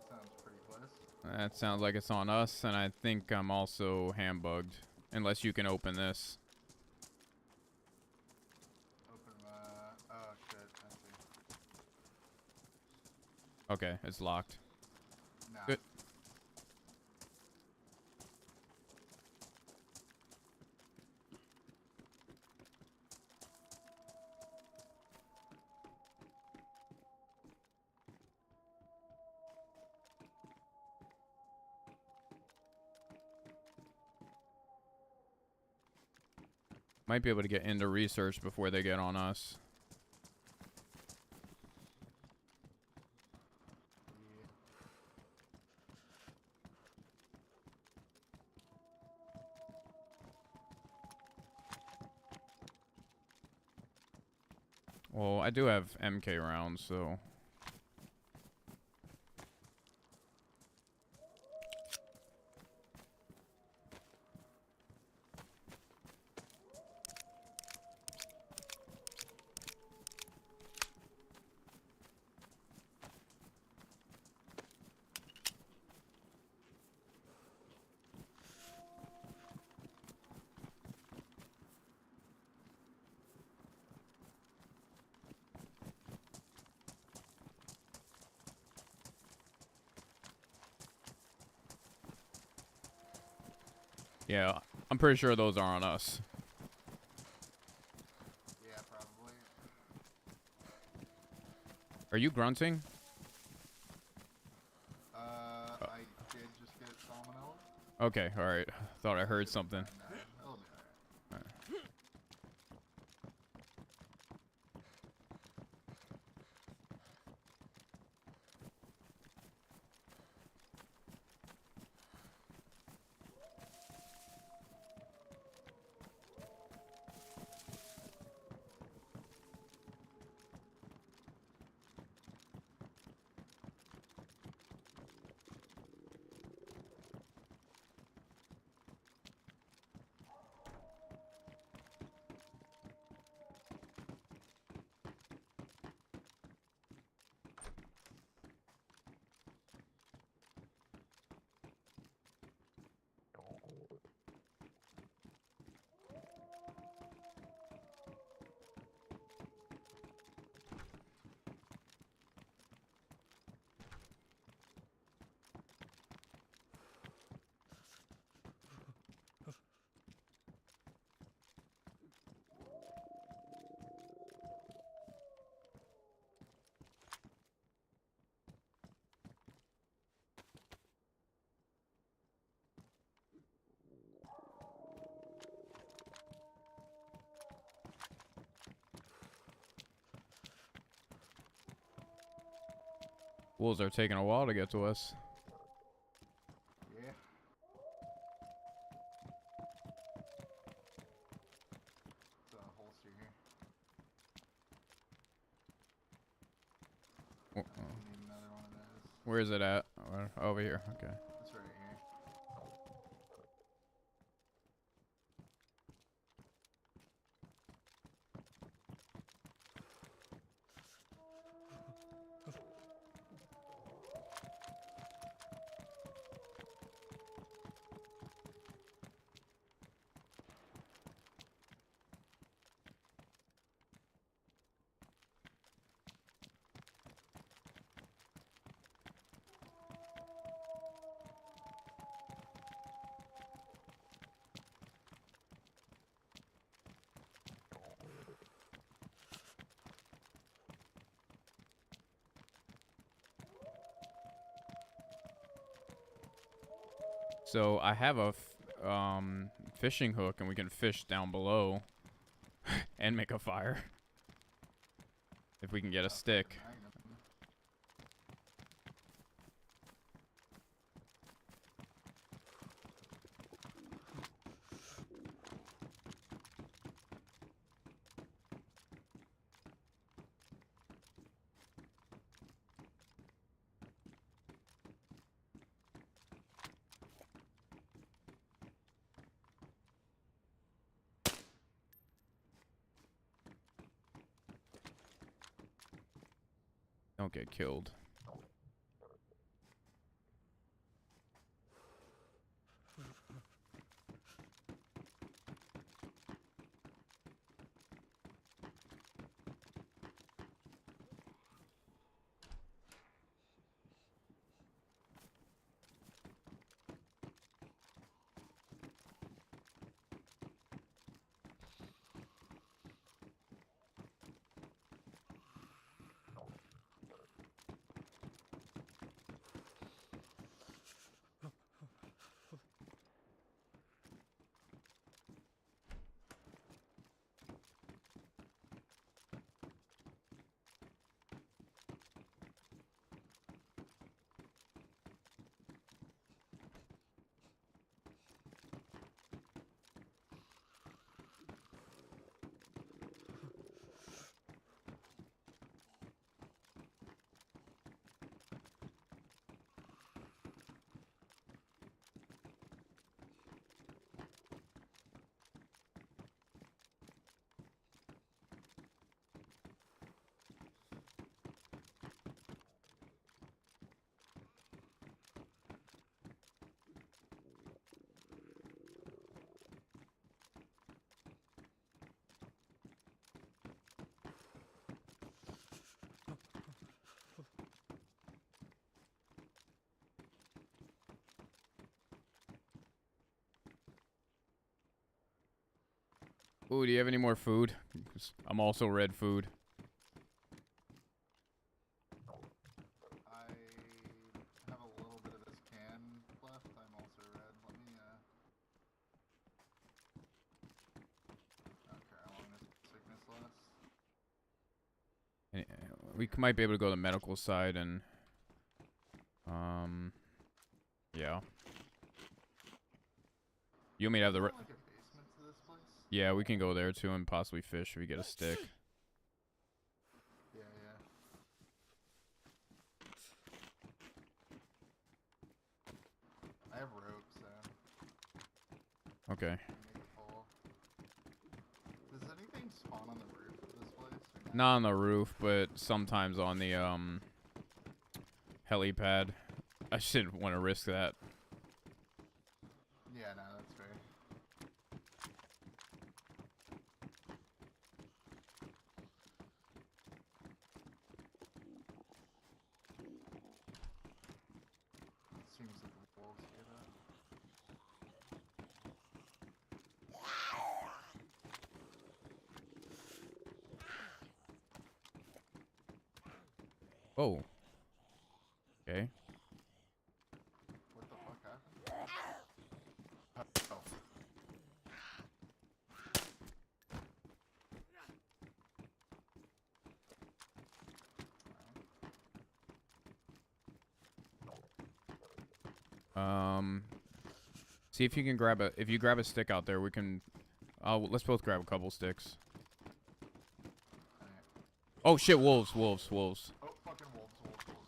That sounds pretty close. That sounds like it's on us, and I think I'm also hand-bugged. Unless you can open this. Open oh shit, I see. Okay, it's locked. Nah. Good. Might be able to get into research before they get on us. Yeah. Well, I do have MK rounds, so... Yeah, I'm pretty sure those are on us. Yeah, probably. Are you grunting? I did just get salmonella. Okay, alright. Thought I heard something. That'll be alright. Wolves are taking a while to get to us. Yeah. It's a holster here. Oh, I need another one of those. where is it at? Oh, over here. Okay. It's right here. So I have a fishing hook, and we can fish down below and make a fire if we can get a stick. Magnum. Don't get killed. Ooh, do you have any more food? 'Cause I'm also red food. I have a little bit of this can left. I'm also red. Let me, okay, how long does sickness last? We might be able to go to the medical side and, yeah. You want me to have the? Is there, like a basement to this place? Yeah, we can go there too and possibly fish if we get a stick. Yeah, yeah. I have ropes, so Okay. I can make a pole. Does anything spawn on the roof of this place? Or Not on the roof, but sometimes on the helipad. I just didn't want to risk that. Yeah, no, that's fair. Seems like the wolves hear that. Oh. Okay. What the fuck happened? Oh. See if you can grab a. If you grab a stick out there, we can. Let's both grab a couple sticks. Alright. Oh shit! Wolves! Wolves! Wolves! Oh, fucking wolves, wolves, wolves.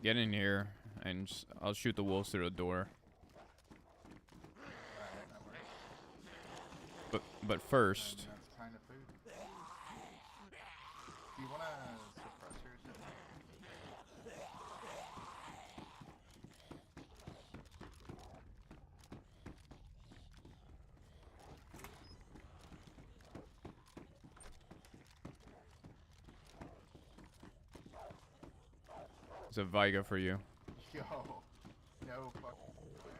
Get in here, and I'll shoot the wolves through the door. Alright, that works. But first, And that's kind of food. Do you want a suppressor or something? it's a Viga for you. Yo, no fucking way.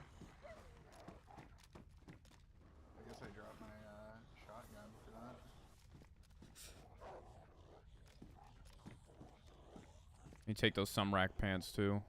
I guess I dropped my shotgun for that. You take those Sumrak pants too.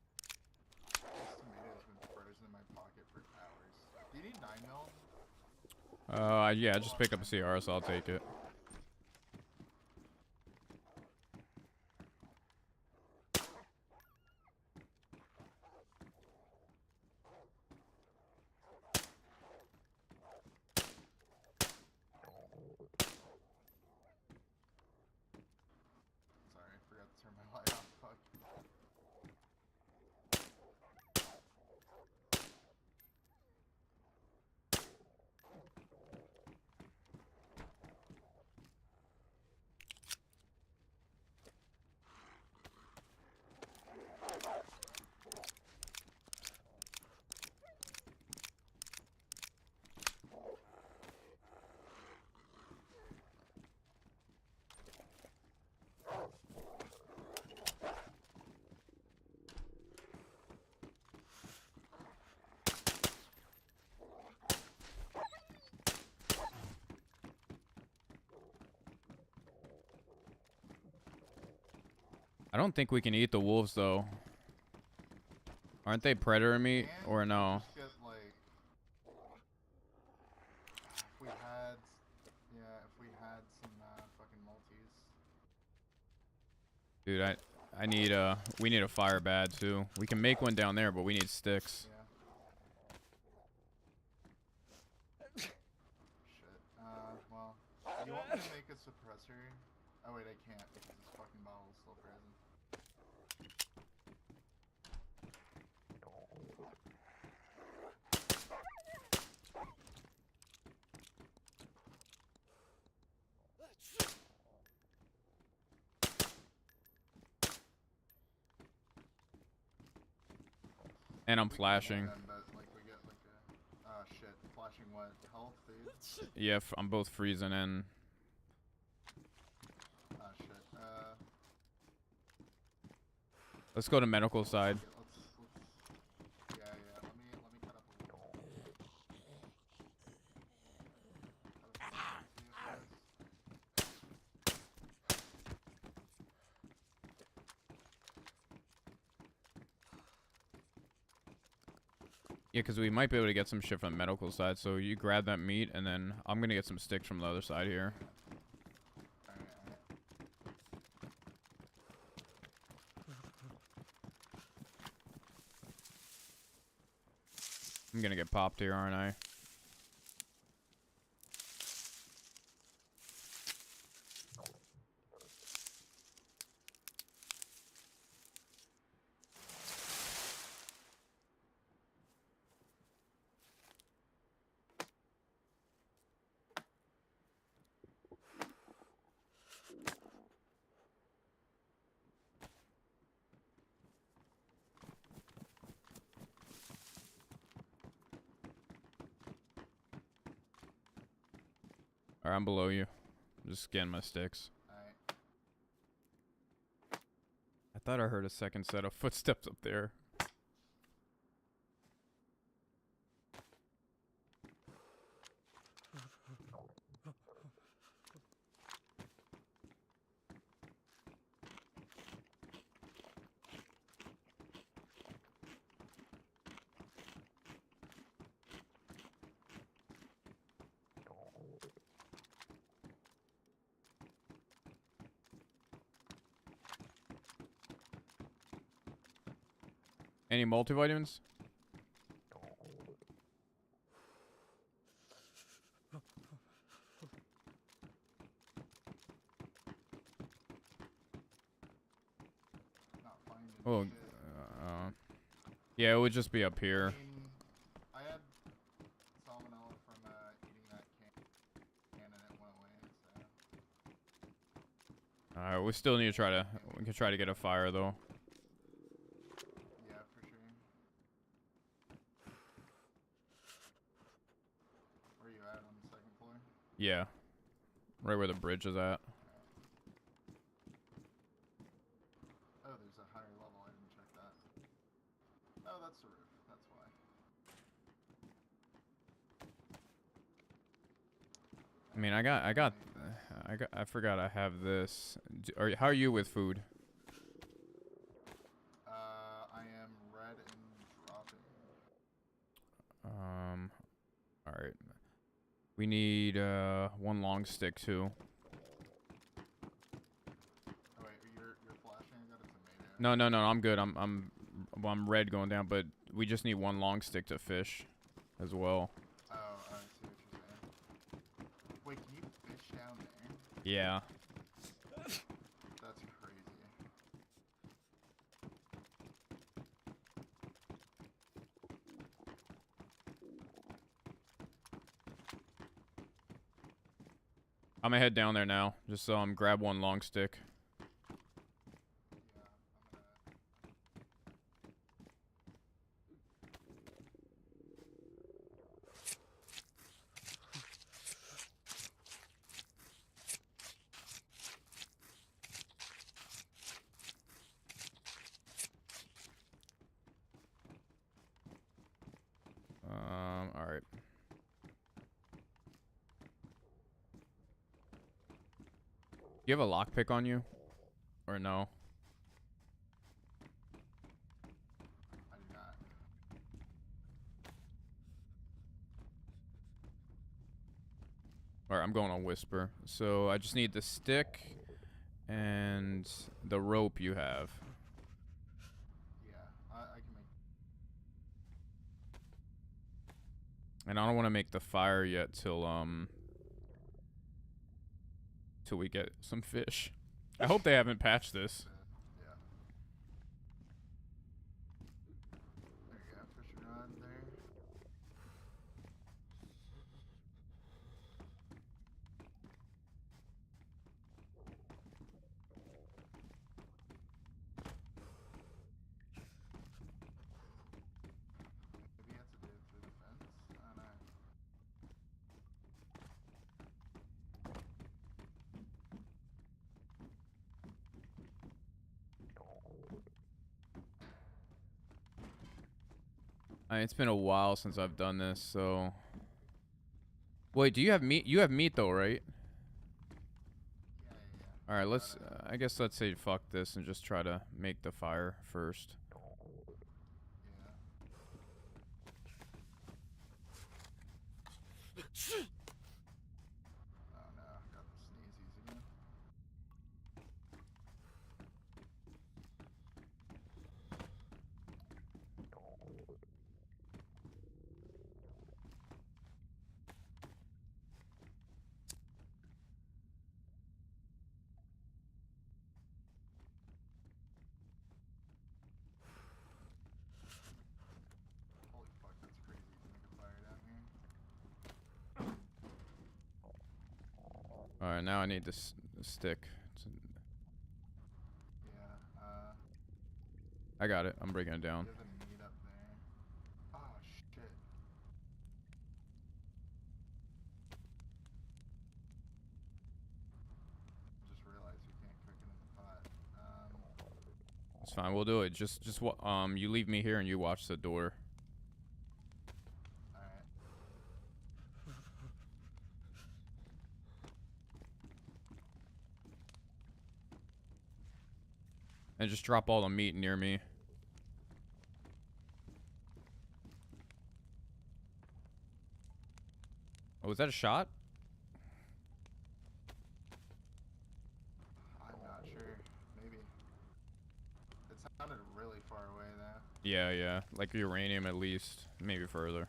This tomato's been frozen in my pocket for hours. Do you need 9 mil? Yeah, just pick up a CR, so I'll take it. Sorry, I forgot to turn my light off. Fuck. I don't think we can eat the wolves though. Aren't they predator meat And or no? just get, like, if we had, yeah, if we had some fucking multis. Dude, I need we need a fire bad too. We can make one down there, but we need sticks. Yeah. Shit. Well, you want me to make a suppressor? Oh wait, I can't because this fucking bottle is still frozen. And I'm We can flashing. hold them, but, like, we get like a, oh shit, flashing what? Health, dude? Yeah, I'm both freezing and Oh shit. let's go to medical side. Yeah, yeah. Let me cut up a little. Cut up a little Yeah, because we might be able to get some shit from the medical side. So you grab that meat, and then I'm gonna get some sticks from the other side here. Alright, alright. I'm gonna get popped here, aren't I? Alright, I'm below you. I'm just scanning my sticks. Alright. I thought I heard a second set of footsteps up there. Any multivitamins? Not finding Oh, shit. yeah, it would just be up here. I mean, I had salmonella from eating that can and it went away, so. Alright, we still need to try to. We can try to get a fire though. Yeah, for sure. Where you at, on the second floor? Yeah, right where the bridge is at. Oh, there's a higher level. I didn't check that. Oh, that's the roof. That's why. I mean, I forgot I have this. How are you with food? I am red and dropping. All right. We need one long stick too. Oh wait, you're flashing. I got a tomato. No, I'm good. I'm red going down, but we just need one long stick to fish, as well. Oh, I see what you're saying. Wait, can you fish down there? Yeah. That's crazy. I'm gonna head down there now. Just grab one long stick. Yeah, I'm gonna. All right. You have a lockpick on you, or no? I do not. All right, I'm going on whisper. So I just need the stick and the rope you have. Yeah, I can make. And I don't want to make the fire yet till we get some fish. I hope they haven't patched this. Yeah. There you go, fishing rod there. Maybe you have to do it through the fence. I don't know. It's been a while since I've done this, so. Wait, do you have meat? You have meat though, right? Yeah. All right, let's. I guess let's say fuck this and just try to make the fire first. Yeah. Oh no, got the sneezies again. Alright, now I need this stick. Yeah, I got it. I'm breaking it down. you have the meat up there. Oh, shit. Just realized you can't cook it in the pot. It's fine. We'll do it. You leave me here and you watch the door. Alright. And just drop all the meat near me. Oh, was that a shot? I'm not sure. Maybe. It sounded really far away, though. Yeah, yeah. Like uranium at least. Maybe further.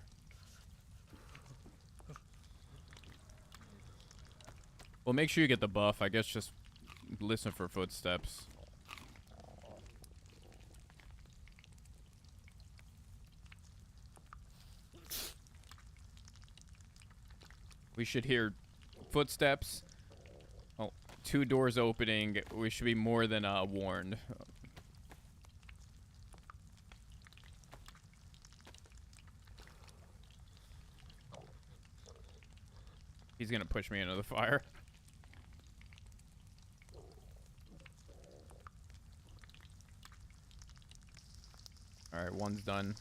Well, make sure you get the buff. I guess just listen for footsteps. We should hear footsteps. Oh, 2 doors opening. We should be more than warned. He's gonna push me into the fire. Alright, one's done.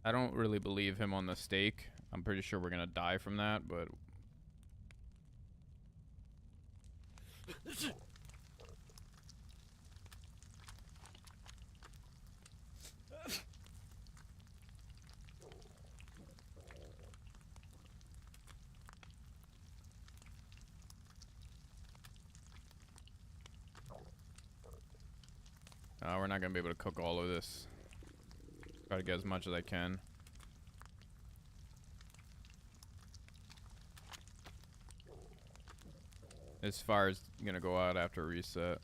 I don't really believe him on the stake. I'm pretty sure we're gonna die from that, but... we're not gonna be able to cook all of this. Try to get as much as I can. This fire's gonna go out after reset.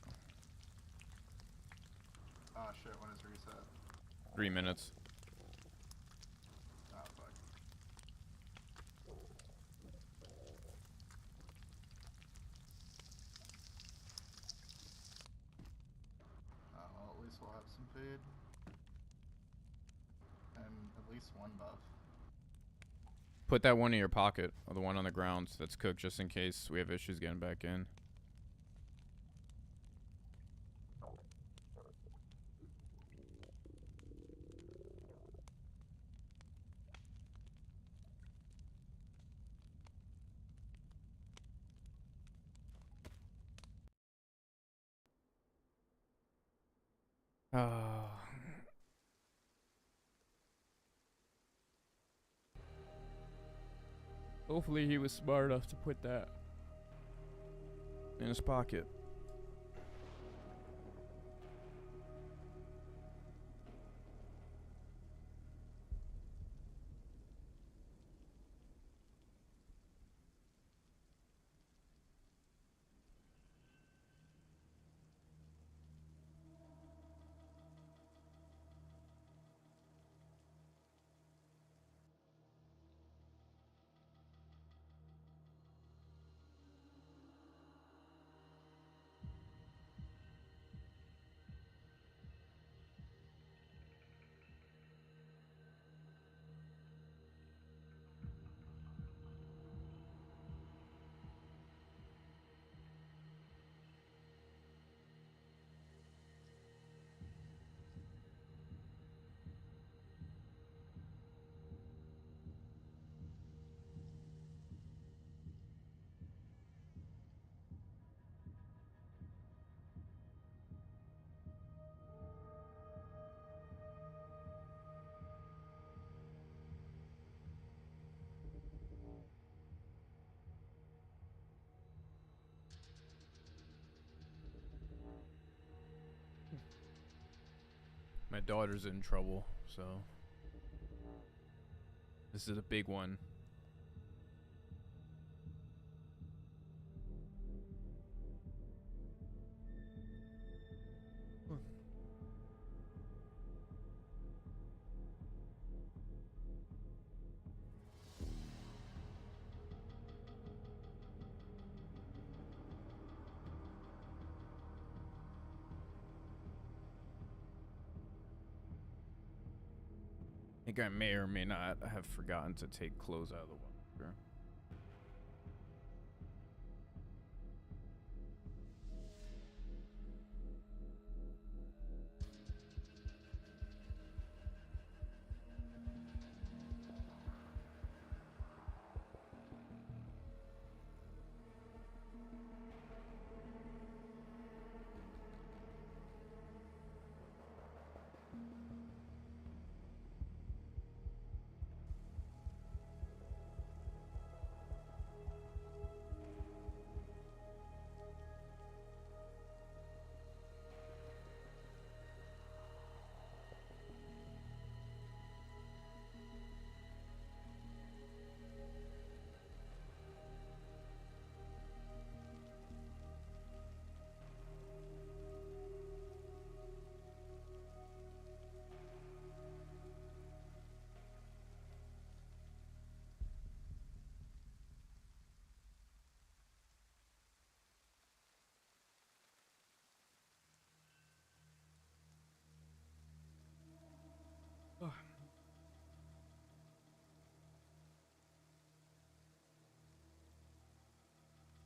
Oh, shit. When is reset? 3 minutes. Oh, fuck. Well, at least we'll have some food. And at least one buff. Put that one in your pocket, or the one on the ground that's cooked, just in case we have issues getting back in. Hopefully he was smart enough to put that in his pocket. My daughter's in trouble, so This is a big one. I think I may or may not have forgotten to take clothes out of the water.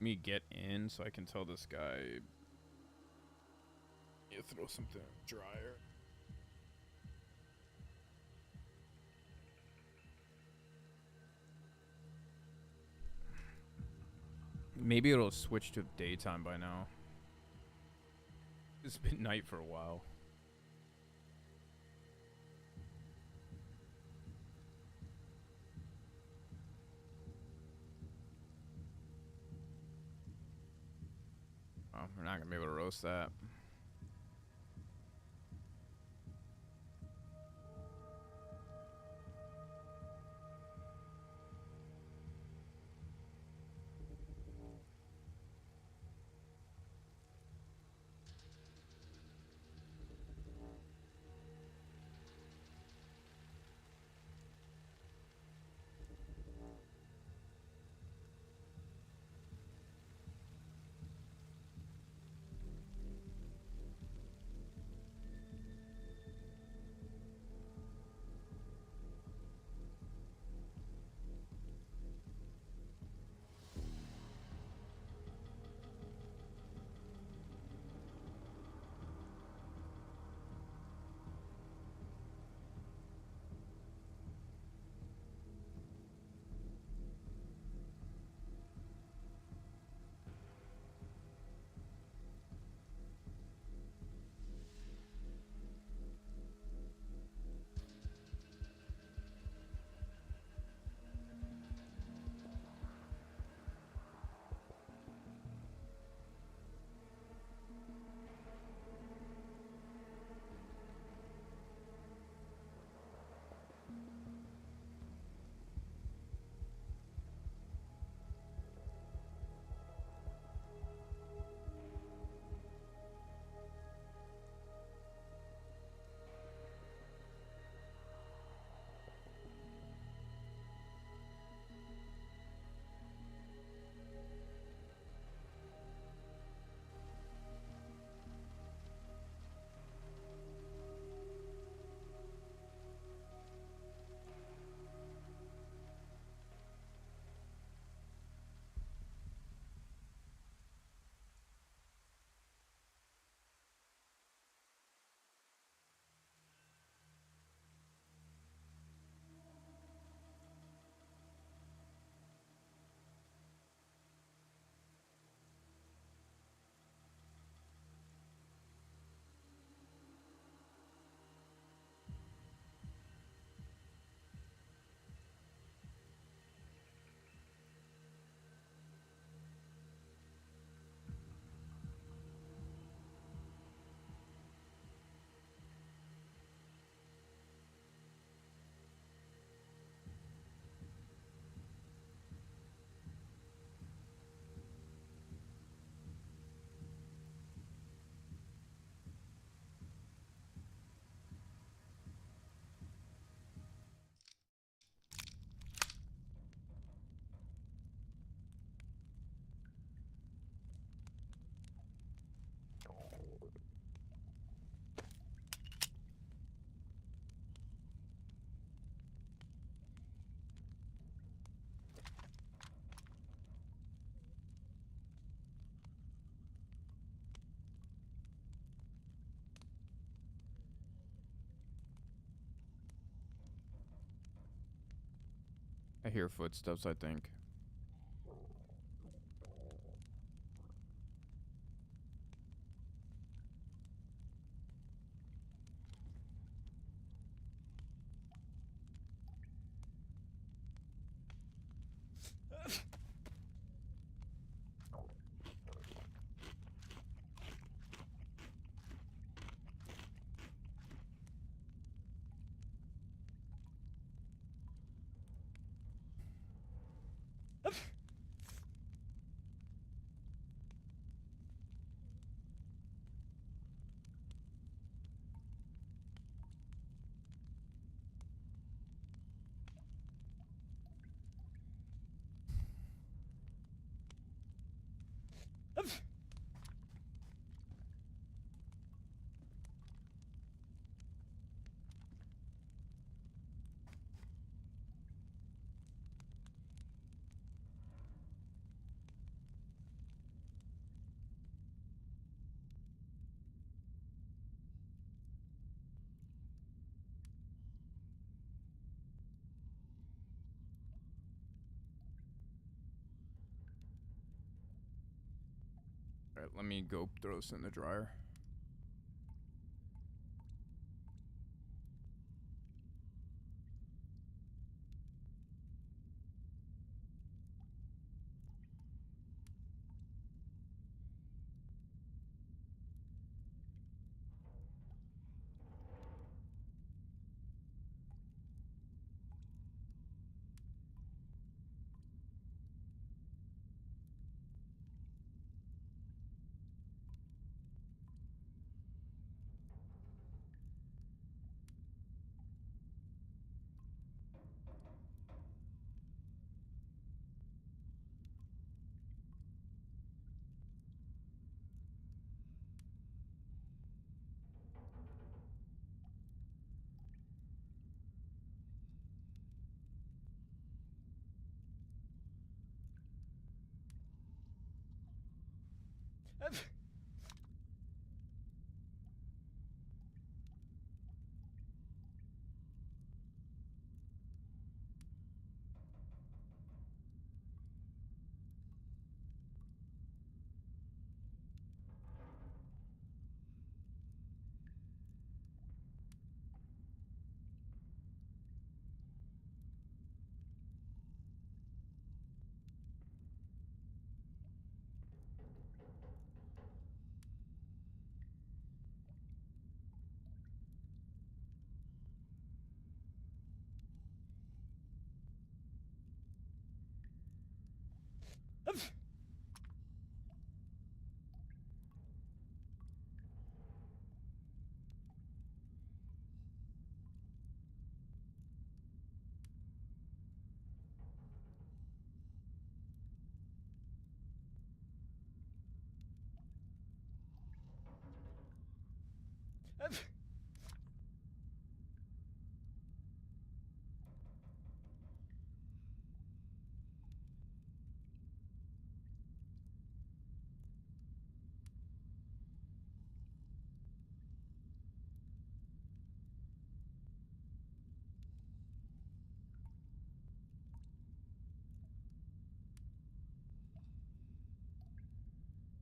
Me get in so I can tell this guy. You throw something in the dryer. Maybe it'll switch to daytime by now. It's been night for a while. Oh, we're not gonna be able to roast that. I hear footsteps, I think. Alright, let me go throw this in the dryer.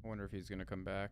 I wonder if he's gonna come back.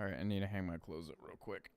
Alright, I need to hang my clothes up real quick.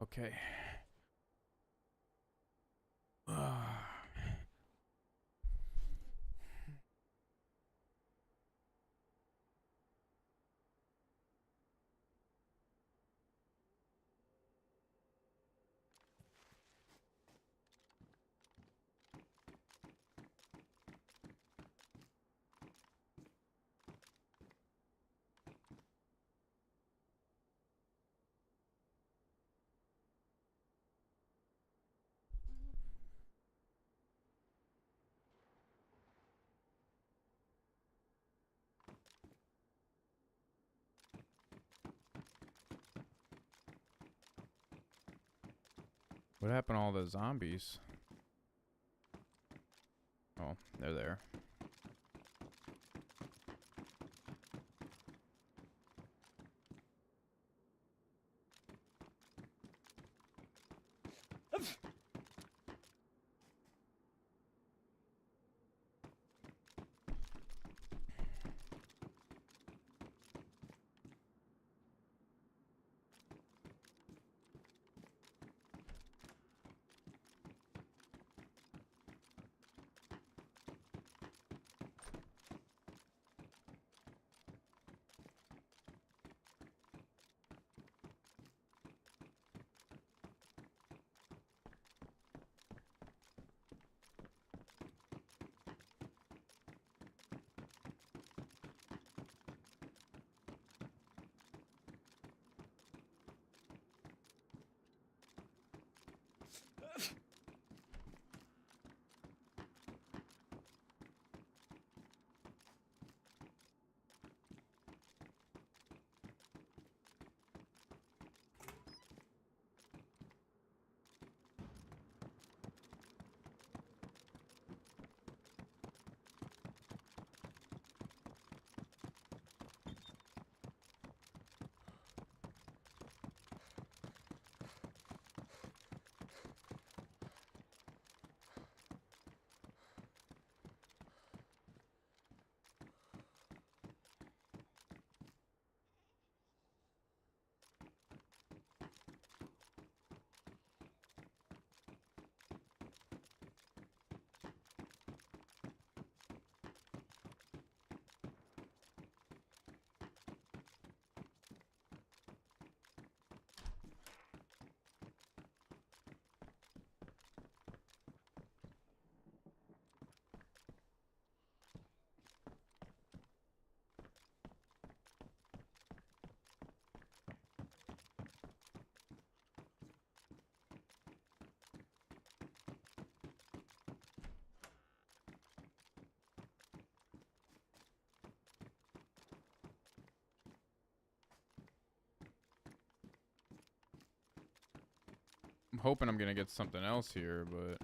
Okay. What happened to all the zombies? Oh, they're there. I'm hoping I'm gonna get something else here, but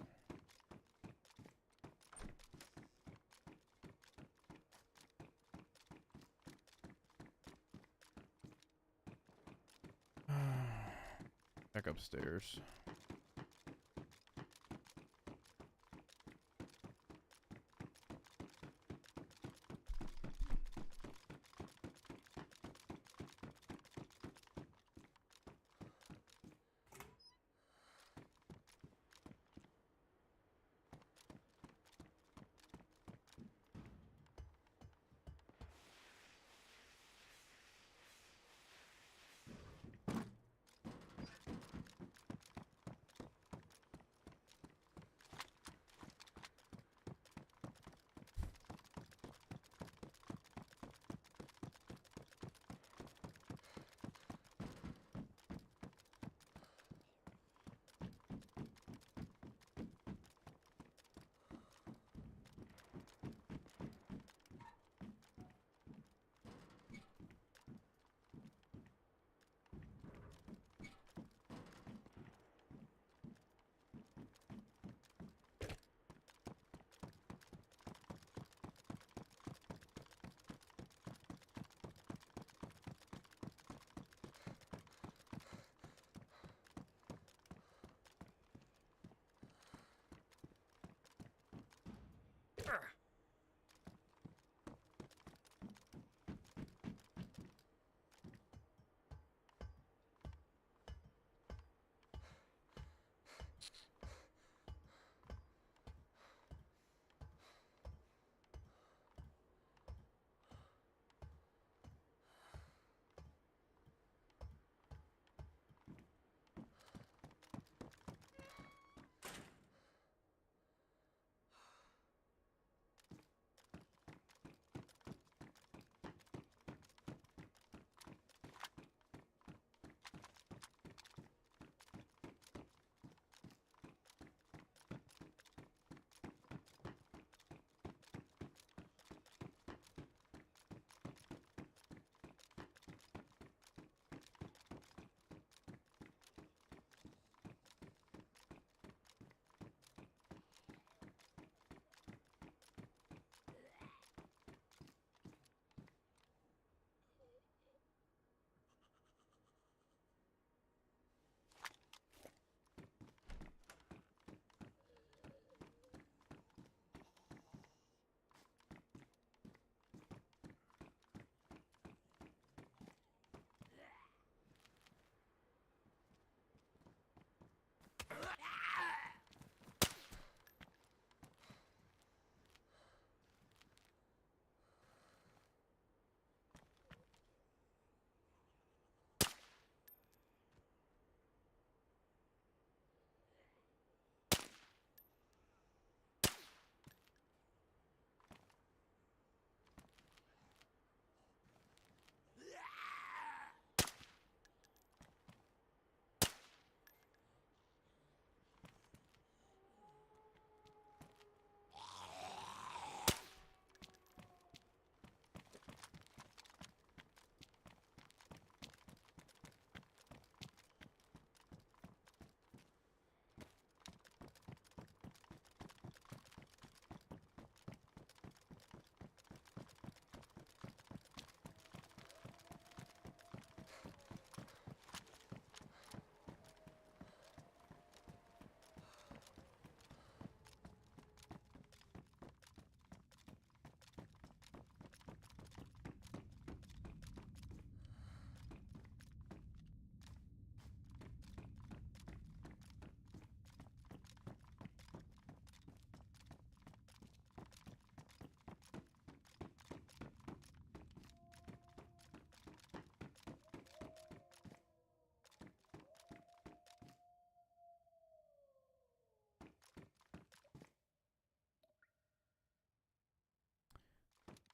back upstairs.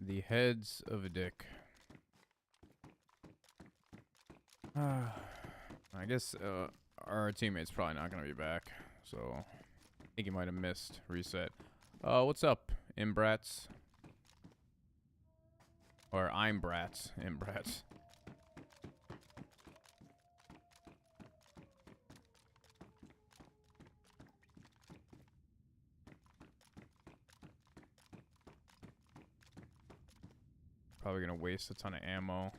The heads of a dick. I guess our teammate's probably not gonna be back, so I think he might have missed reset. What's up, imbrats? Or I'm brats, imbrats. Probably gonna waste a ton of ammo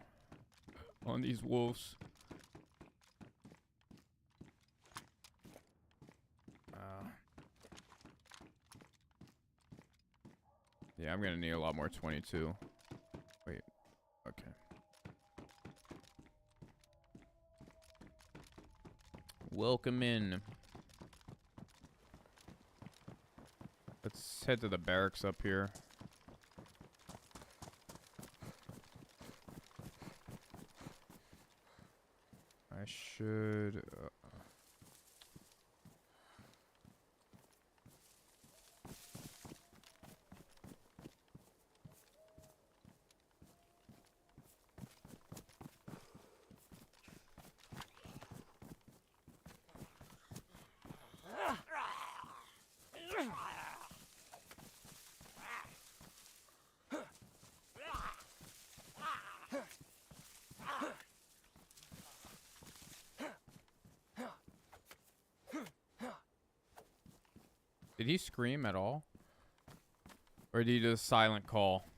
on these wolves. Yeah, I'm gonna need a lot more 22. Wait, okay. Welcome in. Let's head to the barracks up here. I should... Did he scream at all? Or did he do a silent call?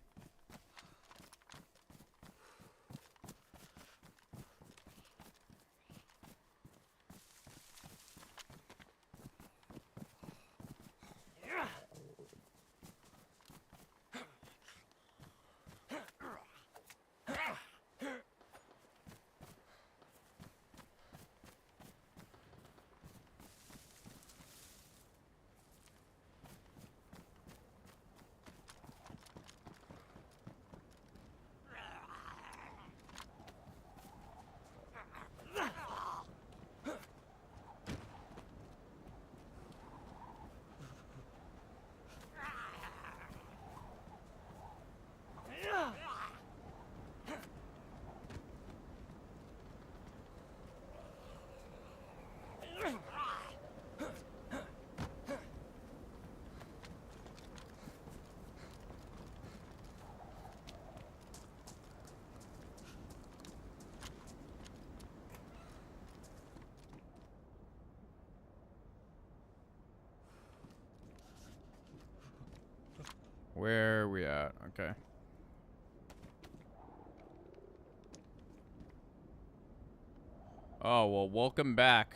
Where are we at? Okay. Oh, well, welcome back.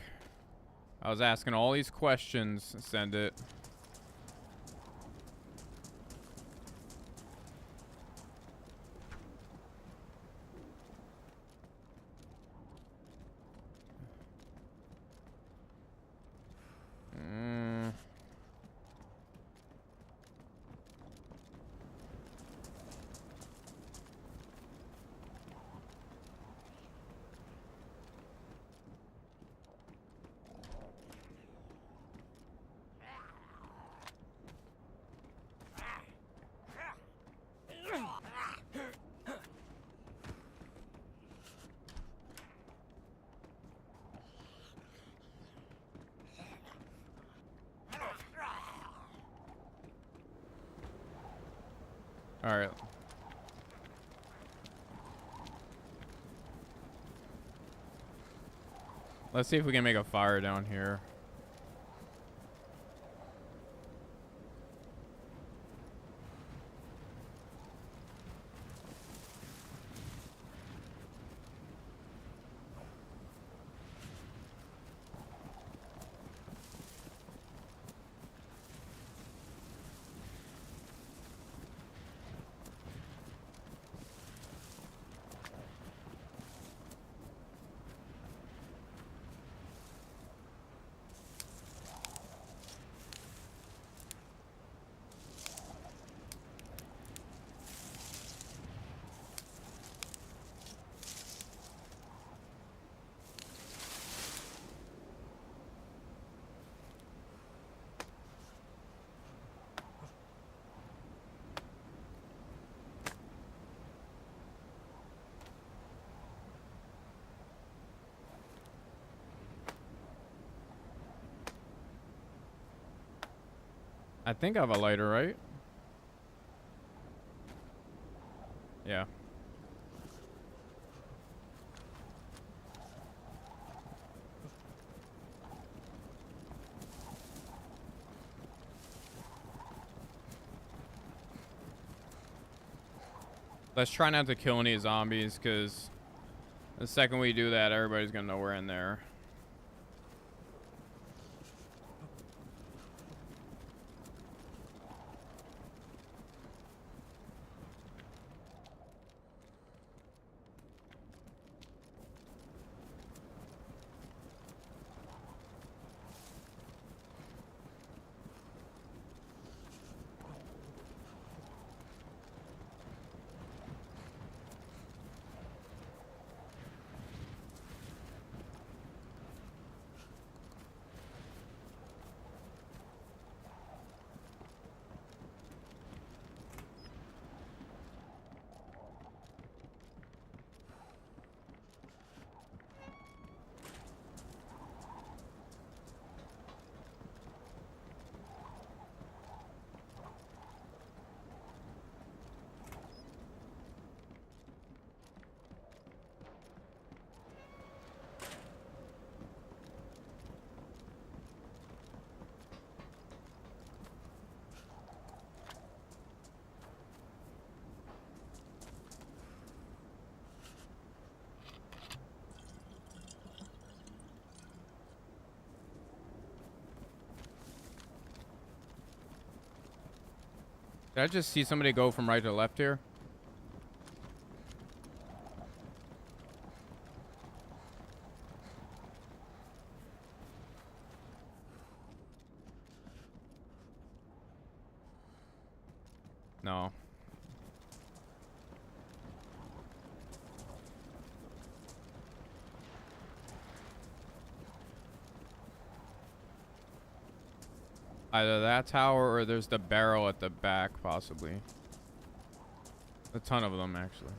I was asking all these questions. Send it. All right. Let's see if we can make a fire down here. I think I have a lighter, right? Yeah. Let's try not to kill any zombies, because the second we do that, everybody's gonna know we're in there. Did I just see somebody go from right to left here? No. Either that tower or there's the barrel at the back, possibly. A ton of them, actually.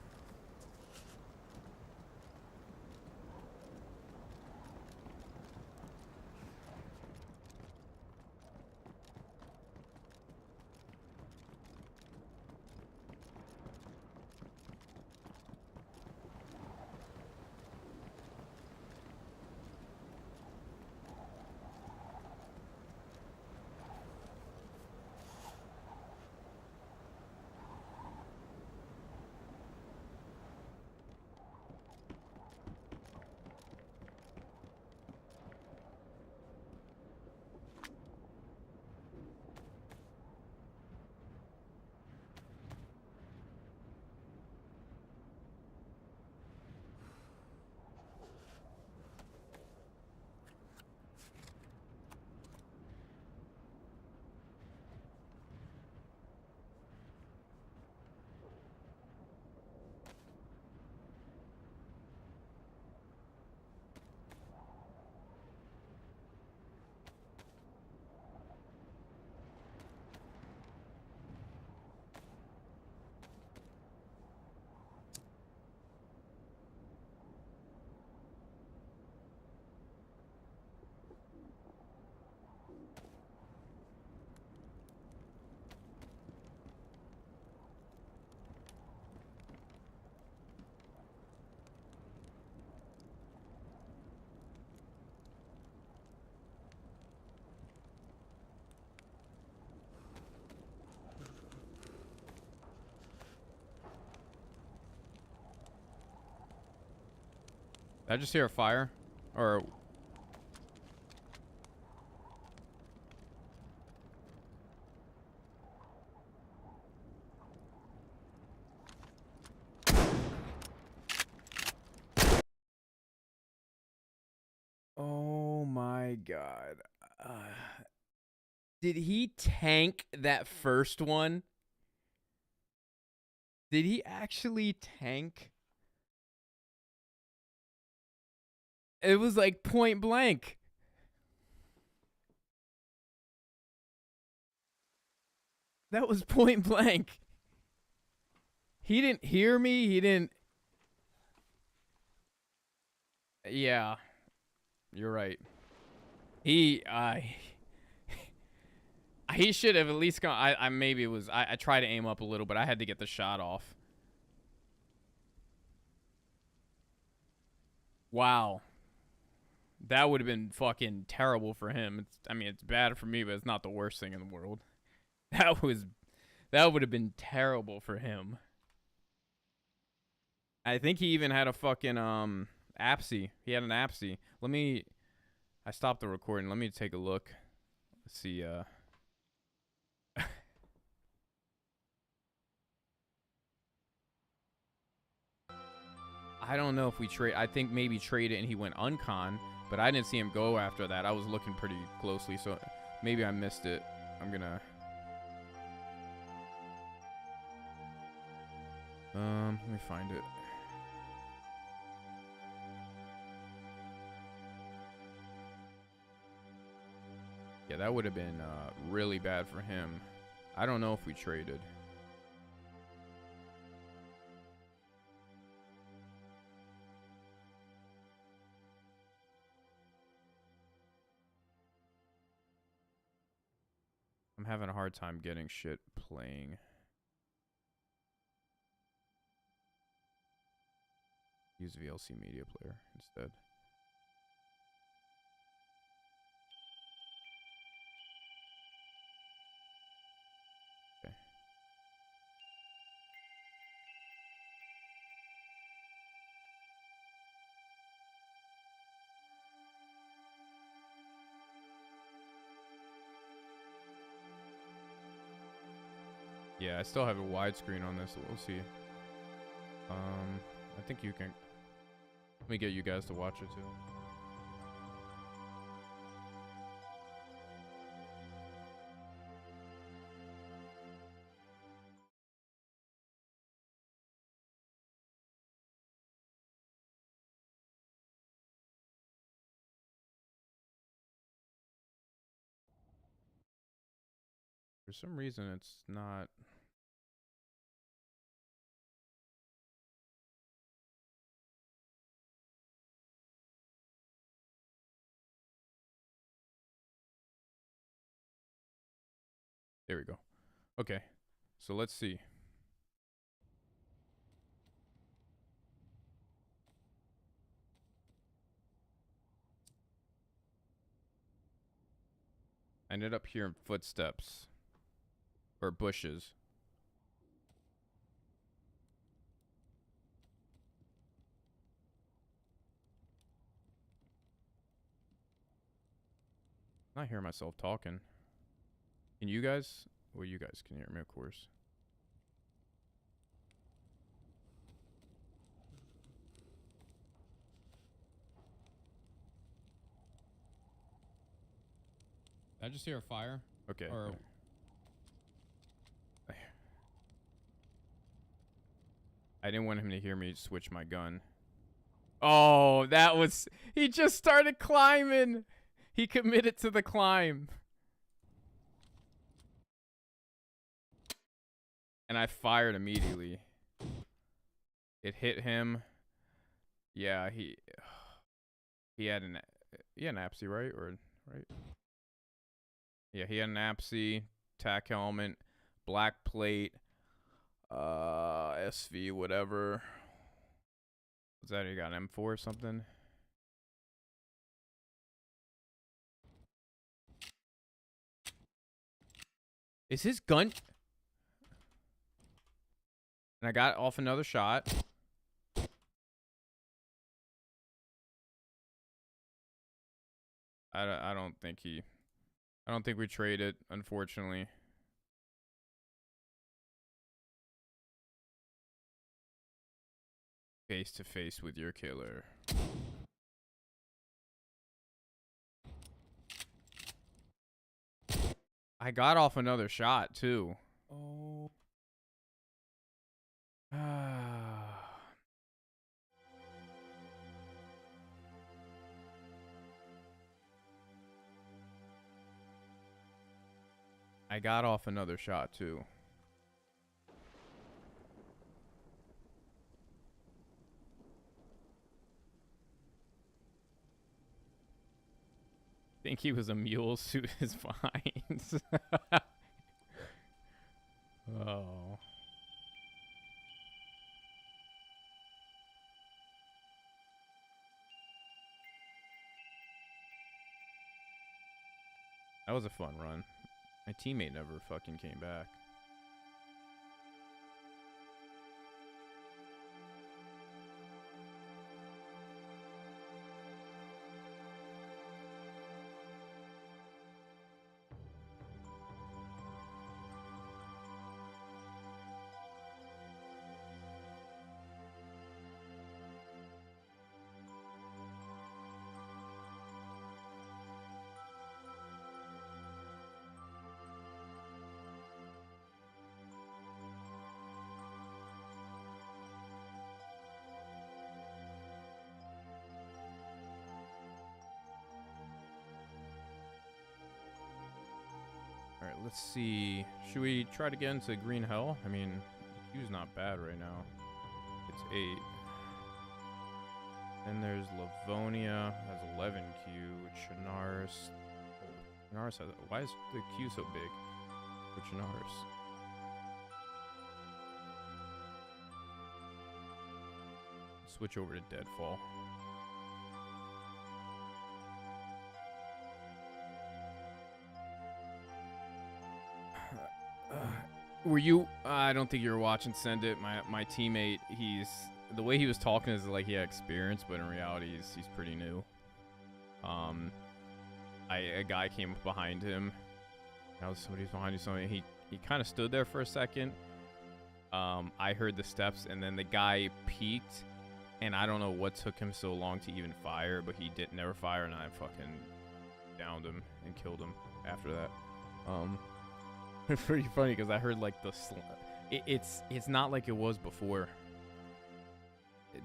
Did I just hear a fire? Or... Oh my god. Did he tank that first one? Did he actually tank? It was like point blank. That was point blank. He didn't hear me. He didn't. Yeah. You're right. He should have at least gone. I maybe it was. I tried to aim up a little, but I had to get the shot off. Wow. That would have been fucking terrible for him. I mean, it's bad for me, but it's not the worst thing in the world. That would have been terrible for him. I think he even had a fucking APSI. He had an APSI. I stopped the recording. Let me take a look. Let's see. I don't know if we trade. I think maybe traded and he went uncon, but I didn't see him go after that. I was looking pretty closely, so maybe I missed it. I'm gonna. Let me find it. Yeah, that would have been really bad for him. I don't know if we traded. I'm having a hard time getting shit playing. Use VLC Media Player instead. Okay. Yeah, I still have a widescreen on this, so we'll see. I think you can. Let me get you guys to watch it too. For some reason, it's not. There we go. Okay, so let's see. I ended up hearing footsteps or bushes. I'm not hearing myself talking. Can you guys? Well, you guys can hear me, of course. Did I just hear a fire? Okay. Or I didn't want him to hear me switch my gun. Oh, that was... He just started climbing. He committed to the climb. And I fired immediately. It hit him. Yeah, he had an APSI, right? Right? Yeah, he had an APSI, tack helmet, black plate, SV, whatever. What's that? He got an M4 or something? Is his gun? And I got off another shot. I don't think we traded, unfortunately. Face to face with your killer. I got off another shot too. Oh. I got off another shot too. Think he was a mule, suit his fines. Oh. That was a fun run. My teammate never fucking came back. let's see. Should we try to get into Green Hell? I mean, the queue's not bad right now. It's 8. Then there's Livonia has 11 Q. Chernarus. Oh, Chernarus has. Why is the queue so big for Chernarus? Switch over to Deadfall. Were you? I don't think you were watching Send It. My teammate, the way he was talking is like he had experience, but in reality, he's pretty new. A guy came up behind him. Now somebody's behind you. Somebody. He kind of stood there for a second. I heard the steps, and then the guy peeked, and I don't know what took him so long to even fire, but he didn't never fire, and I fucking downed him and killed him after that. It's pretty funny because I heard like it's not like it was before.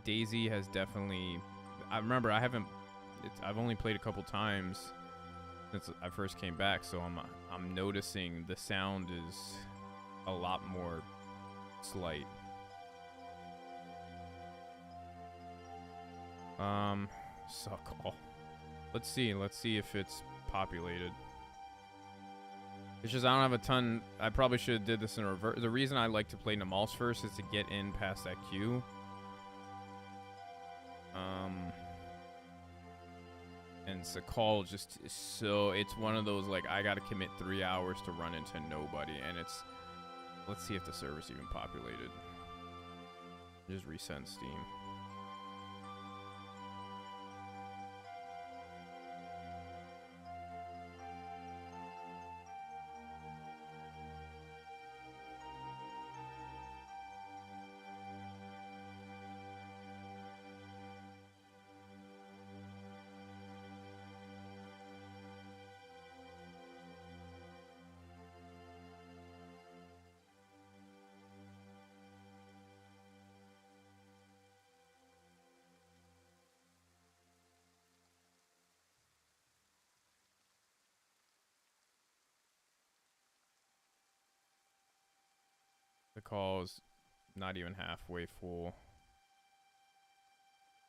DayZ has definitely. I remember I've only played a couple times since I first came back, so I'm noticing the sound is a lot more slight. Suck all. Let's see if it's populated. It's just I don't have a ton. I probably should have did this in reverse. The reason I like to play Namalsk first is to get in past that queue. And Sakal just is so. It's one of those like I gotta commit 3 hours to run into nobody, and it's. Let's see if the server's even populated. Just reset Steam. The call is not even halfway full.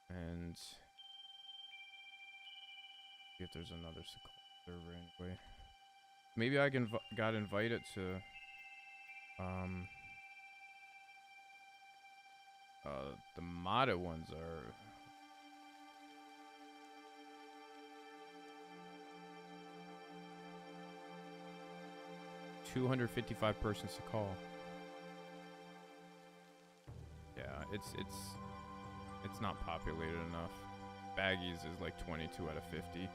And see if there's another server anyway. Maybe I got invited to the modded ones are 255 persons to call. Yeah, it's not populated enough. Baggies is like 22 out of 50.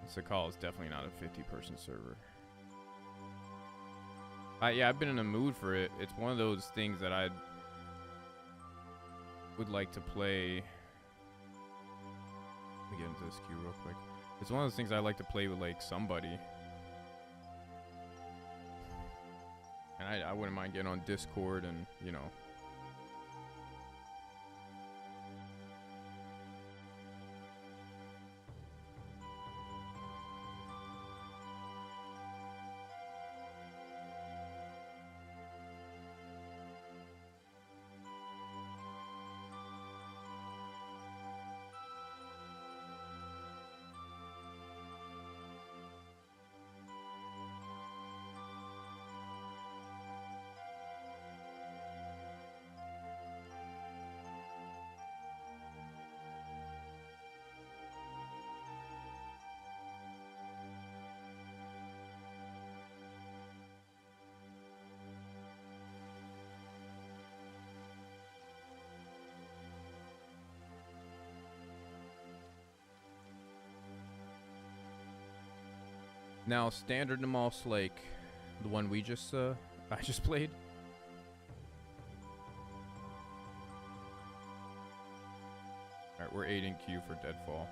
Sakal is definitely not a 50-person server. Yeah, I've been in a mood for it. It's one of those things that I would like to play. Let me get into this queue real quick. It's one of those things I like to play with like somebody. And I wouldn't mind getting on Discord and, you know. Now, standard Namalsk Lake, the one we just, I just played. Alright, we're 8 in queue for Deadfall.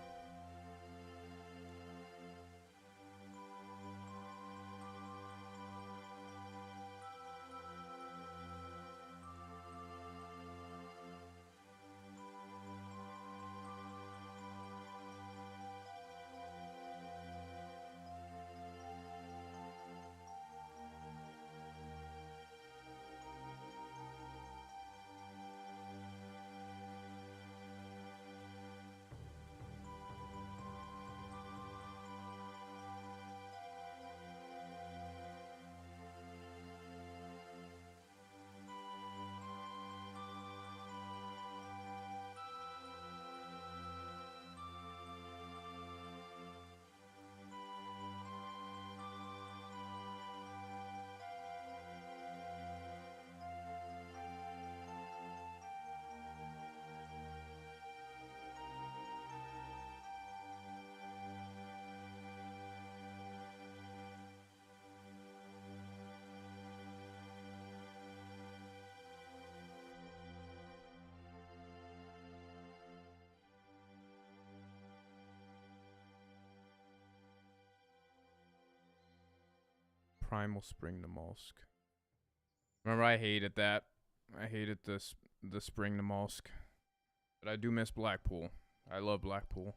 Primal Spring Namalsk. Remember, I hated that. I hated the Spring Namalsk. But I do miss Blackpool. I love Blackpool.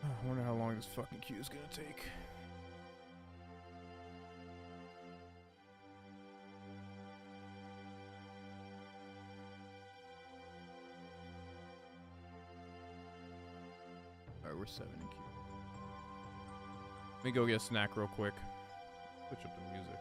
I wonder how long this fucking queue is gonna take. Alright, we're 7 in queue. Let me go get a snack real quick. Switch up the music.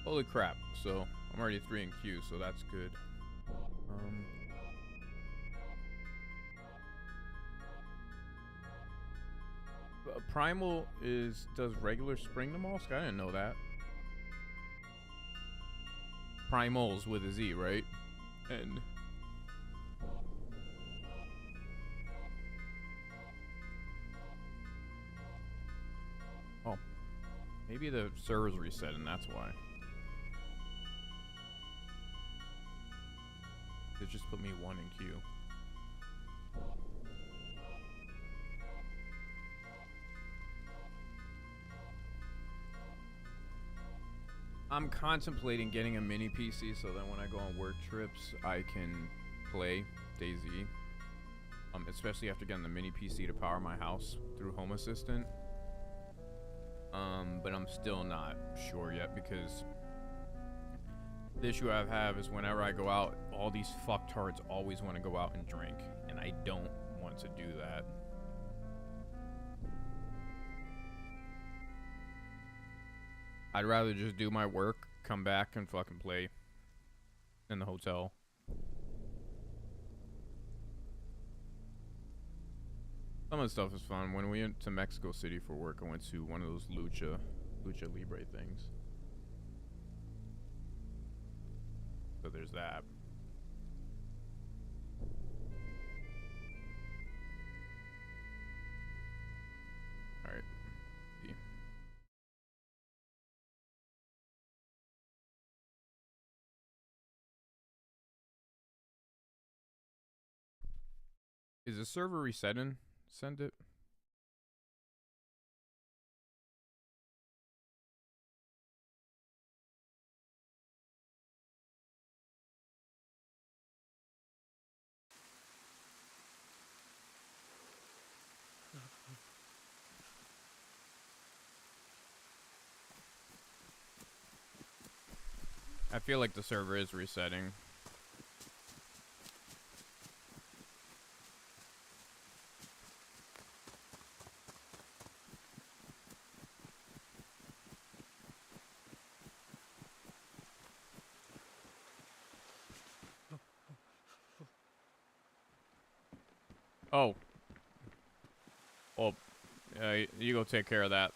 Holy crap. So, I'm already 3 in queue, so that's good. Primal does regular spring Namalsk? I didn't know that. Primals with a Z, right? And oh, maybe the server's reset and that's why. It just put me 1 in queue. I'm contemplating getting a mini PC so that when I go on work trips, I can play DayZ. Especially after getting the mini PC to power my house through Home Assistant. But I'm still not sure yet because the issue I have is whenever I go out, all these fucktards always want to go out and drink, and I don't want to do that. I'd rather just do my work, come back, and fucking play in the hotel. Some of the stuff is fun. When we went to Mexico City for work, I went to one of those Lucha Libre things. So there's that. Alright. Is the server resetting? Send it. I feel like the server is resetting. Oh. Well, you go take care of that.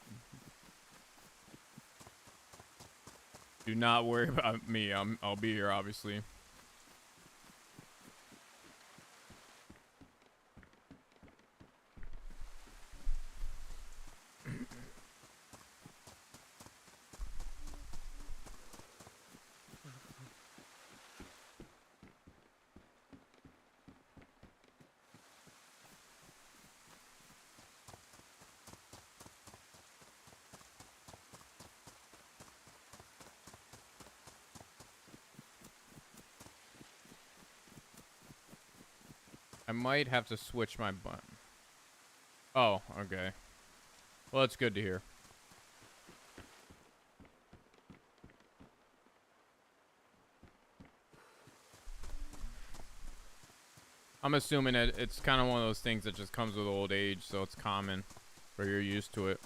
Do not worry about me. I'll be here, obviously. I might have to switch my button. Oh, okay. Well, that's good to hear. I'm assuming it's kind of one of those things that just comes with old age, so it's common, where you're used to it.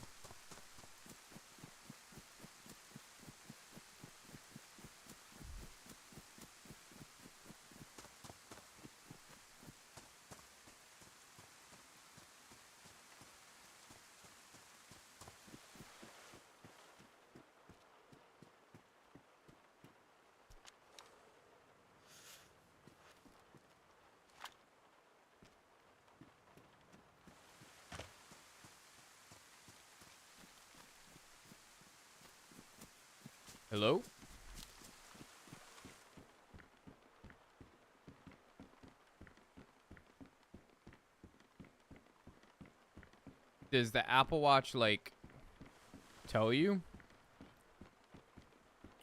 Hello? Does the Apple Watch, like, tell you?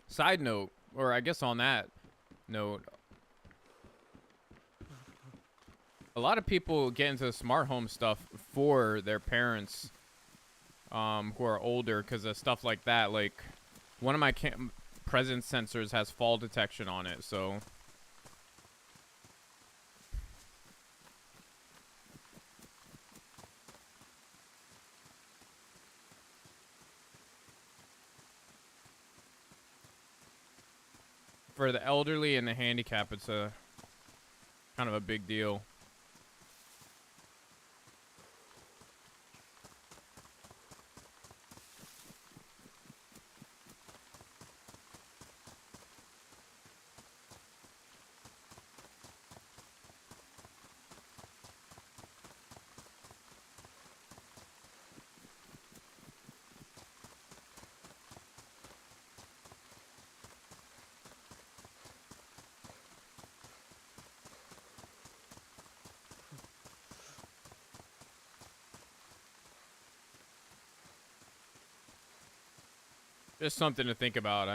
Side note, or I guess on that note, a lot of people get into smart home stuff for their parents who are older because of stuff like that. Like, one of my presence sensors has fall detection on it, so... for the elderly and the handicap, it's a kind of a big deal. Just something to think about.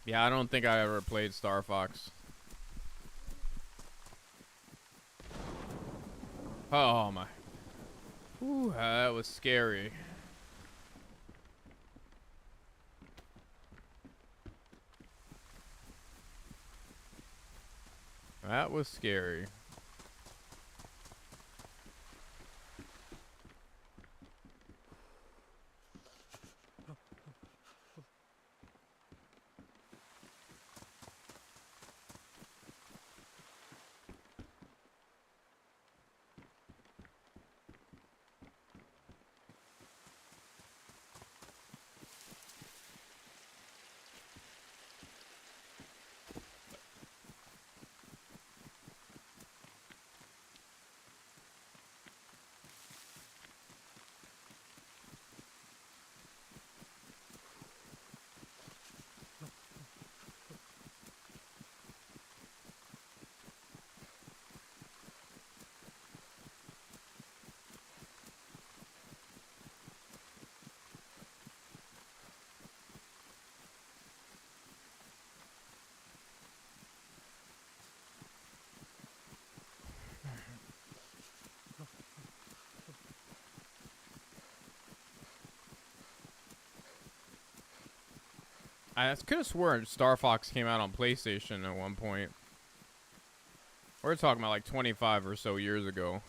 Yeah, I don't think I ever played Star Fox. Oh my. Ooh, that was scary. That was scary. I could have sworn Star Fox came out on PlayStation at one point. We're talking about like 25 or so years ago.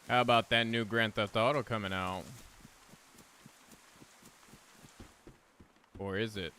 How about that new Grand Theft Auto coming out? Or is it?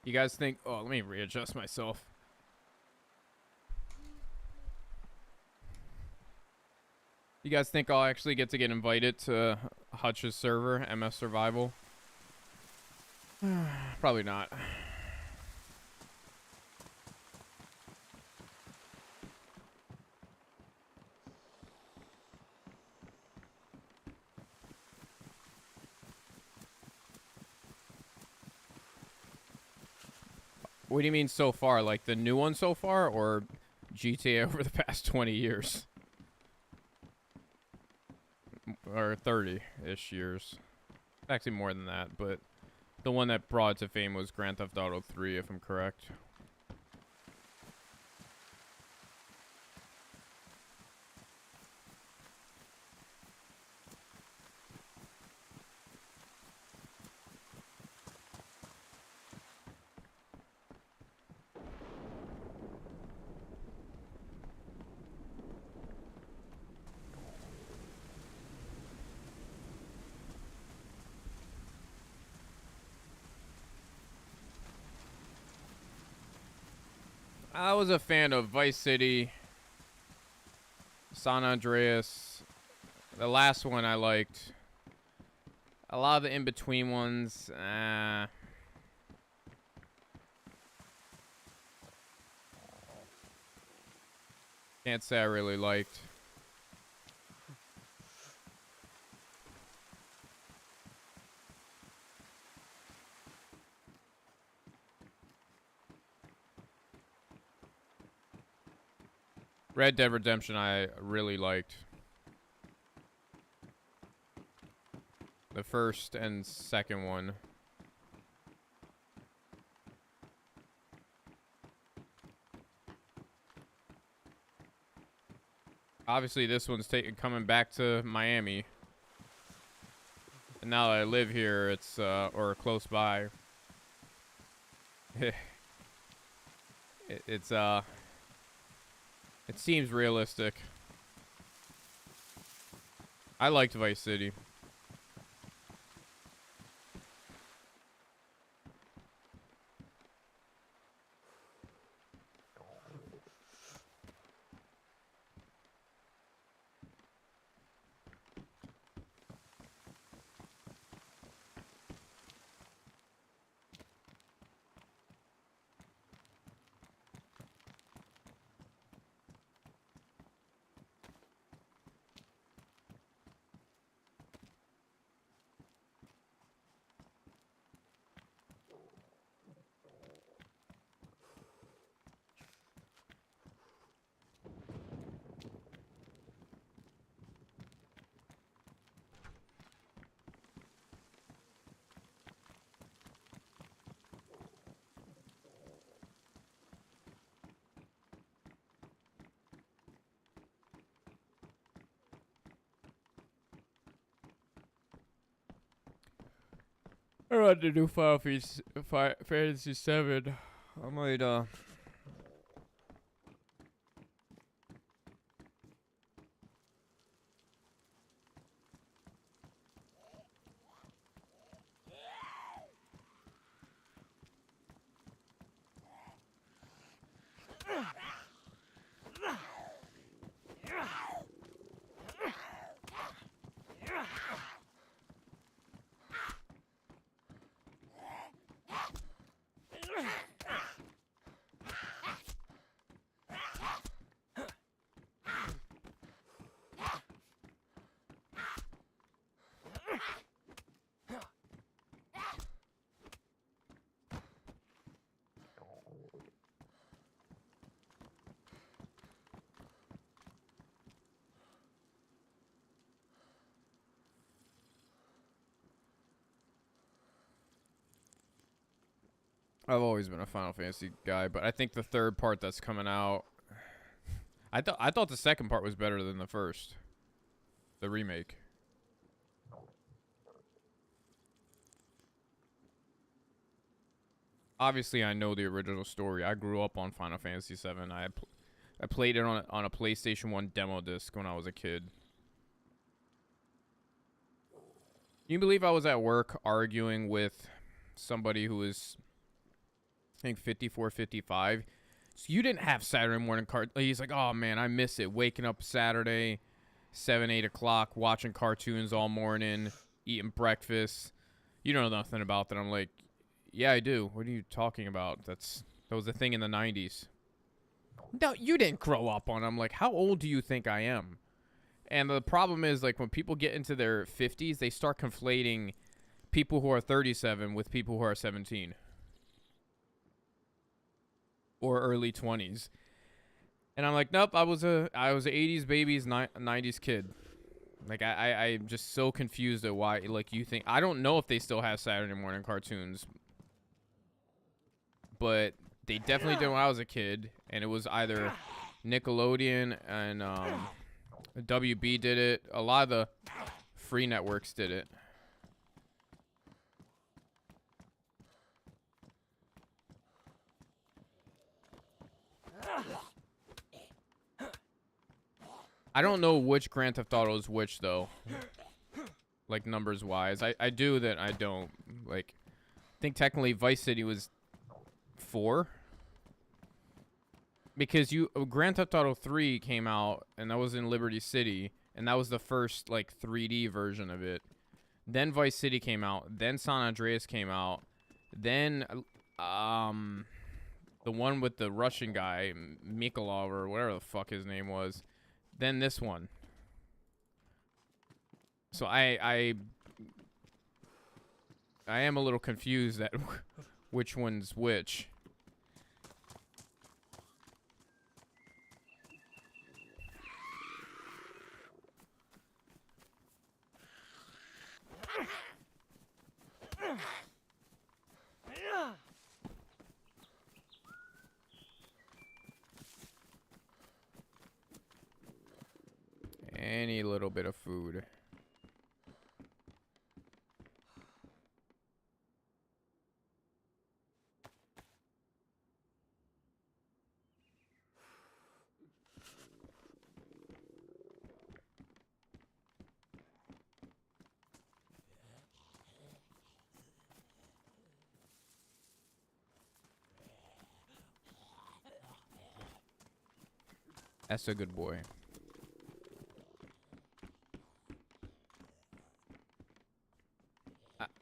You guys think... Oh, let me readjust myself. You guys think I'll actually get invited to Hutch's server, MS Survival? Probably not. What do you mean so far? Like the new one so far, or GTA over the past 20 years? or 30-ish years. Actually more than that, but the one that brought it to fame was Grand Theft Auto 3, if I'm correct. I was a fan of Vice City, San Andreas. The last one I liked. A lot of the in-between ones, can't say I really liked. Red Dead Redemption I really liked. The first and second one. Obviously this one's coming back to Miami. And now that I live here, it's or close by. It seems realistic. I liked Vice City. I want to do Fantasy 7. I might, I've always been a Final Fantasy guy, but I think the third part that's coming out, I thought the second part was better than the first, the remake. Obviously, I know the original story. I grew up on Final Fantasy 7. I played it on a PlayStation 1 demo disc when I was a kid. Can you believe I was at work arguing with somebody who was, I think, 54, 55? So you didn't have Saturday morning He's like, oh man, I miss it. Waking up Saturday, 7, 8 o'clock, watching cartoons all morning, eating breakfast. You don't know nothing about that. I'm like, yeah, I do. What are you talking about? That was a thing in the 90s. No, you didn't grow up on it. I'm like, how old do you think I am? And the problem is, like, when people get into their 50s, they start conflating people who are 37 with people who are 17. Or early 20s. And I'm like, nope, I was a 80s baby's 90s kid. Like, I'm just so confused at why, like, you think... I don't know if they still have Saturday morning cartoons. But they definitely did when I was a kid. And it was either Nickelodeon and WB did it. A lot of the free networks did it. I don't know which Grand Theft Auto is which, though. Like, numbers-wise. I do that I don't. Like, I think technically Vice City was 4. Because Grand Theft Auto 3 came out, and that was in Liberty City. And that was the first, like, 3D version of it. Then Vice City came out. Then San Andreas came out. Then, the one with the Russian guy, Mikolov, or whatever the fuck his name was. Then this one. So I am a little confused at which one's which. Any little bit of food. That's a good boy.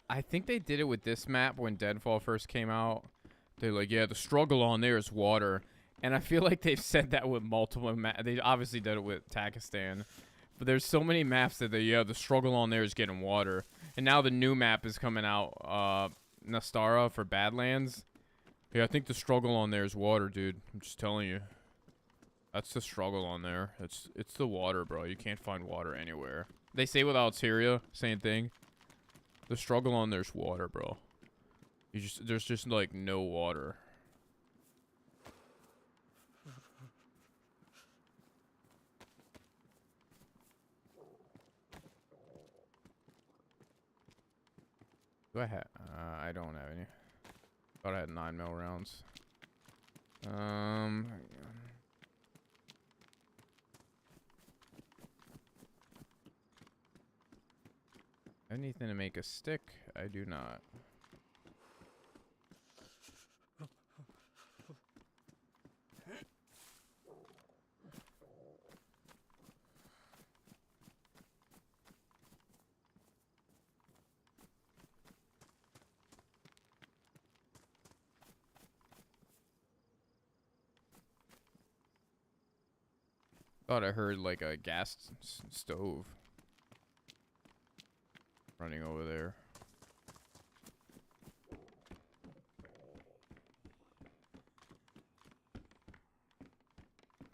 I think they did it with this map when Deadfall first came out. They're like, yeah, the struggle on there is water. And I feel like they've said that with multiple maps. They obviously did it with Takistan. But there's so many maps that yeah, the struggle on there is getting water. And now the new map is coming out, Nastara for Badlands. Yeah, I think the struggle on there is water, dude. I'm just telling you. That's the struggle on there. It's the water, bro. You can't find water anywhere. They say with Altaria, same thing. The struggle on there's water, bro. There's just like no water. Do I have? I don't have any. Thought I had 9mm rounds. Anything to make a stick? I do not. Thought I heard like a gas stove running over there.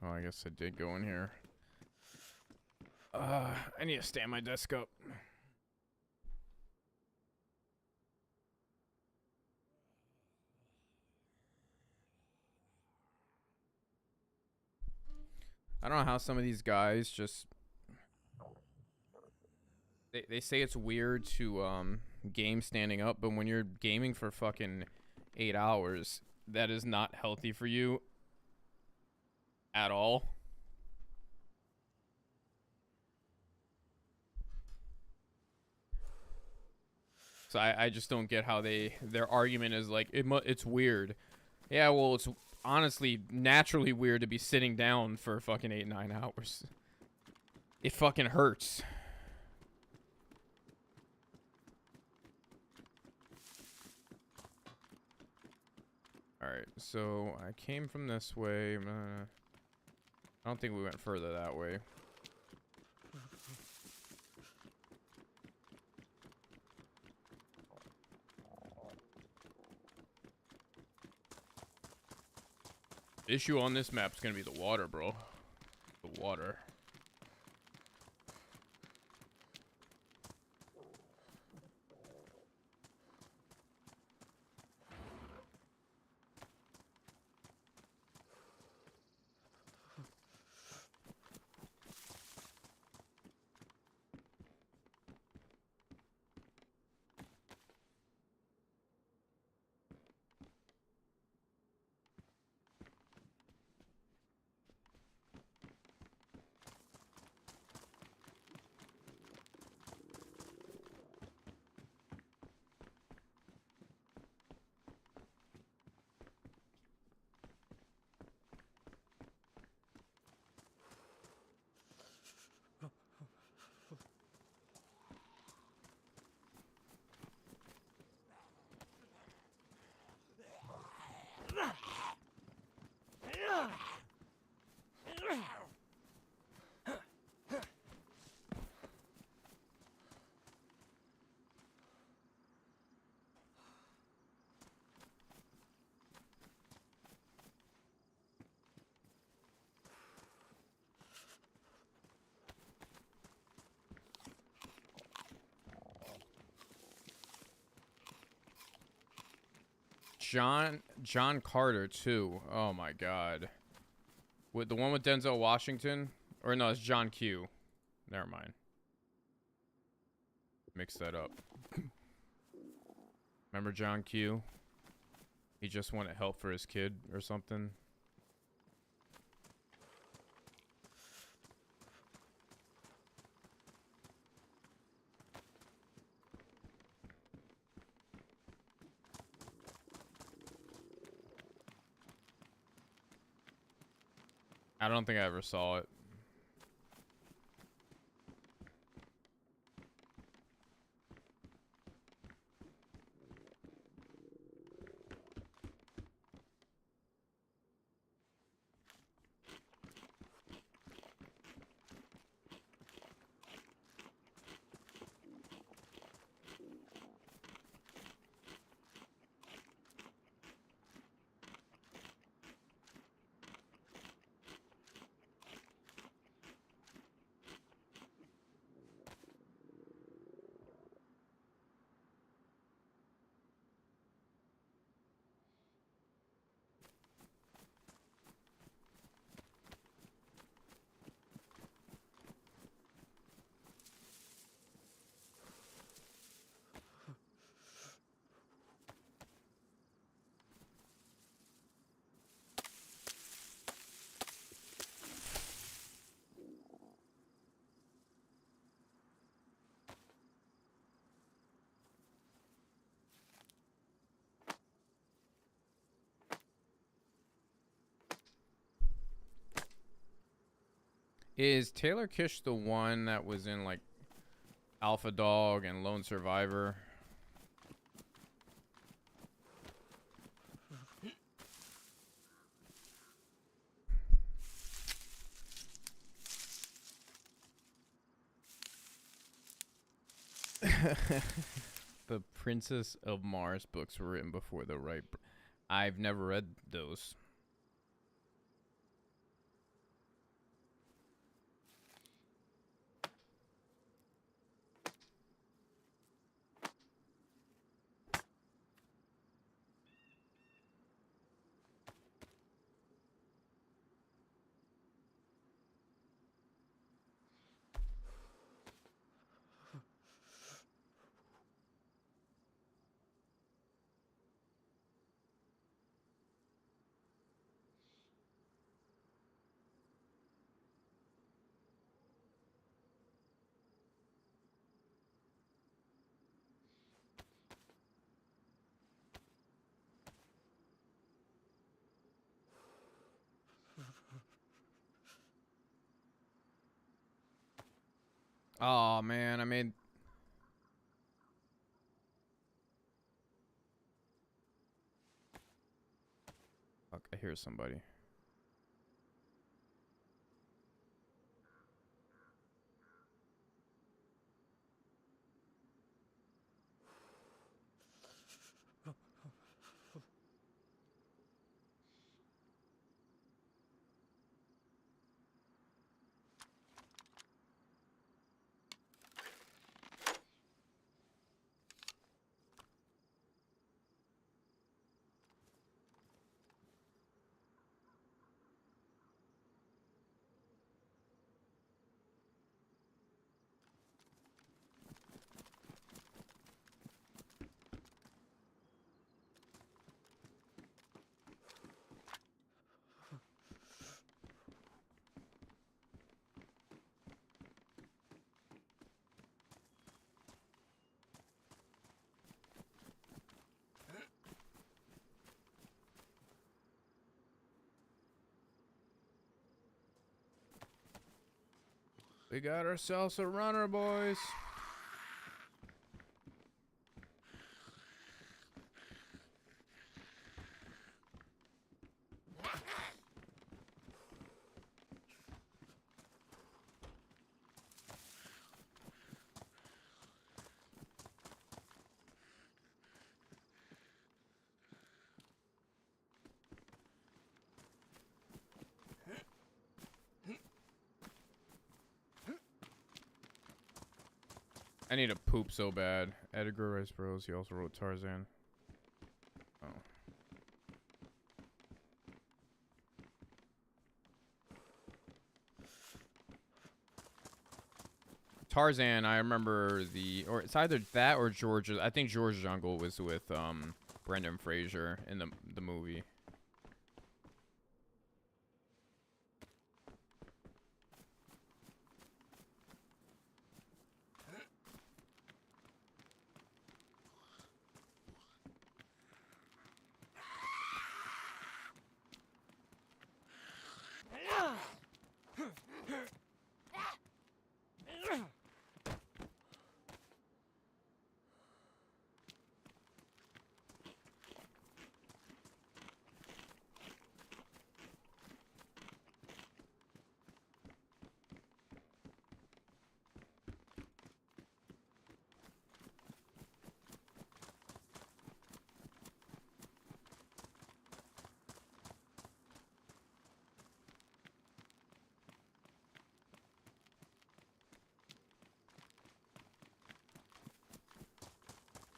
Oh, I guess I did go in here. I need to stand my desk up. I don't know how some of these guys just... They say it's weird to game standing up, but when you're gaming for fucking 8 hours, that is not healthy for you at all. So I just don't get how their argument is like, it's weird. Yeah, well, it's honestly naturally weird to be sitting down for fucking 8-9 hours. It fucking hurts. Alright, so I came from this way. I don't think we went further that way. The issue on this map is going to be the water, bro. The water. John Carter too. Oh my god. With the one with Denzel Washington? Or no, it's John Q. Never mind. Mix that up. Remember John Q? He just wanted help for his kid or something. I don't think I ever saw it. Is Taylor Kish the one that was in like Alpha Dog and Lone Survivor? The Princess of Mars books were written before the right. I've never read those. Oh man, I made. Fuck, I hear somebody. We got ourselves a runner, boys. I need to poop so bad. Edgar Rice Burroughs, he also wrote Tarzan. Oh. Tarzan, I remember or it's either that or Georgia. I think Georgia Jungle was with Brendan Fraser in the movie.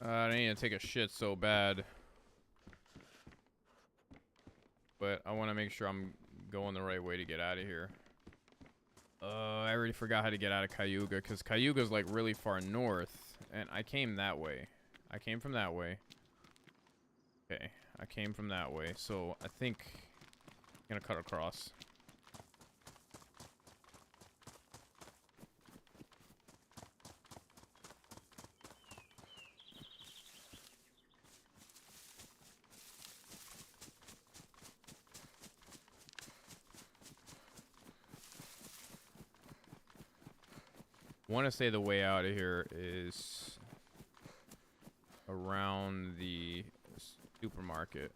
I need to take a shit so bad. But I want to make sure I'm going the right way to get out of here. I already forgot how to get out of Cayuga, because Cayuga's like really far north. And I came that way. I came from that way. Okay, I came from that way. So I think I'm gonna cut across. Want to say the way out of here is around the supermarket.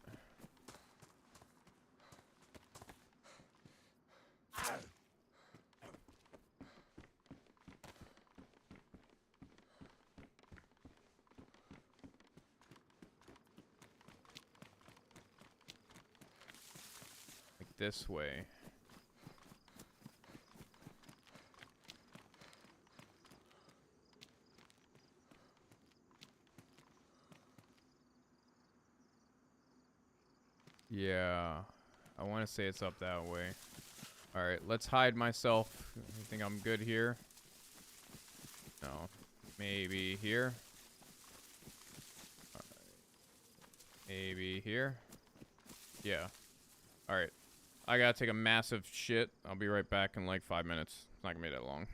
Like this way. Yeah, I want to say it's up that way. Alright, let's hide myself. I think I'm good here. No, maybe here. Maybe here. Yeah. Alright, I gotta take a massive shit. I'll be right back in like 5 minutes. It's not gonna be that long.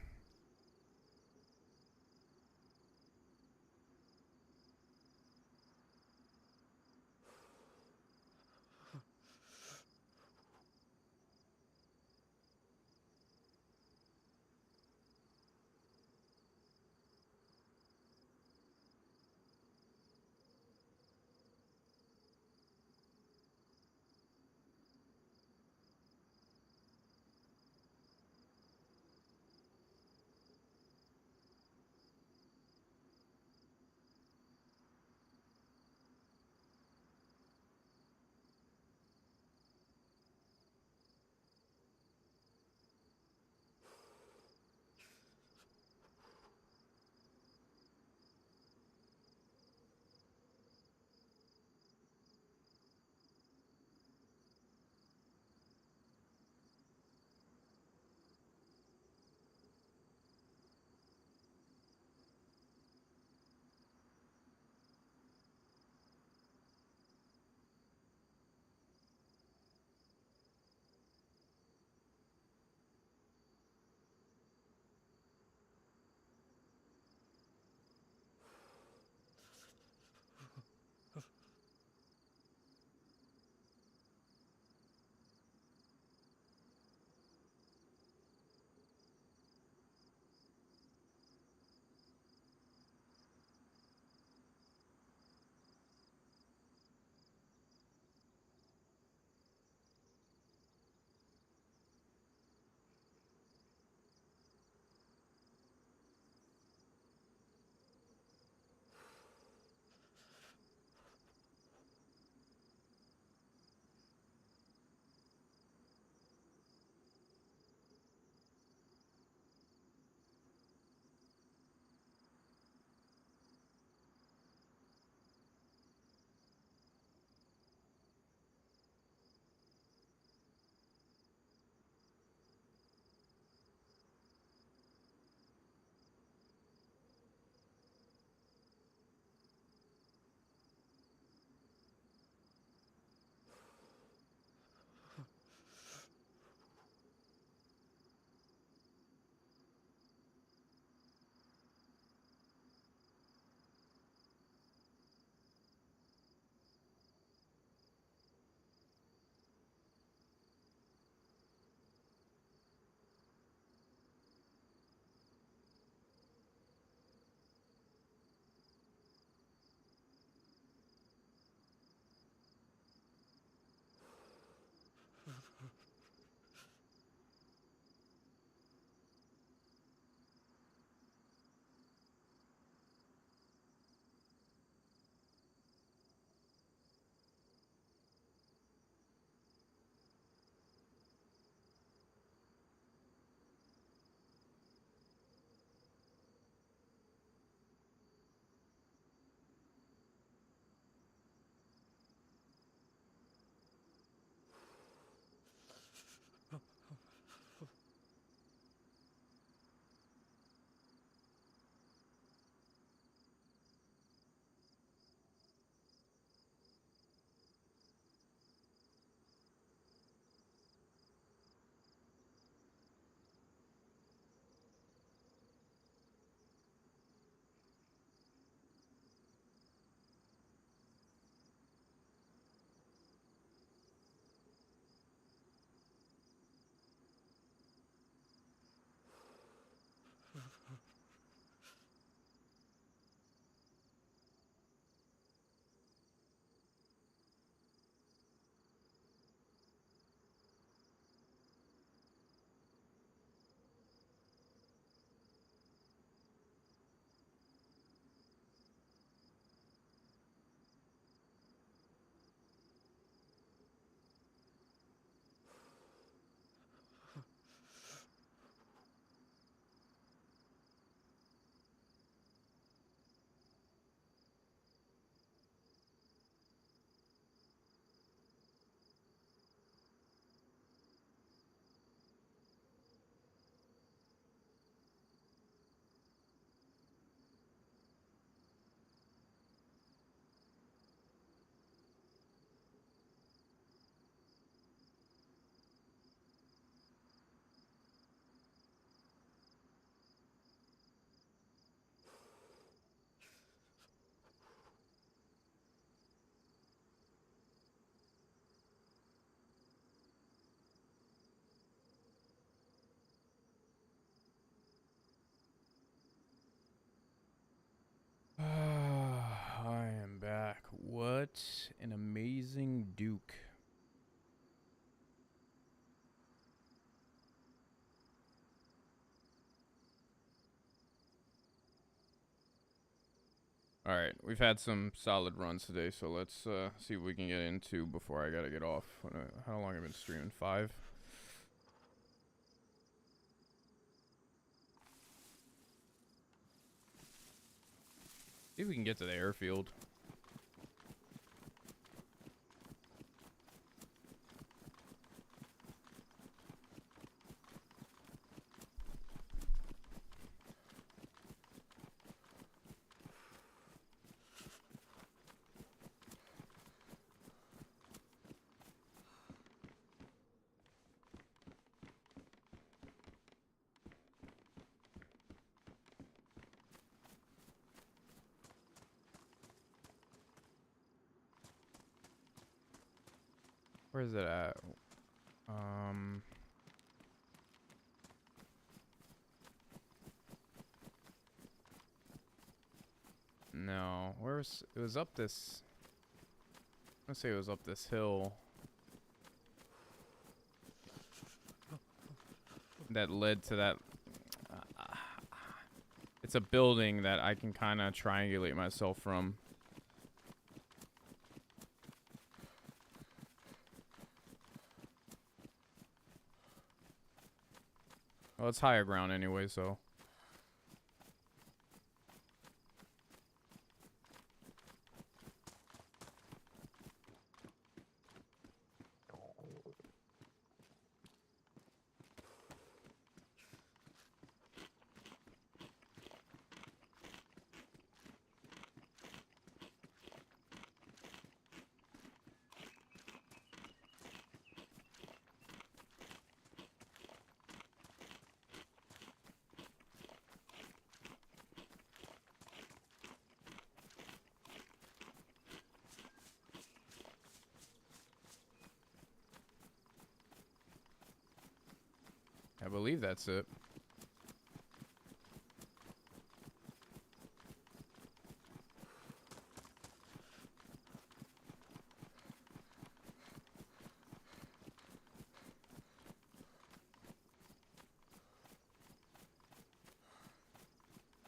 Alright, we've had some solid runs today, so let's see what we can get into before I gotta get off. How long have I been streaming? 5? See if we can get to the airfield. Where is it at? No. It was up this... Let's say it was up this hill. That led to that... it's a building that I can kind of triangulate myself from. Well, it's higher ground anyway, so... I believe that's it.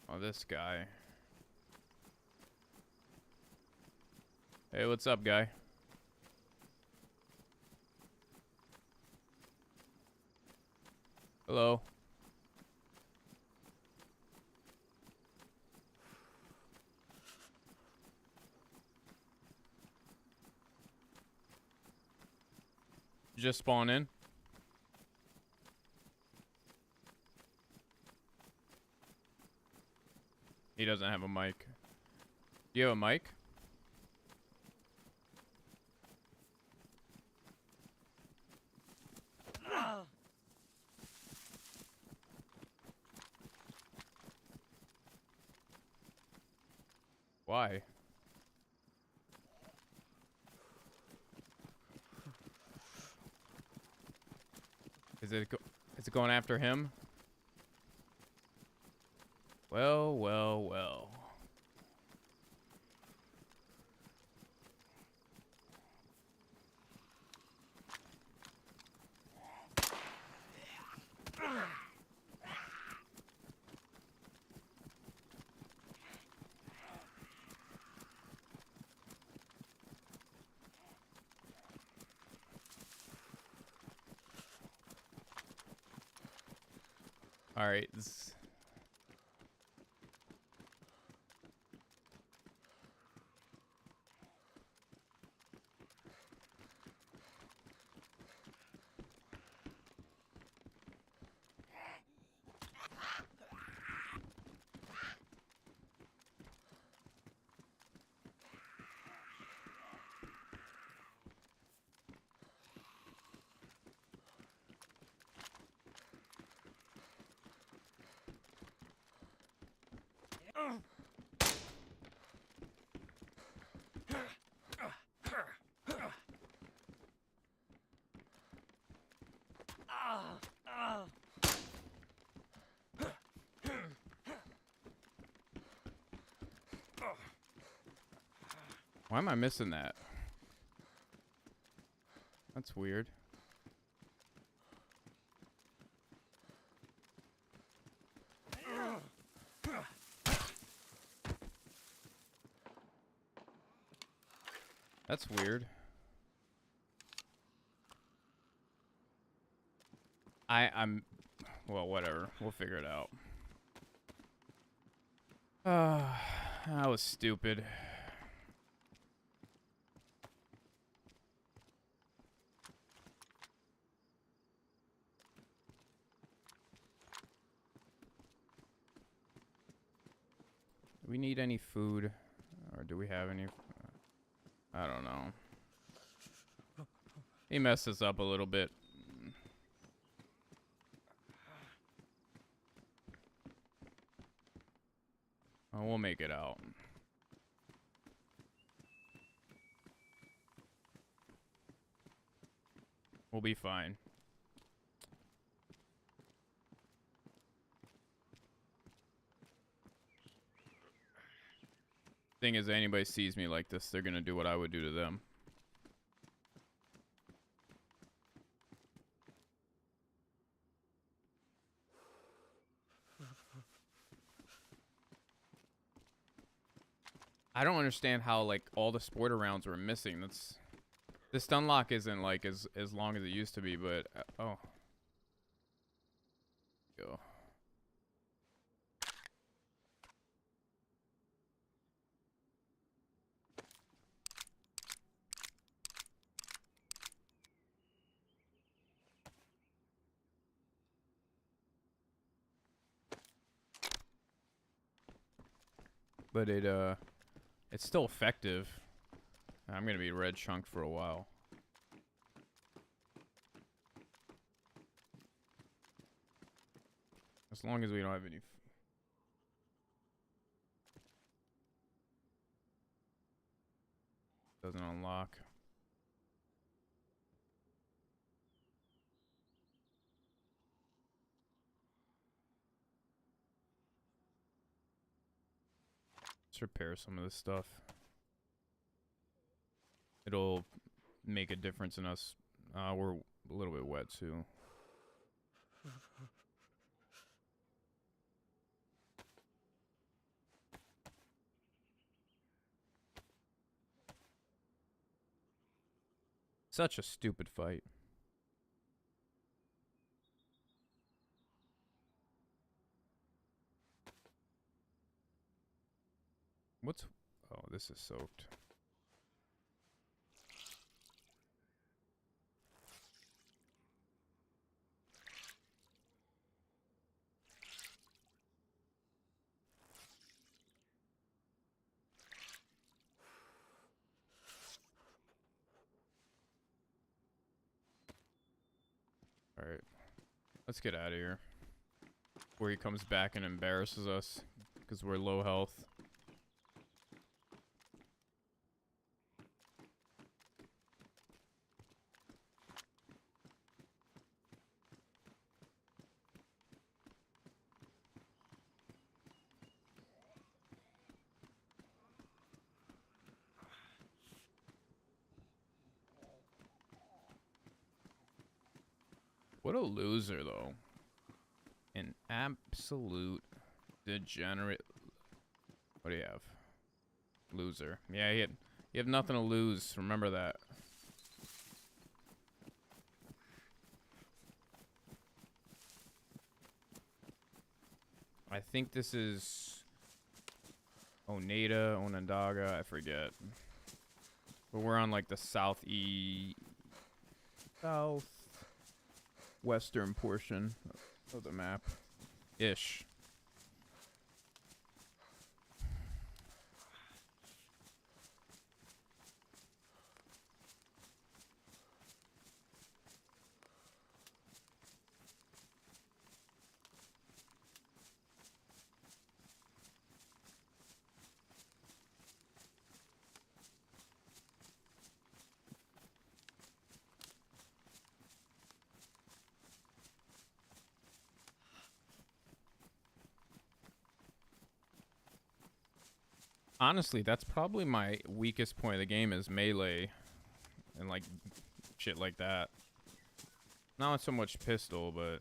Oh, this guy. Hey, what's up, guy? Hello. You just spawn in? He doesn't have a mic. Do you have a mic? Why? Is it going after him? Well, well, well. All right. Why am I missing that? That's weird. That's weird. I'm well, whatever. We'll figure it out. That was stupid. Do we need any food? Or do we have any? I don't know. He messed us up a little bit. Oh, we'll make it out. We'll be fine. Thing is, anybody sees me like this, they're gonna do what I would do to them. I don't understand how like all the spoiler rounds were missing. That's the stun lock isn't like as long as it used to be, but oh, go. But it's still effective. I'm gonna be red chunked for a while. As long as we don't have any. Doesn't unlock. Let's repair some of this stuff. It'll make a difference in us. We're a little bit wet too. Such a stupid fight. What's... Oh, this is soaked. Alright. Let's get out of here. Before he comes back and embarrasses us. Because we're low health. What a loser, though. An absolute degenerate. What do you have? Loser. Yeah, you have nothing to lose. Remember that. I think this is Oneida, Onondaga, I forget. But we're on like the southwestern portion of the map. Ish. Honestly, that's probably my weakest point of the game is melee and like shit like that. Not so much pistol, but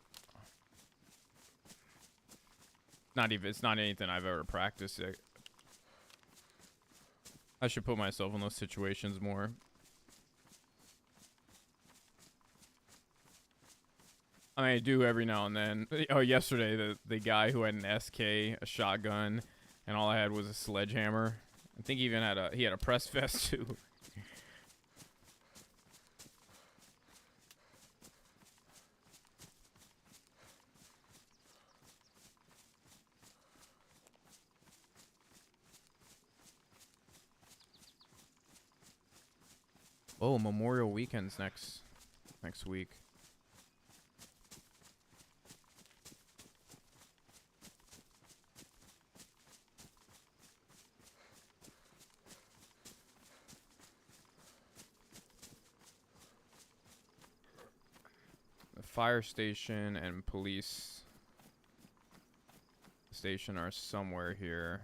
it's not anything I've ever practiced yet. I should put myself in those situations more. I mean, I do every now and then. Oh, yesterday, the guy who had an SK, a shotgun, and all I had was a sledgehammer. I think he even had a press vest too. Oh, Memorial Weekend's next week. The fire station and police station are somewhere here.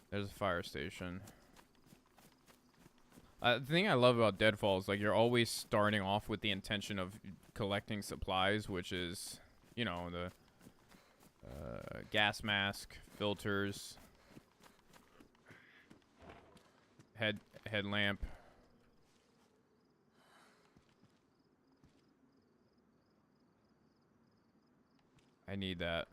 There's a fire station. The thing I love about Deadfall is like you're always starting off with the intention of collecting supplies, which is, you know, the gas mask, filters, headlamp. I need that.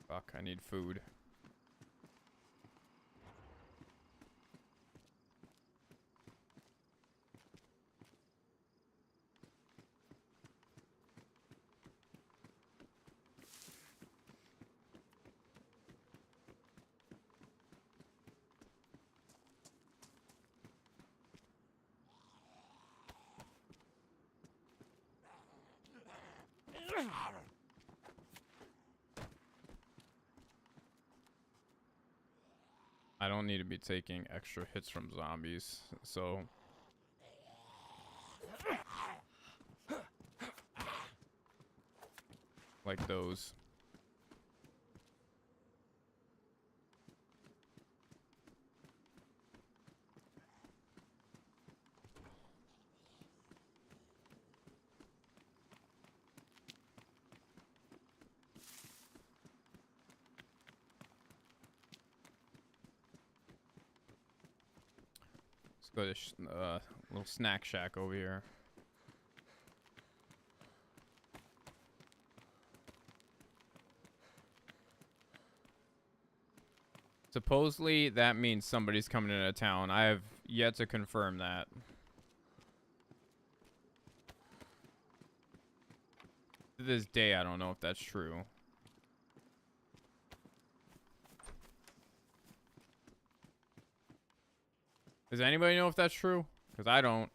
Fuck, I need food. I don't need to be taking extra hits from zombies, so like those. Let's go to this little snack shack over here. Supposedly that means somebody's coming into town. I have yet to confirm that. To this day, I don't know if that's true. Does anybody know if that's true? Because I don't.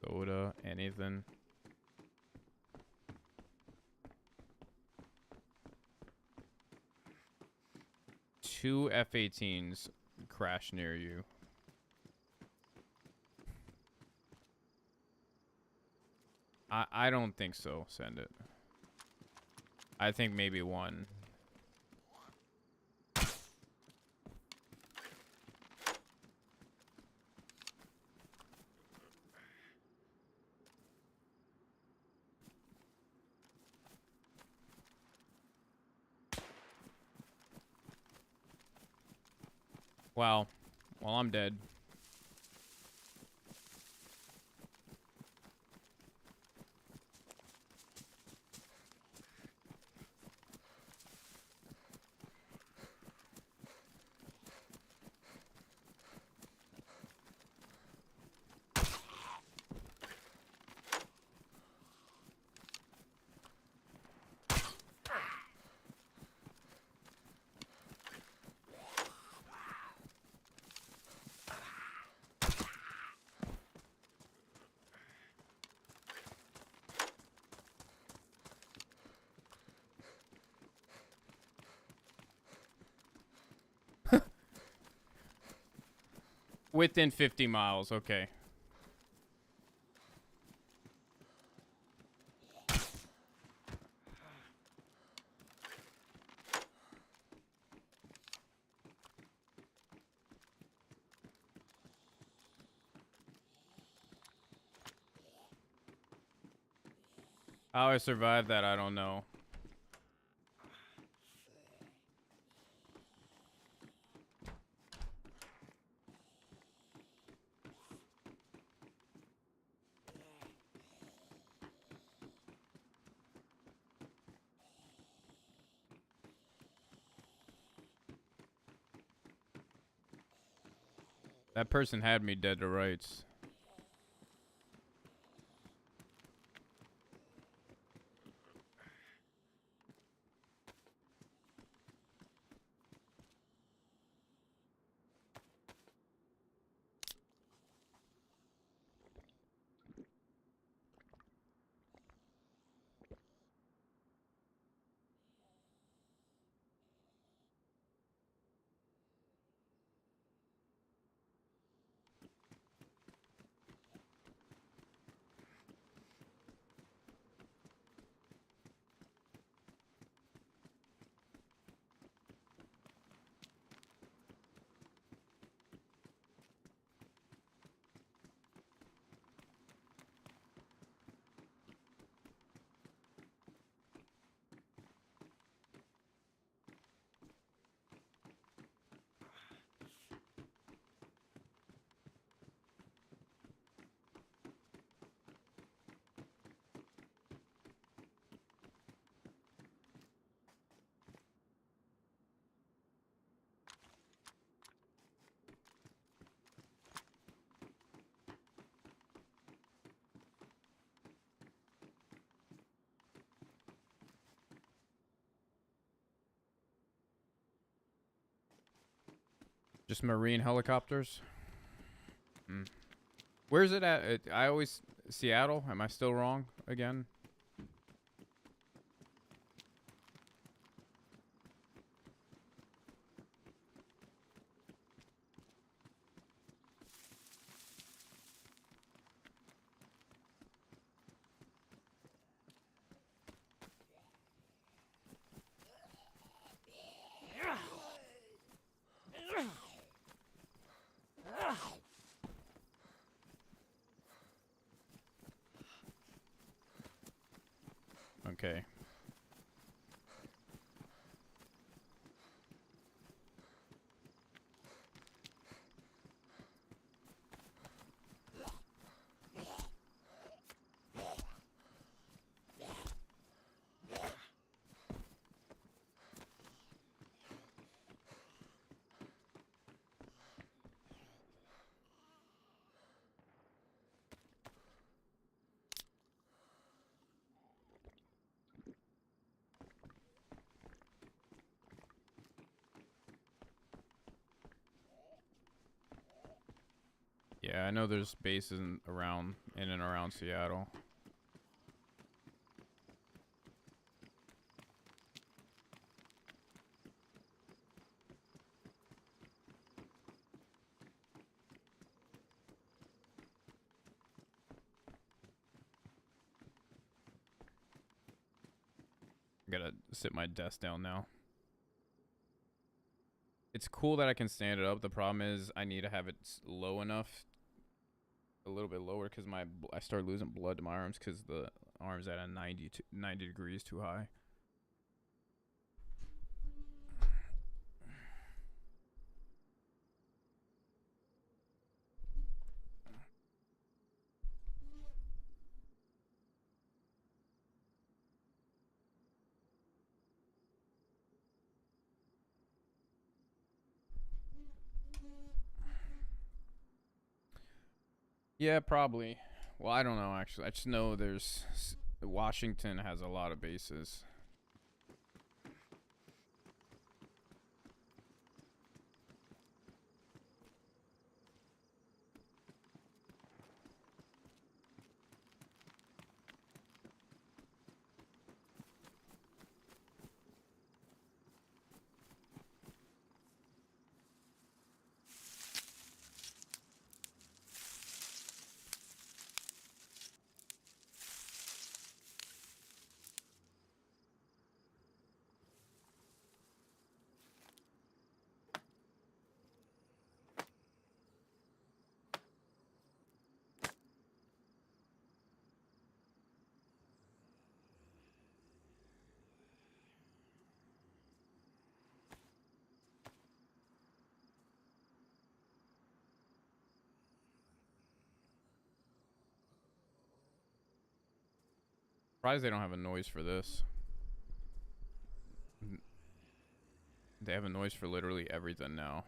Soda, anything. Two F-18s. crash near you. I don't think so. Send it. I think maybe one. Wow. Well, I'm dead. Within 50 miles, okay. How I survived that, I don't know. That person had me dead to rights. Just Marine helicopters? Where's it at? I always... Seattle? Am I still wrong again? Okay. Yeah, I know there's bases in and around Seattle. I gotta sit my desk down now. It's cool that I can stand it up. The problem is I need to have it low enough, a little bit lower, because I start losing blood to my arms because the arm's at a 90 degrees too high. Yeah, probably. Well, I don't know, actually. I just know Washington has a lot of bases. Surprised they don't have a noise for this. They have a noise for literally everything now.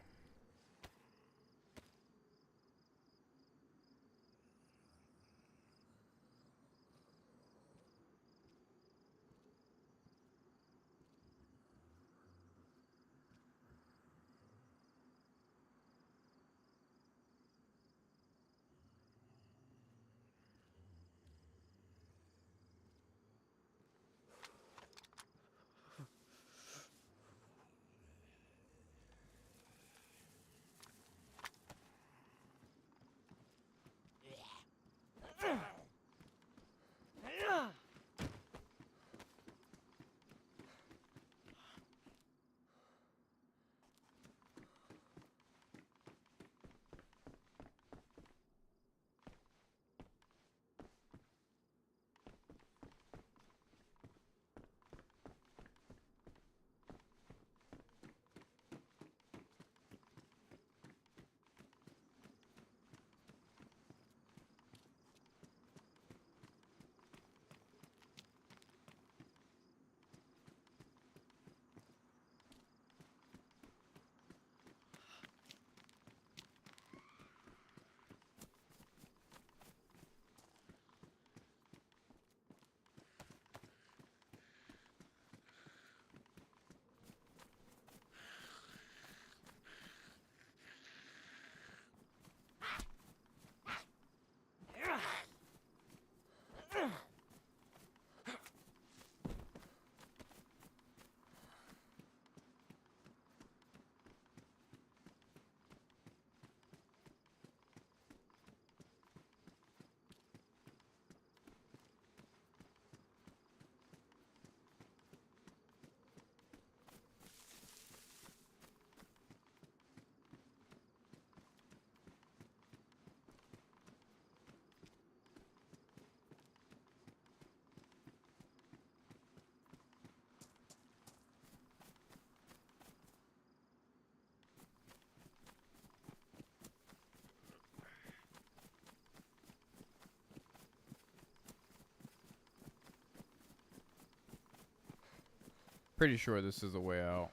Pretty sure this is the way out.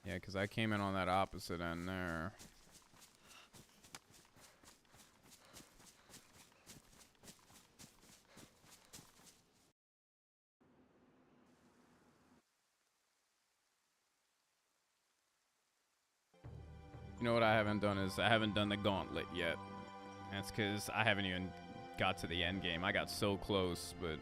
Yeah, because I came in on that opposite end there. You know what I haven't done is I haven't done the gauntlet yet. That's because I haven't even got to the end game. I got so close, but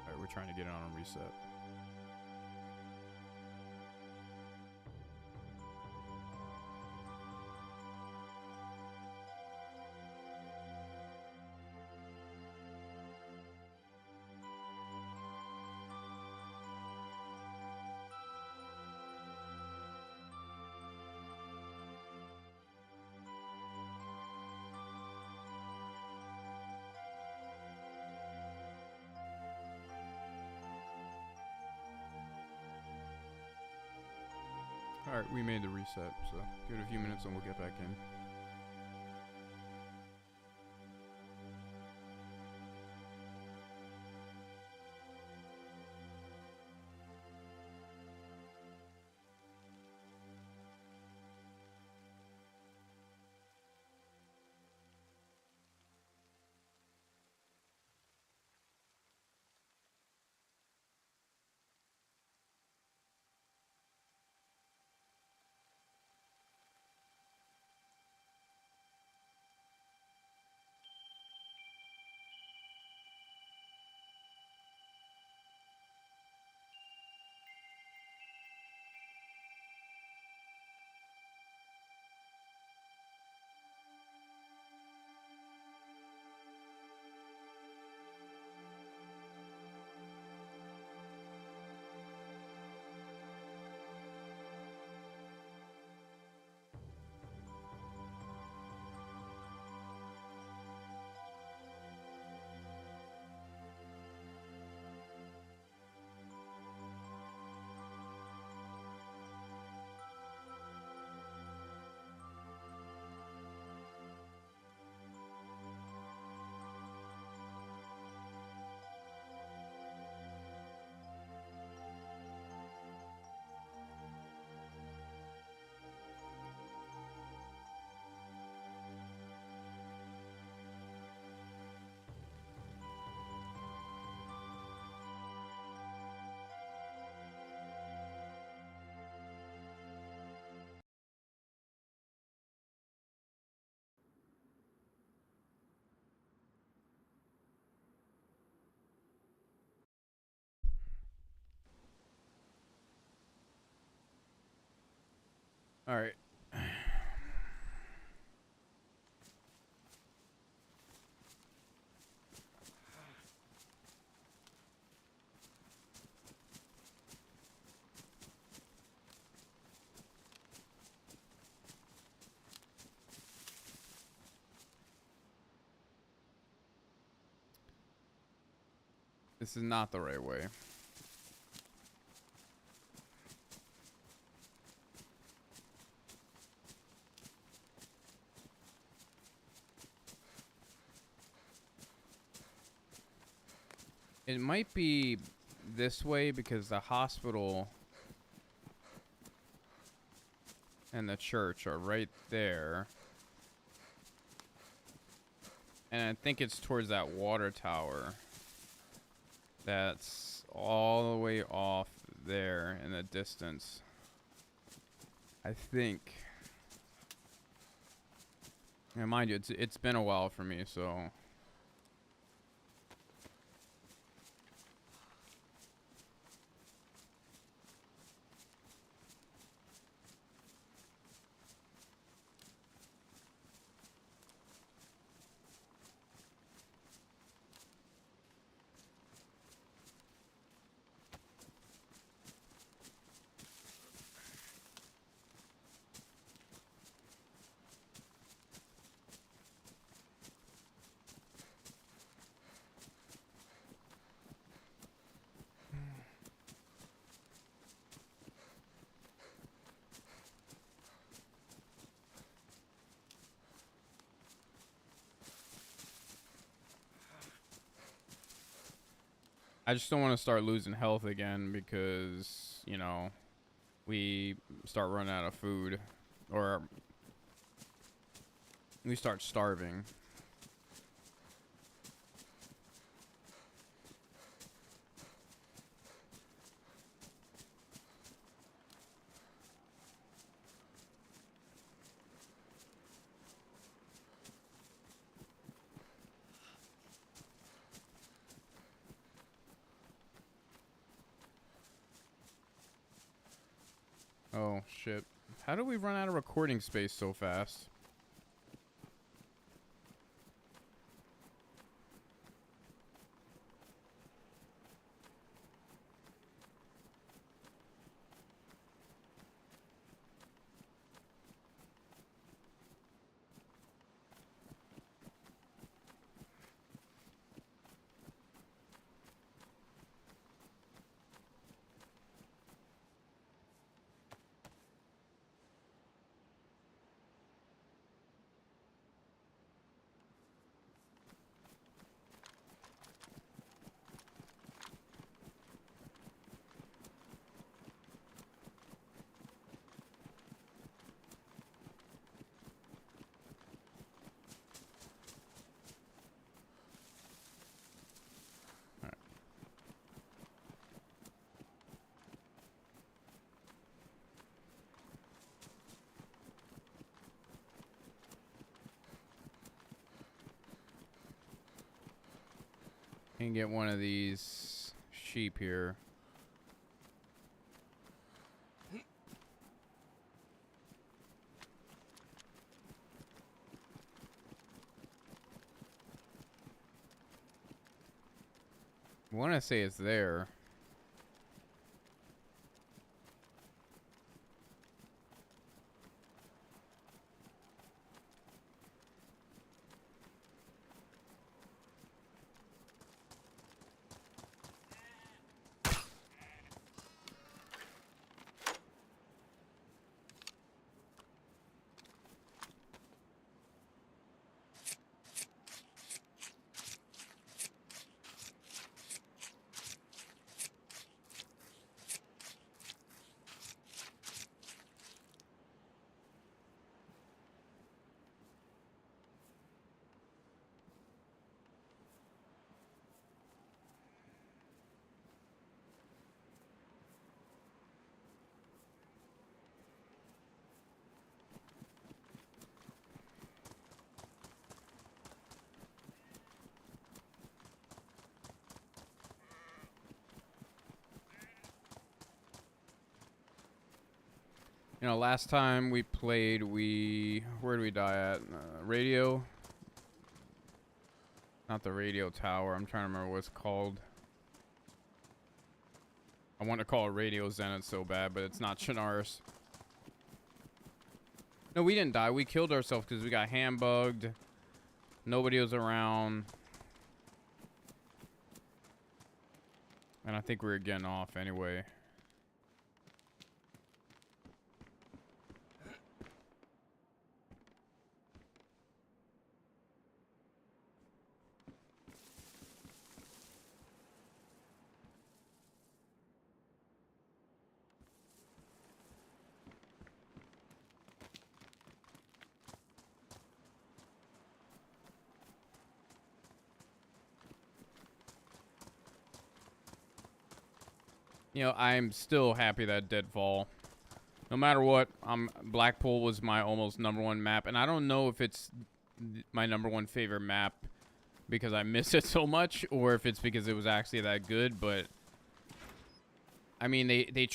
alright, we're trying to get it on a reset. Alright, we made the reset, so give it a few minutes and we'll get back in. Alright. This is not the right way. It might be this way because the hospital and the church are right there. And I think it's towards that water tower. That's all the way off there in the distance. I think. And mind you, it's been a while for me, so. I just don't want to start losing health again because, you know, we start running out of food or we start starving. Oh, shit. How do we run out of recording space so fast? Can get one of these sheep here. I want to say it's there. You know, last time we played, where did we die at? Radio? Not the radio tower. I'm trying to remember what it's called. I want to call it Radio Zenith so bad, but it's not Chinaris. No, we didn't die. We killed ourselves because we got hand-bugged. Nobody was around. And I think we were getting off anyway. you know, I'm still happy that Deadfall. No matter what, Blackpool was my almost #1 map, and I don't know if it's my #1 favorite map because I miss it so much, or if it's because it was actually that good. But I mean, they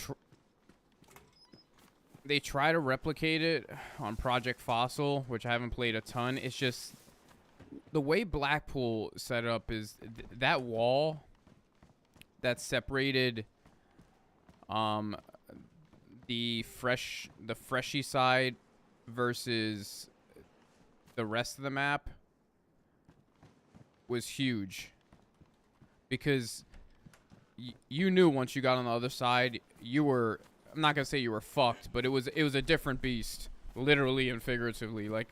try to replicate it on Project Fossil, which I haven't played a ton. It's just the way Blackpool set up is that wall that separated the freshy side versus the rest of the map was huge, because you knew once you got on the other side, you were, I'm not gonna say you were fucked, but it was a different beast, literally and figuratively. Like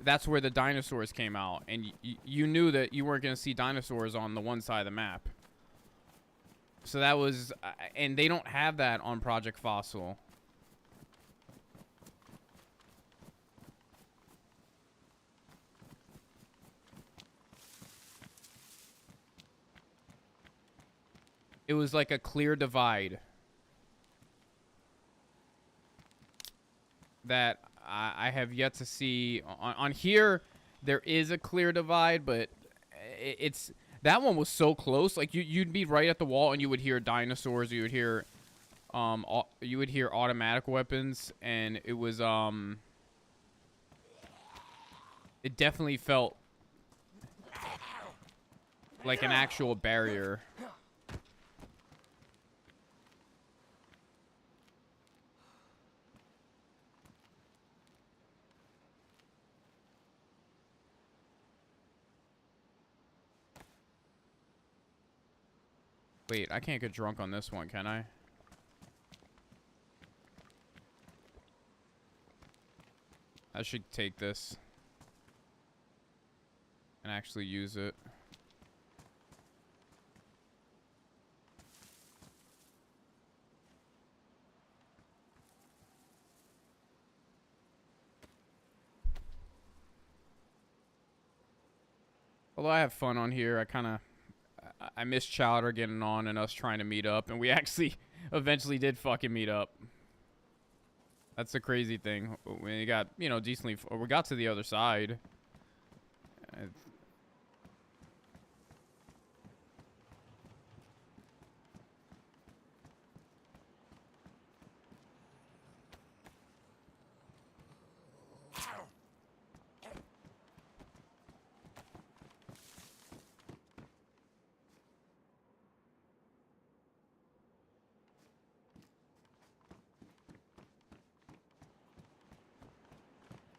that's where the dinosaurs came out, and you knew that you weren't gonna see dinosaurs on the one side of the map. So that was, and they don't have that on Project Fossil. It was like a clear divide that I have yet to see. On here, there is a clear divide, but it's, that one was so close. Like you'd be right at the wall and you would hear dinosaurs, you would hear automatic weapons, and it was it definitely felt like an actual barrier. Wait, I can't get drunk on this one, can I? I should take this and actually use it. Although I have fun on here, I miss Chowder getting on and us trying to meet up, and we actually eventually did fucking meet up. That's the crazy thing. We got, you know, decently, or we got to the other side.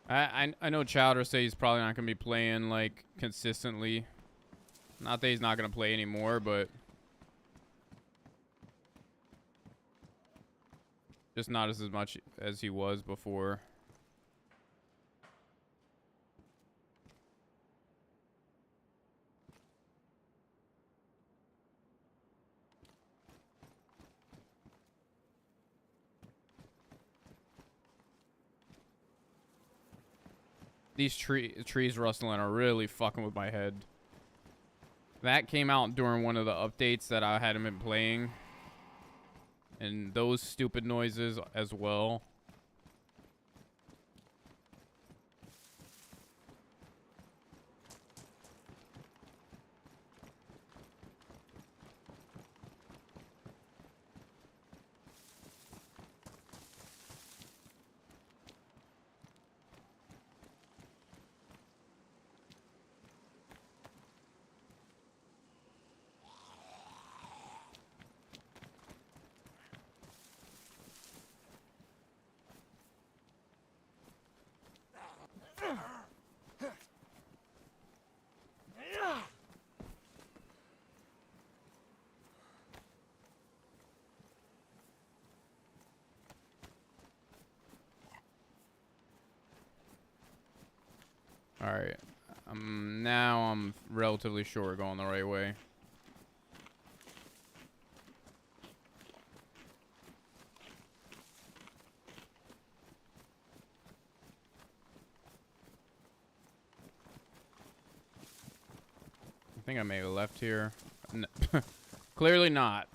I know Chowder says he's probably not gonna be playing like consistently. Not that he's not gonna play anymore, but just not as much as he was before. These trees rustling are really fucking with my head. That came out during one of the updates that I hadn't been playing. And those stupid noises as well. Alright. Now I'm relatively sure we're going the right way. I think I may have left here. Clearly not.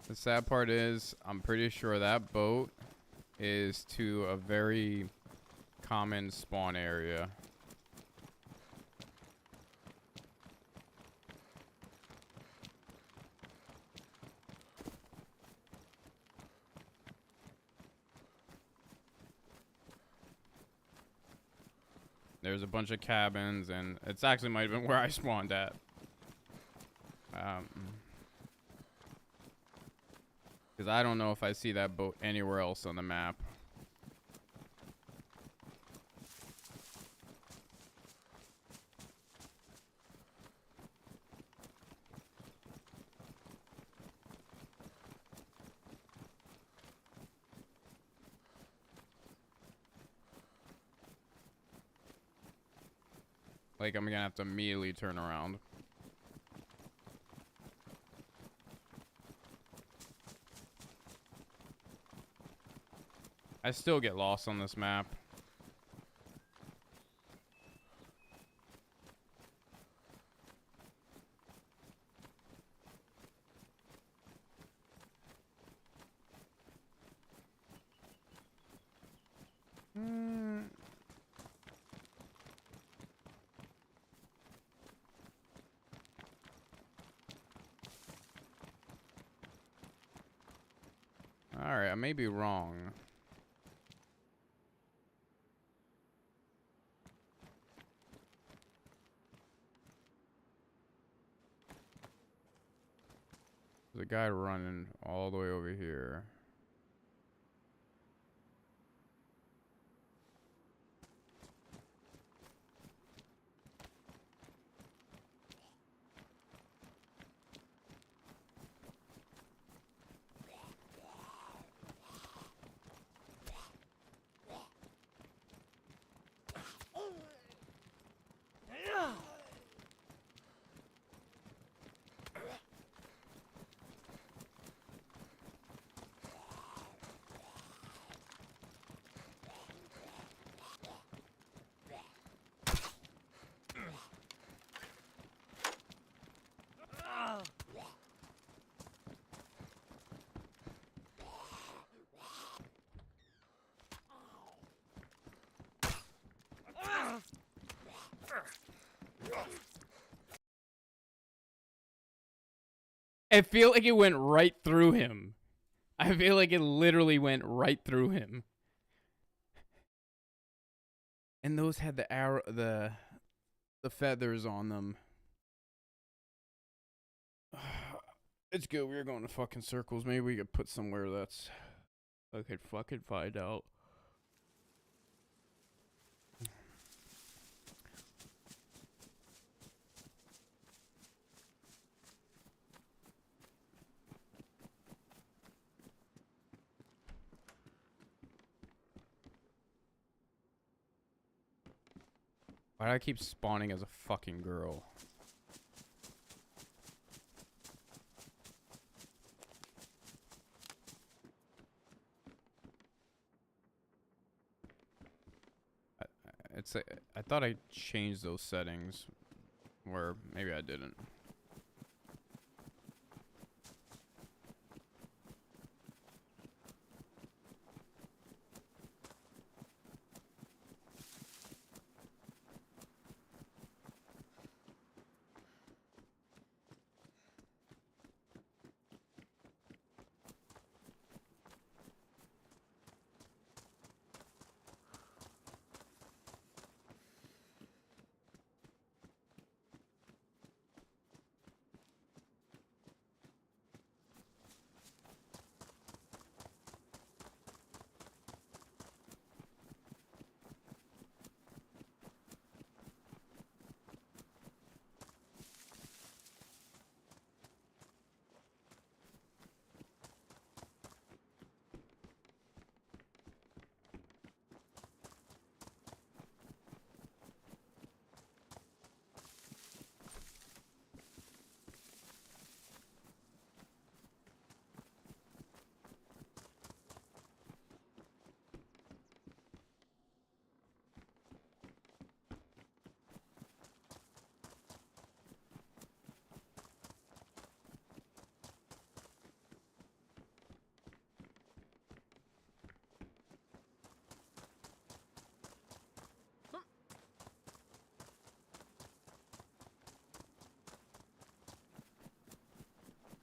The sad part is, I'm pretty sure that boat is to a very common spawn area. There's a bunch of cabins, and it's actually might have been where I spawned at. Because I don't know if I see that boat anywhere else on the map. Like, I'm gonna have to immediately turn around. I still get lost on this map. Alright, I may be wrong. There's a guy running all the way over here. I feel like it went right through him. I feel like it literally went right through him. And those had the arrow, the feathers on them. It's good. We were going to fucking circles. Maybe we could put somewhere that's I could fucking find out. Why do I keep spawning as a fucking girl? I thought I changed those settings, or maybe I didn't.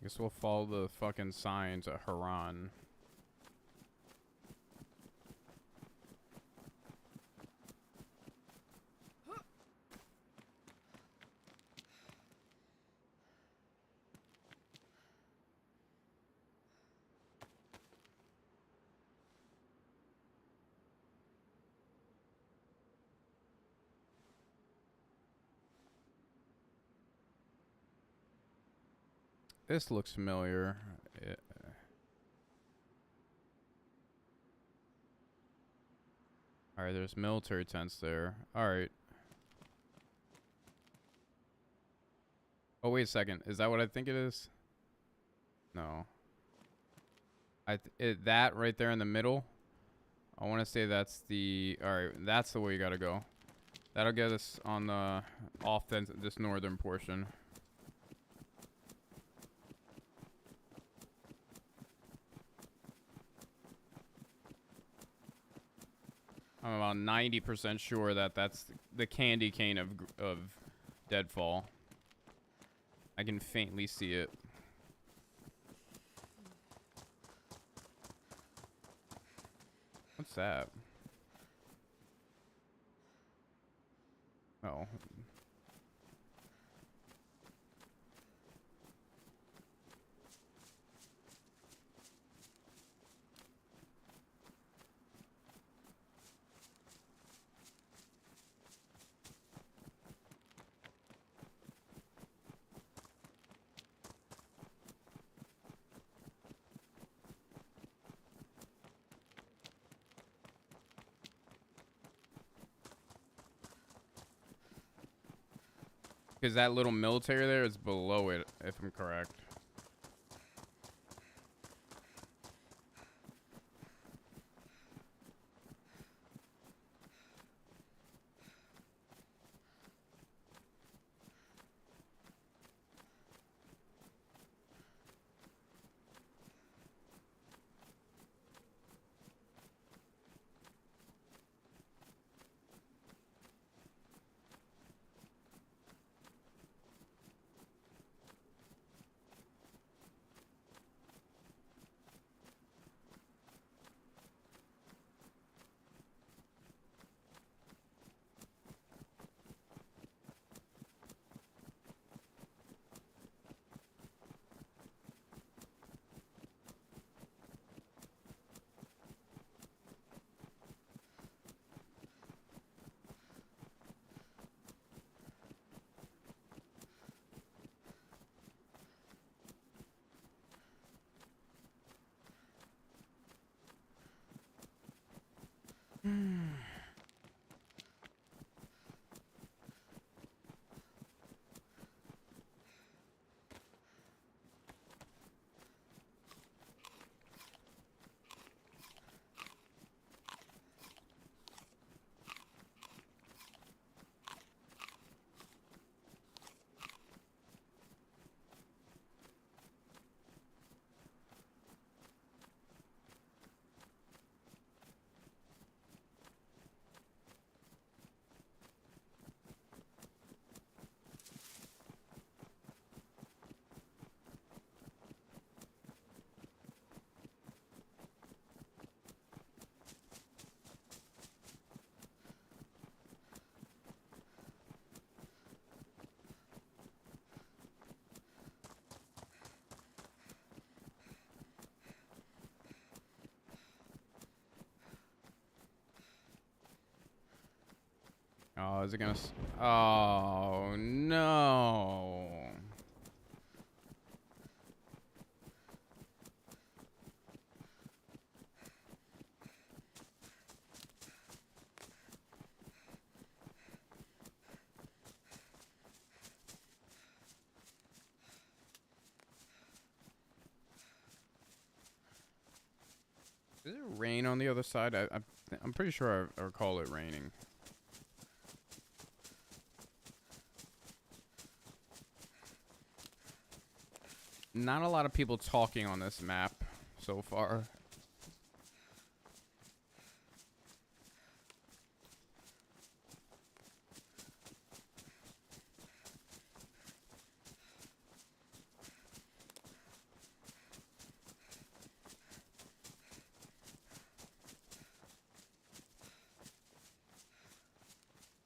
Guess we'll follow the fucking signs at Haran. This looks familiar. Alright, there's military tents there. Alright. Oh, wait a second. Is that what I think it is? No. That right there in the middle? I want to say that's the... Alright, that's the way you gotta go. That'll get us on the... off this northern portion. I'm about 90% sure that that's the candy cane of Deadfall. I can faintly see it. What's that? Oh. Because that little military there is below it, if I'm correct. Oh, is it gonna... Oh, no. Is it rain on the other side? I'm pretty sure I recall it raining. Not a lot of people talking on this map so far.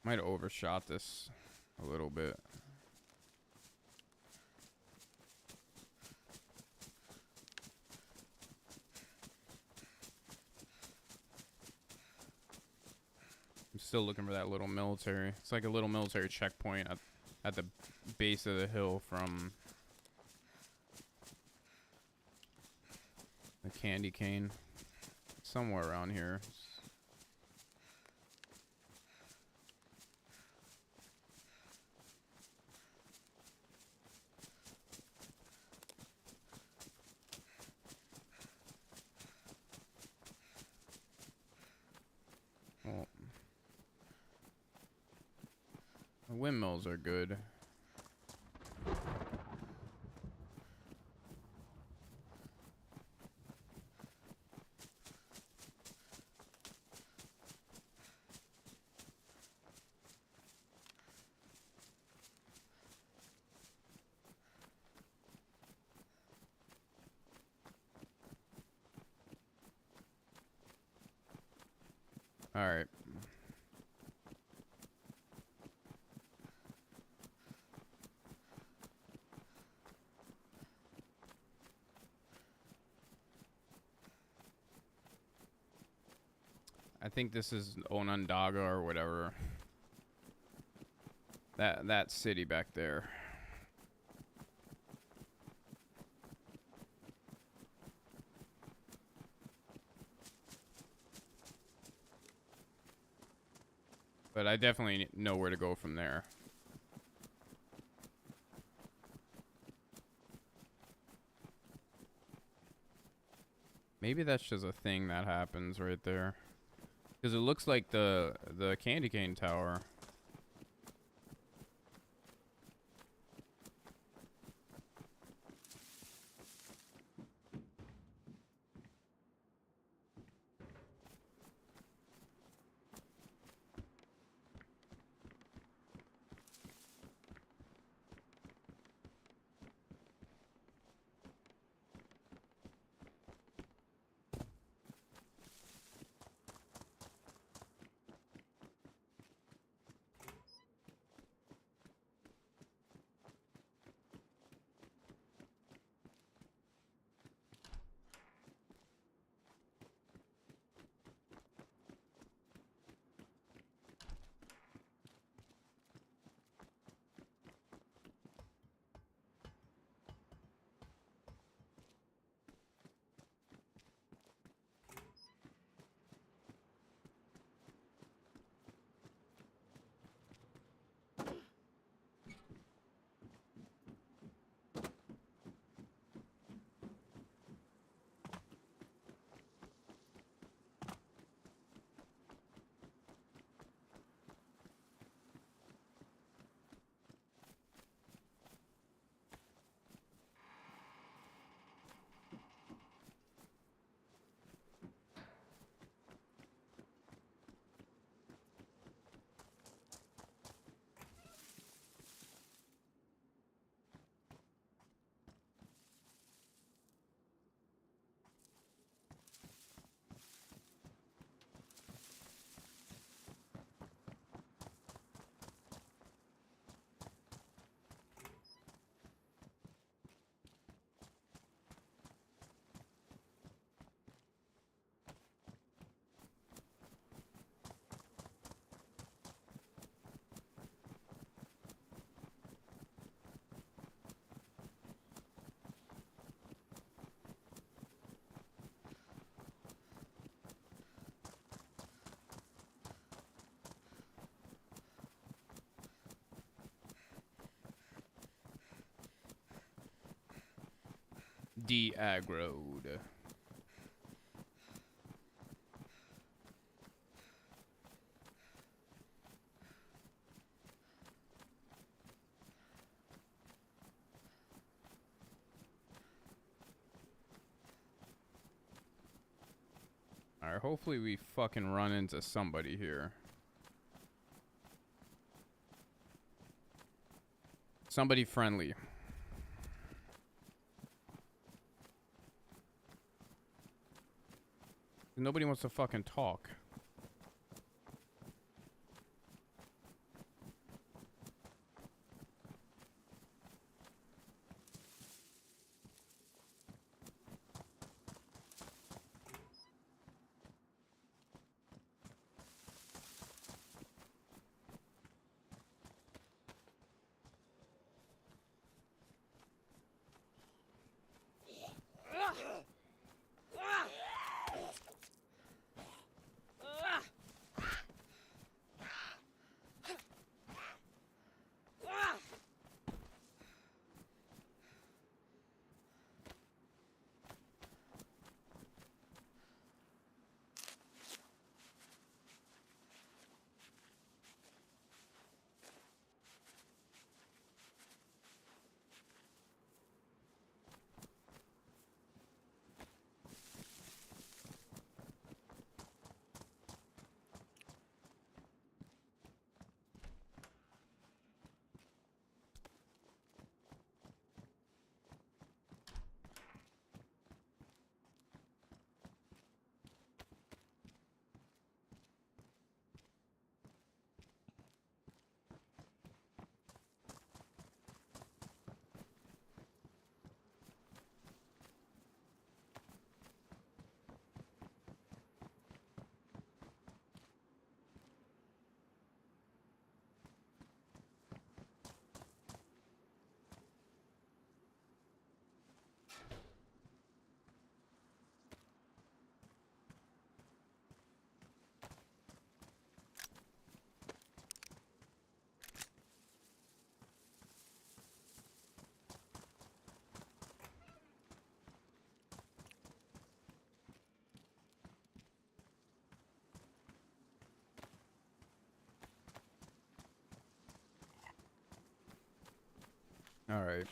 Might have overshot this a little bit. I'm still looking for that little military. It's like a little military checkpoint at the base of the hill from the candy cane. Somewhere around here. Well, the windmills are good. All right. I think this is Onondaga or whatever. That city back there. But I definitely know where to go from there. Maybe that's just a thing that happens right there. Because it looks like the candy cane tower. De-aggroed. Alright, hopefully we fucking run into somebody here. Somebody friendly. Nobody wants to fucking talk. All right.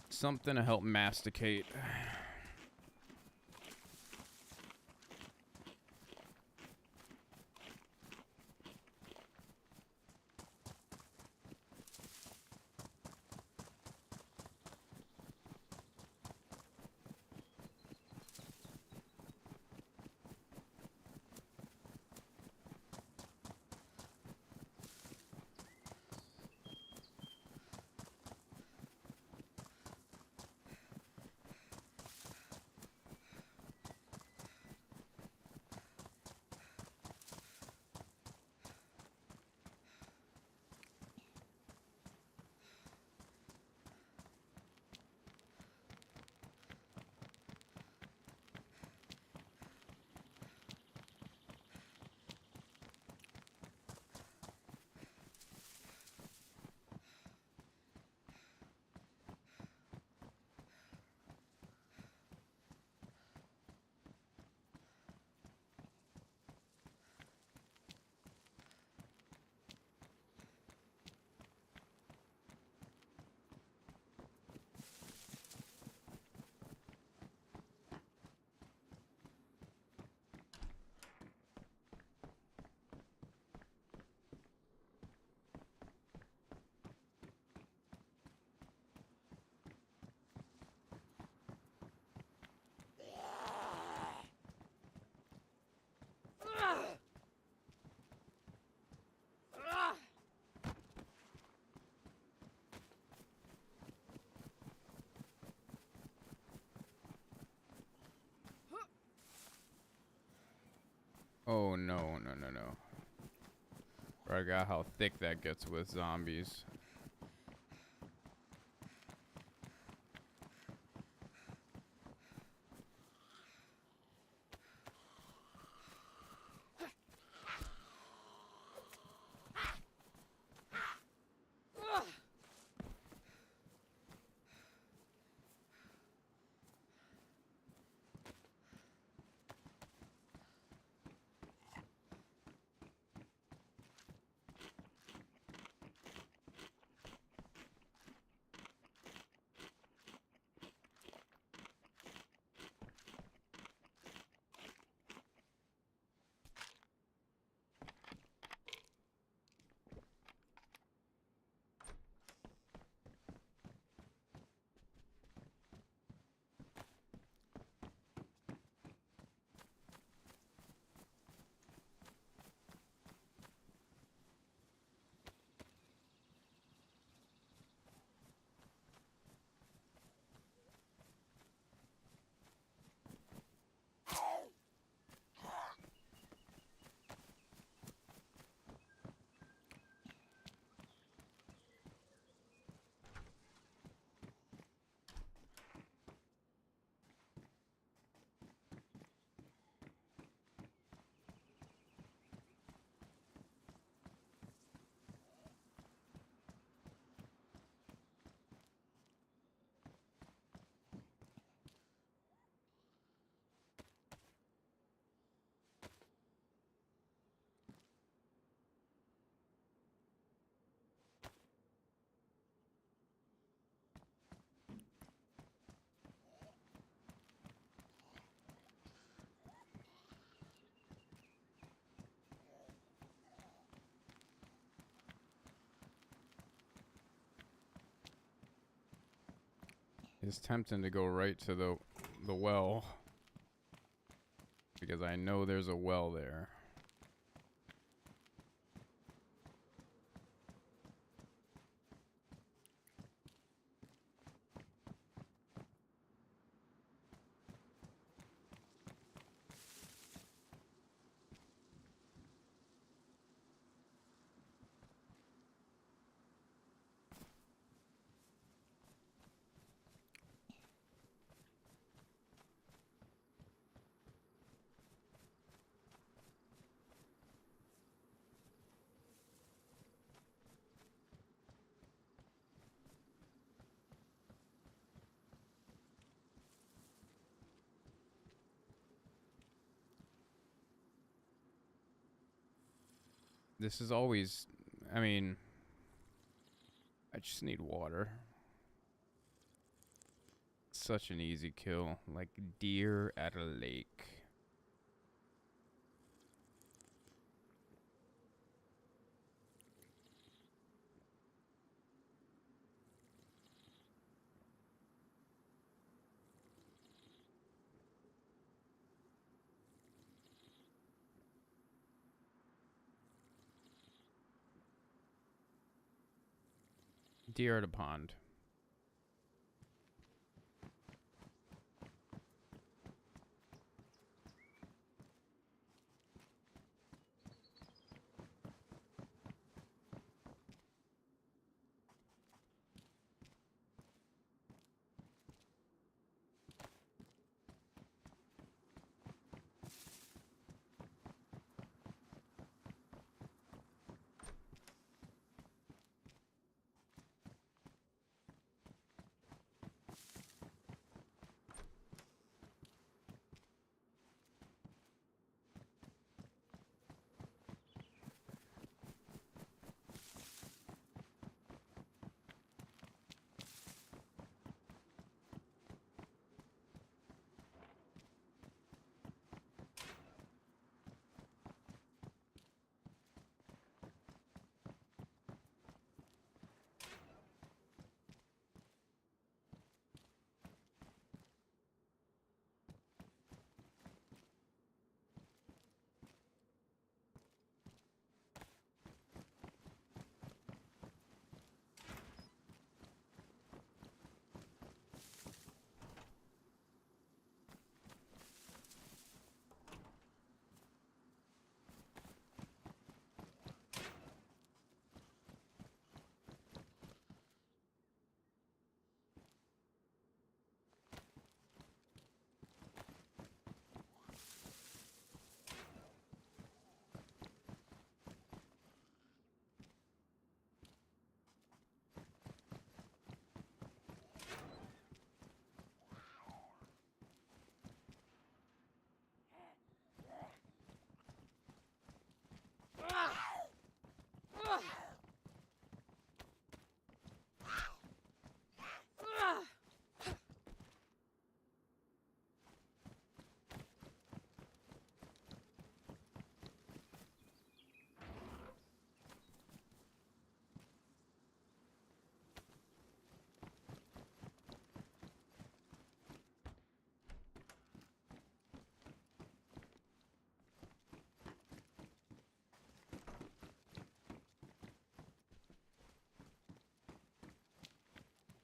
Something to help masticate. Oh no, no, no, no. I forgot how thick that gets with zombies. It's tempting to go right to the well. Because I know there's a well there. This is always, I mean, I just need water. Such an easy kill, like deer at a lake. Deer at a pond.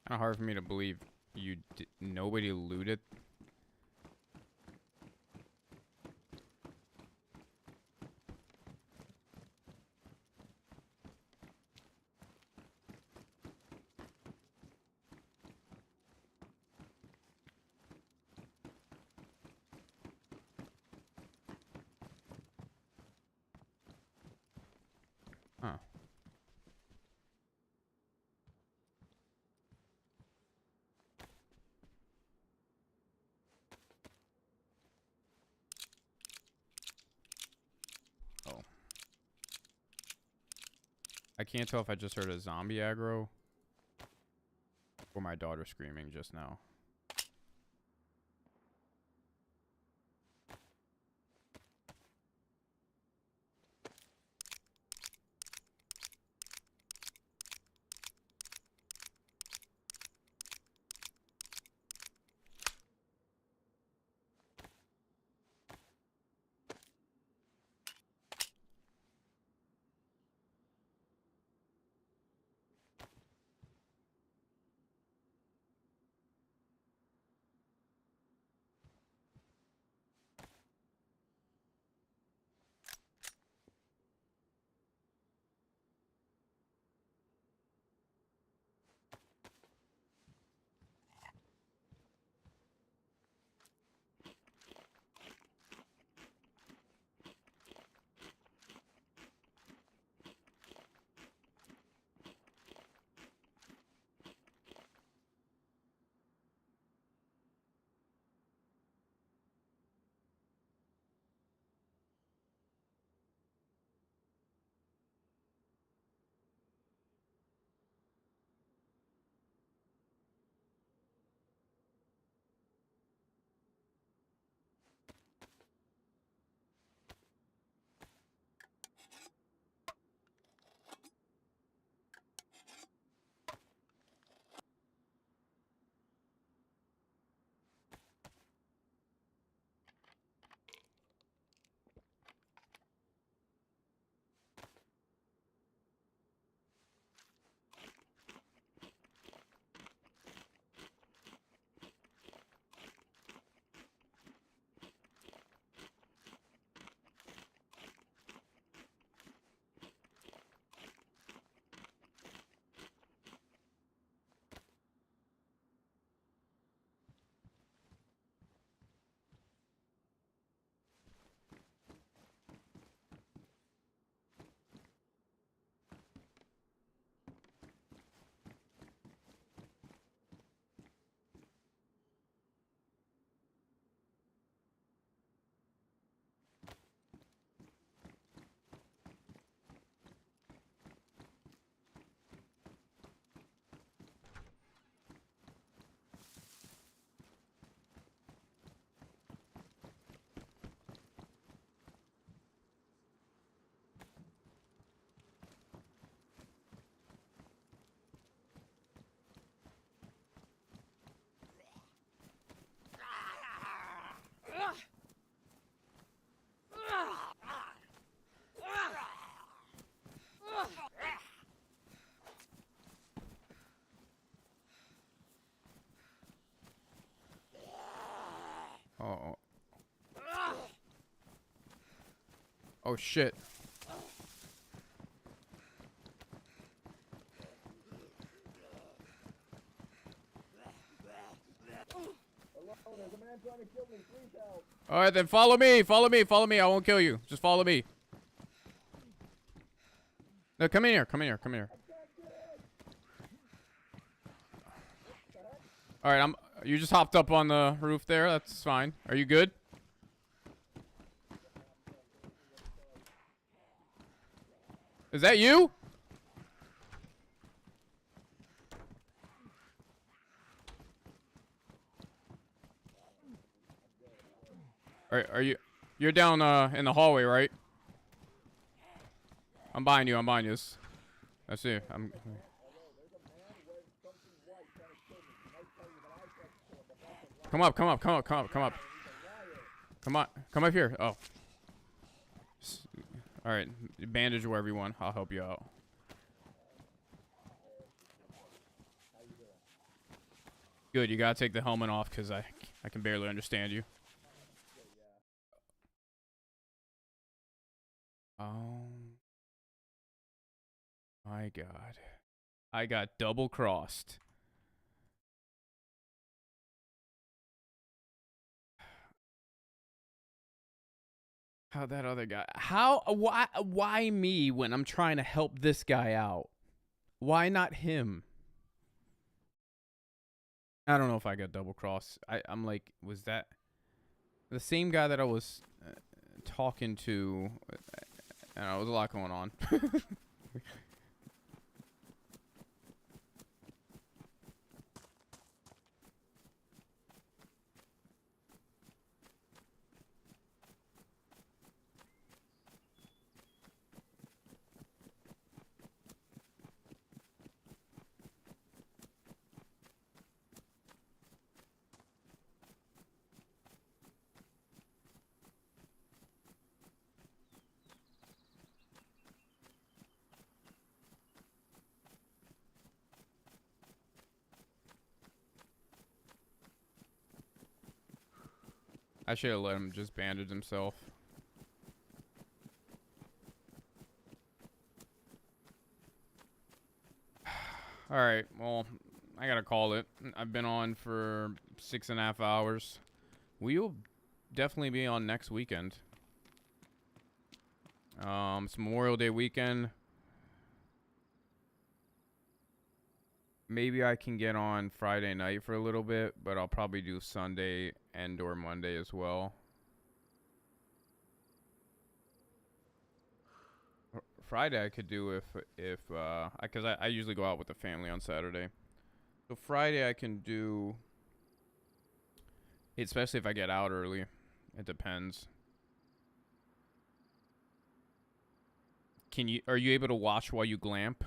Kind of hard for me to believe nobody looted. Huh. Oh. I can't tell if I just heard a zombie aggro or my daughter screaming just now. Oh shit. All right, then follow me. Follow me. Follow me. I won't kill you. Just follow me. No, come in here. Come in here. Come in here. All right, you just hopped up on the roof there. That's fine. Are you good? Is that you? Are you? You're down in the hallway, right? I'm behind you. I'm behind you. I see. I'm. Come up. Come up. Come up. Come up. Come up. Come on. Come up here. Oh. All right. Bandage wherever you want. I'll help you out. Good. You gotta take the helmet off because I can barely understand you. Oh my God. I got double crossed. How that other guy? Why me when I'm trying to help this guy out? Why not him? I don't know if I got double crossed. I'm like, was that the same guy that I was talking to? I don't know, there's a lot going on. I should have let him just bandage himself. Alright, well, I gotta call it. I've been on for 6.5 hours. We'll definitely be on next weekend. It's Memorial Day weekend. Maybe I can get on Friday night for a little bit, but I'll probably do Sunday and or Monday as well. Friday I could do if because I usually go out with the family on Saturday. So Friday I can do, especially if I get out early. It depends. Are you able to watch while you glamp?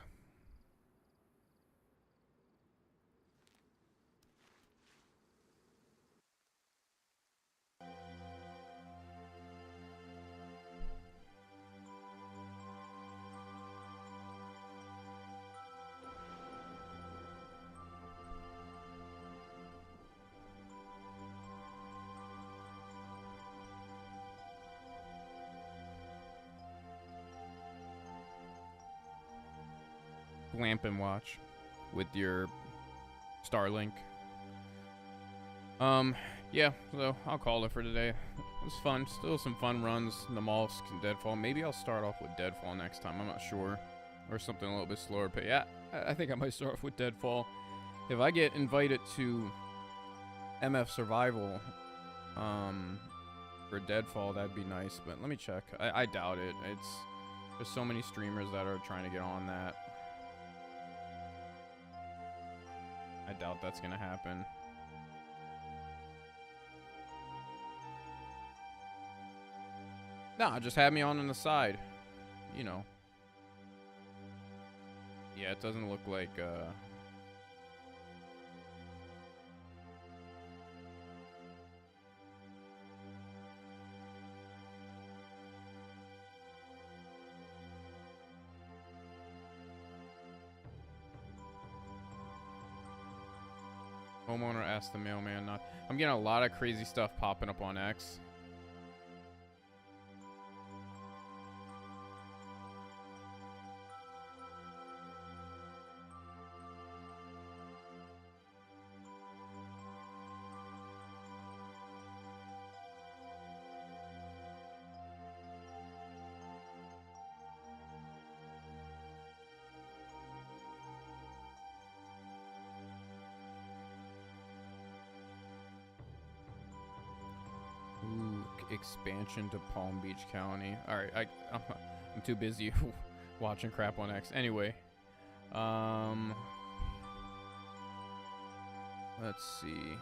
Glamp and watch with your Starlink. Yeah, so I'll call it for today. It was fun. Still some fun runs. Namalsk and Deadfall. Maybe I'll start off with Deadfall next time. I'm not sure. Or something a little bit slower. But yeah, I think I might start off with Deadfall. If I get invited to MF Survival for Deadfall, that'd be nice. But let me check. I doubt it. There's so many streamers that are trying to get on that. I doubt that's gonna happen. Nah, just have me on the side. You know. Yeah, it doesn't look like, Homeowner asked the mailman not. I'm getting a lot of crazy stuff popping up on X. expansion to Palm Beach County. All right, I'm too busy watching crap on X. Anyway, let's see.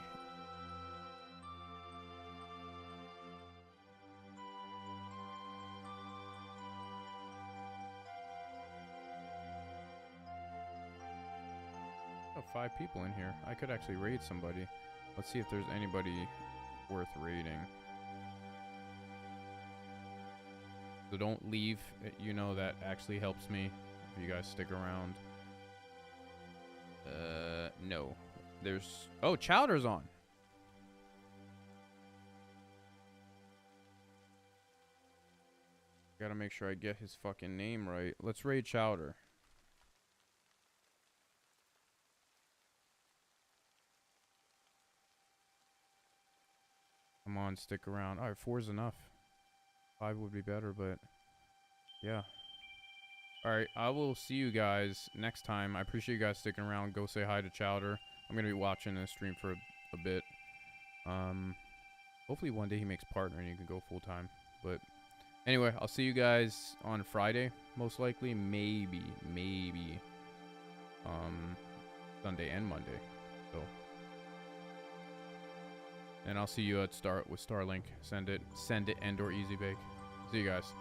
Oh, 5 people in here. I could actually raid somebody. Let's see if there's anybody worth raiding. So don't leave. You know that actually helps me if you guys stick around. No. There's... Oh, Chowder's on. Gotta make sure I get his fucking name right. Let's raid Chowder. Come on, stick around. Alright, 4's enough. 5 would be better, but... Yeah. Alright, I will see you guys next time. I appreciate you guys sticking around. Go say hi to Chowder. I'm gonna be watching this stream for a bit. Hopefully one day he makes partner and you can go full time. But anyway, I'll see you guys on Friday, most likely. Maybe. Sunday and Monday. So. And I'll see you at with Starlink. Send it and or Easy Bake. See you guys.